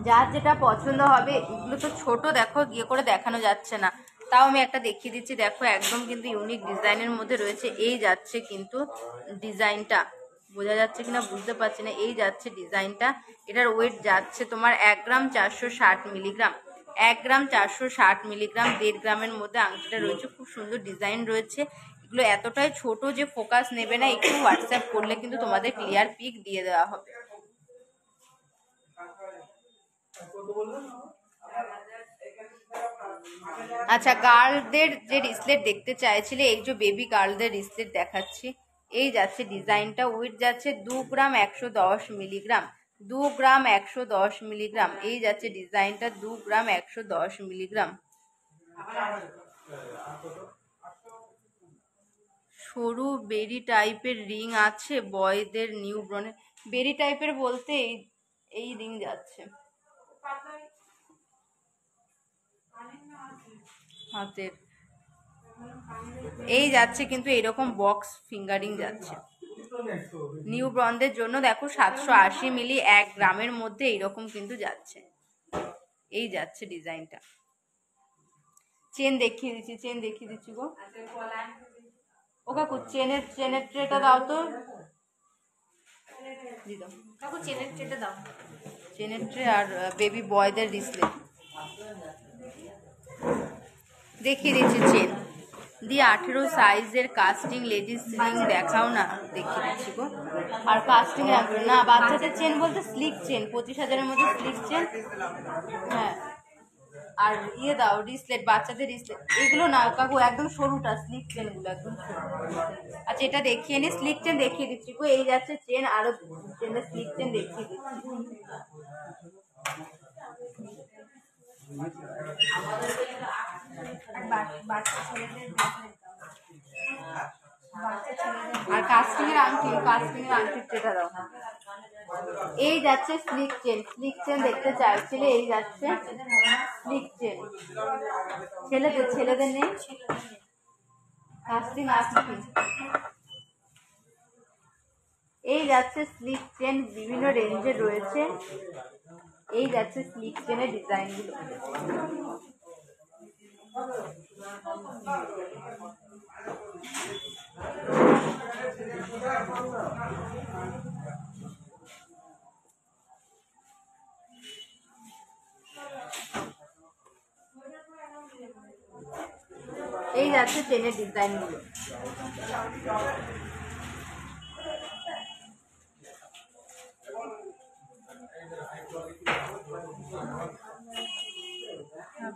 যার যেটা পছন্দ হবে। এগুলো তো ছোট, দেখো গিয়ে করে দেখানো যাচ্ছে না, তাও আমি একটা দেখিয়ে দিচ্ছি। দেখো একদম কিন্তু ইউনিক ডিজাইনের মধ্যে রয়েছে। এই যাচ্ছে কিন্তু ডিজাইনটা, বোঝা যাচ্ছে কিনা বুঝতে পারছি না। এই যাচ্ছে ডিজাইনটা। এটার ওয়েট যাচ্ছে তোমার 1 গ্রাম 460 মিলিগ্রাম। 1 গ্রাম 460 মিলিগ্রাম। 1.5 গ্রামের মধ্যে আংটিটা রয়েছে। খুব সুন্দর ডিজাইন রয়েছে। এগুলো এতটাই ছোট যে ফোকাস নেবে না, একটু হোয়াটসঅ্যাপ করলে কিন্তু তোমাদের ক্লিয়ার পিক দিয়ে দেওয়া হবে। আচ্ছা গার্লদের যে রিসলেট দেখতে চাইছিলে, এই যে বেবি গার্লদের রিসলেট দেখাচ্ছি। এই যাচ্ছে ডিজাইনটা, ওয়েট যাচ্ছে 2 গ্রাম 110 মিলিগ্রাম। 2 গ্রাম 110 মিলিগ্রাম। এই যাচ্ছে ডিজাইনটা 2 গ্রাম 110 মিলিগ্রাম। সরু বেরি টাইপের রিং আছে বয়দের নিউ বর্নের। বেরি টাইপের বলতে এই রিং যাচ্ছে হাতের। এই যাচ্ছে কিন্তু এরকম বক্স ফিঙ্গারিং যাচ্ছে নিউ ব্রনদের জন্য। দেখো 780 মিলি 1 গ্রামের মধ্যে এইরকম কিন্তু যাচ্ছে। এই যাচ্ছে ডিজাইনটা। চেন দেখিয়ে দিচ্ছি গো। ও কাকু চেনের ট্রেটা দাও তো, দিদাও কাকু চেনের ট্রেটা দাও। চেনের ট্রে আর বেবি বয়দের রিসলেট দেখিয়ে দিচ্ছি। চেন দিয়ে 18 সাইজের কাস্টিং লেডিস রিং দেখাও না, দেখিয়ে দিচ্ছি গো। আর কাস্টিং রাখবে না, বাচ্চাদের চেন বলতে স্লিক চেন, 25,000-এর মধ্যে স্লিক চেন। হ্যাঁ, আর ইয়ে দাও রিসলেট, বাচ্চাদের রিসলেট এগুলো না কাকু, একদম সরুটা স্লিক চেনগুলো একদম সরু। আচ্ছা এটা দেখিয়ে নি, স্লিক চেন দেখিয়ে দিচ্ছি গো। এই যাচ্ছে চেন, আরো চেনের স্লিক চেন দেখিয়ে দিচ্ছি। আর কাস্টিংয়ের আংটি যেটা দাও। এই যাচ্ছে স্লিক চেন দেখতে চাইছিলে, এই যাচ্ছে স্লিক চেন। ছেলেদের নেই কাস্টিং আংটি। এই যাচ্ছে স্লিক চেন, বিভিন্ন রেঞ্জের রয়েছে। এই যাচ্ছে স্লিক চেনের ডিজাইন গুলো। এই যাচ্ছে চেনের ডিজাইন গুলো।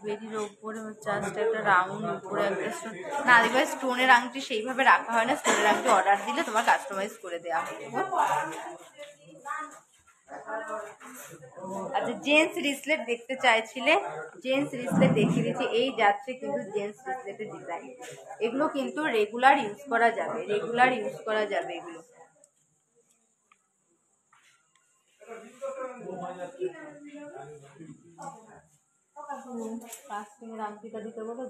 বেরির ওপরে জাস্ট একটা রাউন্ড, উপরে একটা স্টোন না, এবার স্টোনের আংটি সেইভাবে রাখা হয় না, স্টোনের আংটি অর্ডার দিলে তোমার কাস্টমাইজ করে দেওয়া হবে। আচ্ছা জেন্টস রিসলেট দেখতে চাইছিলে, জেন্টস রিসলেট দেখিয়ে দিচ্ছি। এই যাচ্ছে কিন্তু জেন্টস রিসলেটের ডিজাইন, এগুলো কিন্তু রেগুলার ইউজ করা যাবে, এগুলো। কাস্টিংয়ের আংটিটা দিতে বলো।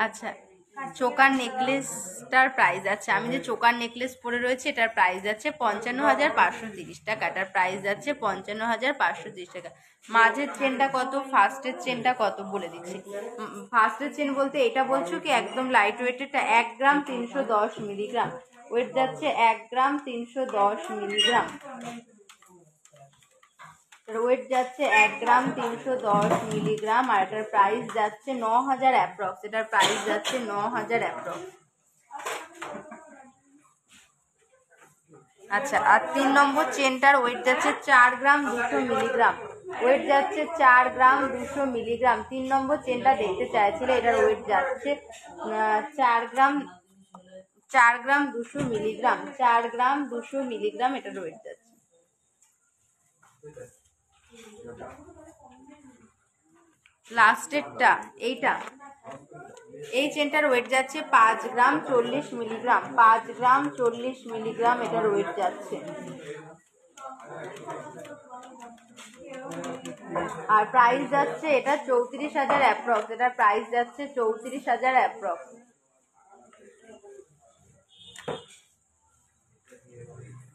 আচ্ছা চোকার নেকলেসটার প্রাইস আছে, আমি যে চোকার নেকলেস পরে রয়েছে এটার প্রাইস আছে 55,530 টাকা। এটার প্রাইস যাচ্ছে 55,530 টাকা। মাঝের চেনটা কত, ফার্স্টের চেনটা কত বলে দিচ্ছি। ফার্স্টের চেন বলতে এটা বলছো কি একদম লাইট ওয়েটেরটা, 1 গ্রাম 310 মিলিগ্রাম ওয়েট যাচ্ছে, 1 গ্রাম 310 মিলিগ্রাম ওয়েট যাচ্ছে, 1 গ্রাম 310 মিলিগ্রাম। আর এটার প্রাইস যাচ্ছে 9,000 অ্যাপ্রক্স। এটার প্রাইস যাচ্ছে 9,000 অ্যাপ্রক্স। আচ্ছা আর 3 নম্বর চেনটার ওয়েট যাচ্ছে 4 গ্রাম 200 মিলিগ্রাম ওয়েট যাচ্ছে, 4 গ্রাম 200 মিলিগ্রাম। 3 নম্বর চেনটা দেখতে চাইছিলে, এটার ওয়েট যাচ্ছে 4 গ্রাম 200 মিলিগ্রাম 4 গ্রাম 200 মিলিগ্রাম এটার ওয়েট যাচ্ছে। লাস্টেরটা এইটা, এই চেনটার ওয়েট যাচ্ছে 5 গ্রাম 40 মিলিগ্রাম 5 গ্রাম 40 মিলিগ্রাম এটার ওয়েট যাচ্ছে। আর প্রাইস যাচ্ছে এটা 34,000 অ্যাপ্রক্স। এটার প্রাইস যাচ্ছে 34,000 অ্যাপ্রক্স।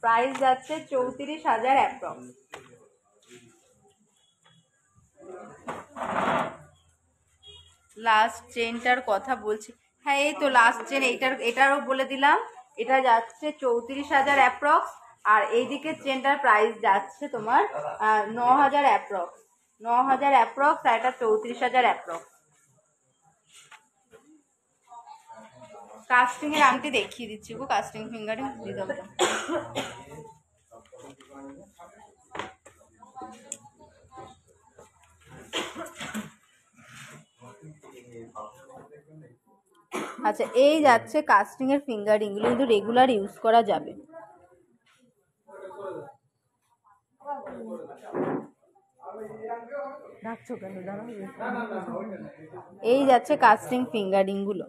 প্রাইস যাচ্ছে 34,000 অ্যাপ্রক্স। লাস্ট চেনটার কথা বলছি, হ্যাঁ এই তো লাস্ট চেন, এটারও বলে দিলাম। এটা যাচ্ছে 34,000 অ্যাপ্রক্স। আর এইদিকে চেনটার প্রাইস যাচ্ছে তোমার 9,000 অ্যাপ্রক্স। 9,000 অ্যাপ্রক্স, আর এটা 34,000 অ্যাপ্রক্স। কাস্টিং এর আংটি দেখিয়ে দিচ্ছি গো, কাস্টিং ফিঙ্গারিং দিদাম। আচ্ছা এই যাচ্ছে কাস্টিং এর ফিঙ্গারিং, গুলো কিন্তু রেগুলার ইউজ করা যাবে। এই যাচ্ছে কাস্টিং ফিঙ্গারিং গুলো।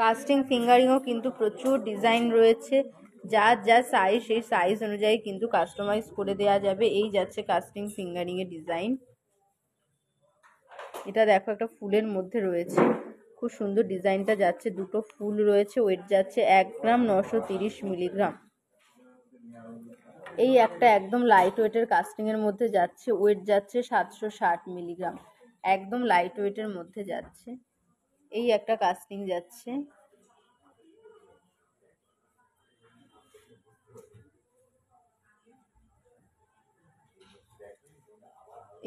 কাস্টিং ফিঙ্গারিংও কিন্তু প্রচুর ডিজাইন রয়েছে, যার যা সাইজ সেই সাইজ অনুযায়ী কিন্তু কাস্টমাইজ করে দেওয়া যাবে। এই যাচ্ছে কাস্টিং ফিঙ্গারিং এর ডিজাইন। এটা দেখো একটা ফুলের মধ্যে রয়েছে, খুব সুন্দর ডিজাইনটা যাচ্ছে, দুটো ফুল রয়েছে, ওয়েট যাচ্ছে 1 গ্রাম 930 মিলিগ্রাম। এই একটা একদম লাইট ওয়েটের কাস্টিং এর মধ্যে যাচ্ছে, ওয়েট যাচ্ছে 760 মিলিগ্রাম, একদম লাইট ওয়েটের মধ্যে যাচ্ছে। এই একটা কাস্টিং যাচ্ছে।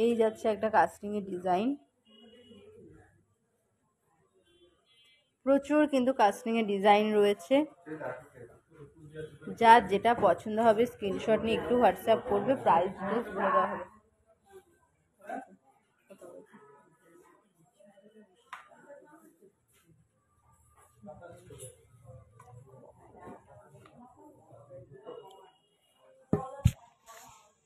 এই যাচ্ছে একটা কাস্টিং এর ডিজাইন। প্রচুর কিন্তু কাস্টিং এর ডিজাইন রয়েছে, যার যেটা পছন্দ হবে স্ক্রিনশট নিয়ে একটু হোয়াটসঅ্যাপ করবে, প্রাইস ডিটেলস বলে দেওয়া হবে।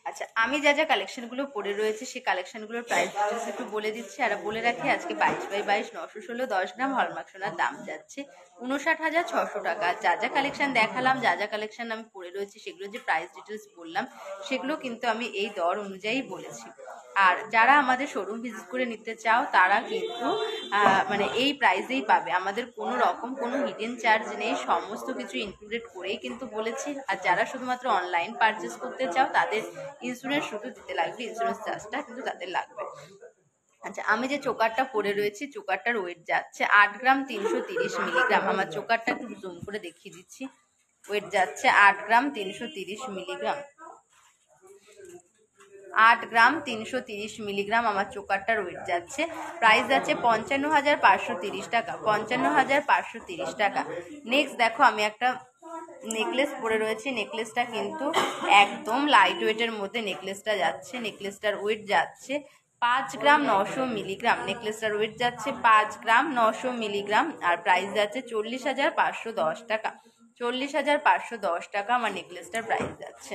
আচ্ছা, আমি যা যা কালেকশনগুলো পরে রয়েছে সেই কালেকশনগুলোর প্রাইস ডিটেলস একটু বলে দিচ্ছি। আর বলে রাখি, আজকে 22x22 916 10 গ্রাম হলমার্ক সোনার দাম যাচ্ছে 59,600 টাকা। যা যা কালেকশন দেখালাম, যা যা কালেকশন আমি পরে রয়েছে, সেগুলো যে প্রাইস ডিটেলস বললাম, সেগুলো কিন্তু আমি এই দর অনুযায়ী বলেছি। আর যারা আমাদের শোরুম ভিজিট করে নিতে চাও, তারা কিন্তু মানে এই প্রাইসেই পাবে, আমাদের কোনো রকম কোনো হিডেন চার্জ নেই, সমস্ত কিছু ইনক্লুডেড করেই কিন্তু বলেছি। আর যারা শুধুমাত্র অনলাইন পারচেস করতে চাও, তাদের ইন্স্যুরেন্স শুধু দিতে লাগবে, ইন্স্যুরেন্স চার্জটা কিন্তু তাদের লাগবে। আচ্ছা, আমি যে চোকারটা পরে রয়েছি, চোকারটার ওয়েট যাচ্ছে 8 গ্রাম 330 মিলিগ্রাম। আমার চোকারটা একটু জুম করে দেখিয়ে দিচ্ছি। ওয়েট যাচ্ছে 8 গ্রাম 330 মিলিগ্রাম। 8 গ্রাম 330 মিলিগ্রাম আমার চোকারটার ওয়েট যাচ্ছে। প্রাইস যাচ্ছে 55,530 টাকা, 55,530 টাকা। নেক্সট দেখো, আমি একটা নেকলেস পরে রয়েছি। নেকলেসটা কিন্তু একদম লাইট ওয়েটের মধ্যে নেকলেসটা যাচ্ছে। নেকলেসটার ওয়েট যাচ্ছে 5 গ্রাম 900 মিলিগ্রাম। নেকলেসটার ওয়েট যাচ্ছে 5 গ্রাম 900 মিলিগ্রাম। আর প্রাইস যাচ্ছে 40,510 টাকা। 40,510 টাকা আমার নেকলেসটার প্রাইস যাচ্ছে।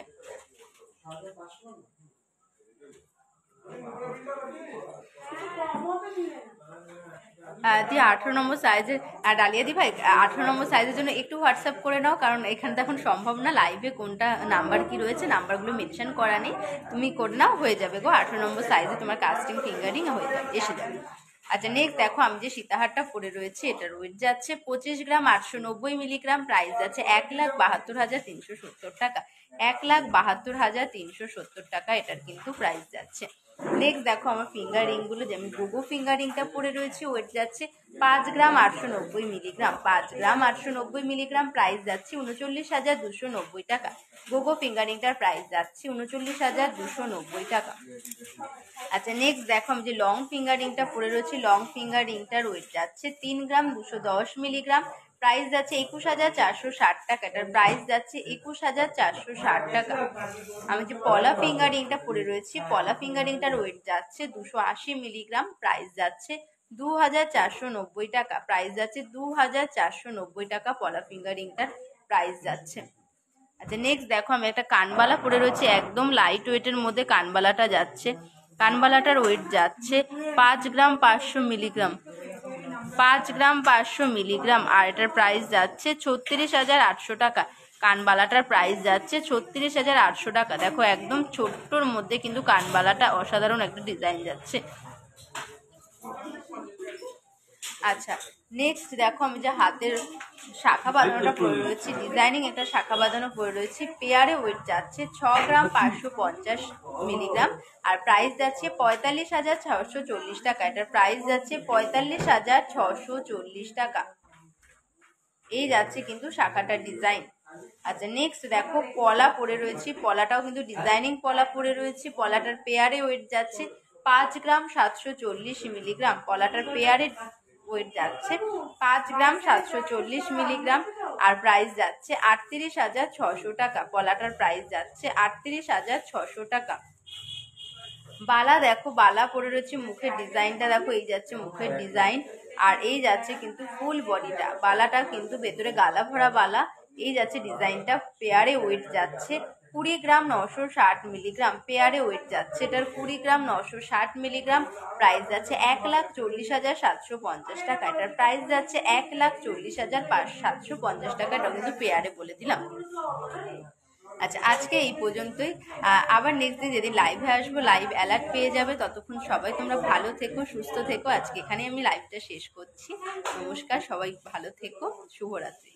দি 18 নম্বর সাইজের ডালিয়া দি ভাই, 18 নম্বর সাইজের জন্য একটু হোয়াটসঅ্যাপ করে নাও, কারণ এখানে তো এখন সম্ভব না, লাইভে কোনটা নাম্বার কি রয়েছে নাম্বারগুলো মেনশন করা নেই। তুমি করে নাও, হয়ে যাবে গো। 18 নম্বর সাইজে তোমার কাস্টিং ফিঙ্গারিং হয়ে যাবে, এসে যাবে। আচ্ছা, নেক্সট দেখো, আমি যে সীতাহারটা পরে রয়েছি, এটার ওয়েট যাচ্ছে 25 গ্রাম 890 মিলিগ্রাম। প্রাইস যাচ্ছে 1,72,370 টাকা। 1,72,370 টাকা এটার কিন্তু প্রাইস যাচ্ছে। নেক্সট দেখো, আমার ফিঙ্গার রিং গুলো, যে আমি গোগো ফিঙ্গার রিংটা পরে রয়েছি, ওয়েট যাচ্ছে 5 গ্রাম 890 মিলিগ্রাম। 5 গ্রাম 890 মিলিগ্রাম। প্রাইস যাচ্ছে 39,290 টাকা। গোগো ফিঙ্গার রিংটার প্রাইস যাচ্ছে 39,290 টাকা। আচ্ছা, নেক্সট দেখো, আমি যে লং ফিঙ্গার রিংটা পরে রয়েছি, লং ফিঙ্গার রিংটার ওয়েট যাচ্ছে 3 গ্রাম 210 মিলিগ্রাম। প্রাইস যাচ্ছে 21,460 টাকা। এটার প্রাইস যাচ্ছে 21,460 টাকা। আমি যে পলা ফিঙ্গার রিংটা পরে রয়েছি, পলা ফিঙ্গার রিংটার ওয়েট যাচ্ছে 280 মিলিগ্রাম। প্রাইস যাচ্ছে 2,490 টাকা। প্রাইস যাচ্ছে 2,490 টাকা পলা ফিঙ্গার রিংটার প্রাইস যাচ্ছে। আচ্ছা, নেক্সট দেখো, আমি একটা কানবালা পরে রয়েছি, একদম লাইট ওয়েটের মধ্যে কানবালাটা যাচ্ছে। কানবালাটার ওয়েট যাচ্ছে 5 গ্রাম 500 মিলিগ্রাম। 5 গ্রাম 500 মিলিগ্রাম। আর এটার প্রাইস যাচ্ছে 36,800 টাকা। কানবালাটার প্রাইস যাচ্ছে 36,800 টাকা। দেখো, একদম ছোট্টর মধ্যে কিন্তু কানবালাটা অসাধারণ একটা ডিজাইন যাচ্ছে। আচ্ছা, নেক্সট দেখো, আমি যে হাতের শাখা বাঁধানোটা পরে রয়েছি, ডিজাইনিং একটা শাখা বাঁধানো পরে রয়েছি। পেয়ারে ওয়েট যাচ্ছে 6 গ্রাম 550 মিলিগ্রাম। আর প্রাইস যাচ্ছে 45,640 টাকা। এটার প্রাইস যাচ্ছে 45,640 টাকা। এই যাচ্ছে কিন্তু শাখাটার ডিজাইন। আচ্ছা, নেক্সট দেখো, পলা পরে রয়েছি। পলাটাও কিন্তু ডিজাইনিং পলা পরে রয়েছি। পলাটার পেয়ারে ওয়েট যাচ্ছে 5 গ্রাম 740 মিলিগ্রাম। পলাটার পেয়ারে ওয়েট যাচ্ছে 5 গ্রাম 740 মিলিগ্রাম। আর প্রাইস যাচ্ছে 38,600 টাকা। পলাটার প্রাইস যাচ্ছে 38,600 টাকা। বালা দেখো, বালা পরে রয়েছে, মুখের ডিজাইনটা দেখো, এই যাচ্ছে মুখের ডিজাইন। আর এই যাচ্ছে কিন্তু ফুল বডিটা, বালাটা কিন্তু ভেতরে গালা ভরা বালা। এই যাচ্ছে ডিজাইনটা। পেয়ারে ওয়েট যাচ্ছে 20 গ্রাম 960 মিলিগ্রাম। পেয়ারে ওয়েট যাচ্ছে এটার 20 গ্রাম 960 মিলিগ্রাম। প্রাইস যাচ্ছে 1,40,750 টাকা। এটার প্রাইস যাচ্ছে 1,40,750 টাকা। এটা কিন্তু পেয়ারে বলে দিলাম। আচ্ছা, আজকে এই পর্যন্তই। আবার নেক্সট দিন যেদিন লাইভে আসবো, লাইভ অ্যালার্ট পেয়ে যাবে। ততক্ষণ সবাই তোমরা ভালো থেকো, সুস্থ থেকো। আজকে এখানে আমি লাইভটা শেষ করছি। নমস্কার, সবাই ভালো থেকো, শুভরাত্রি।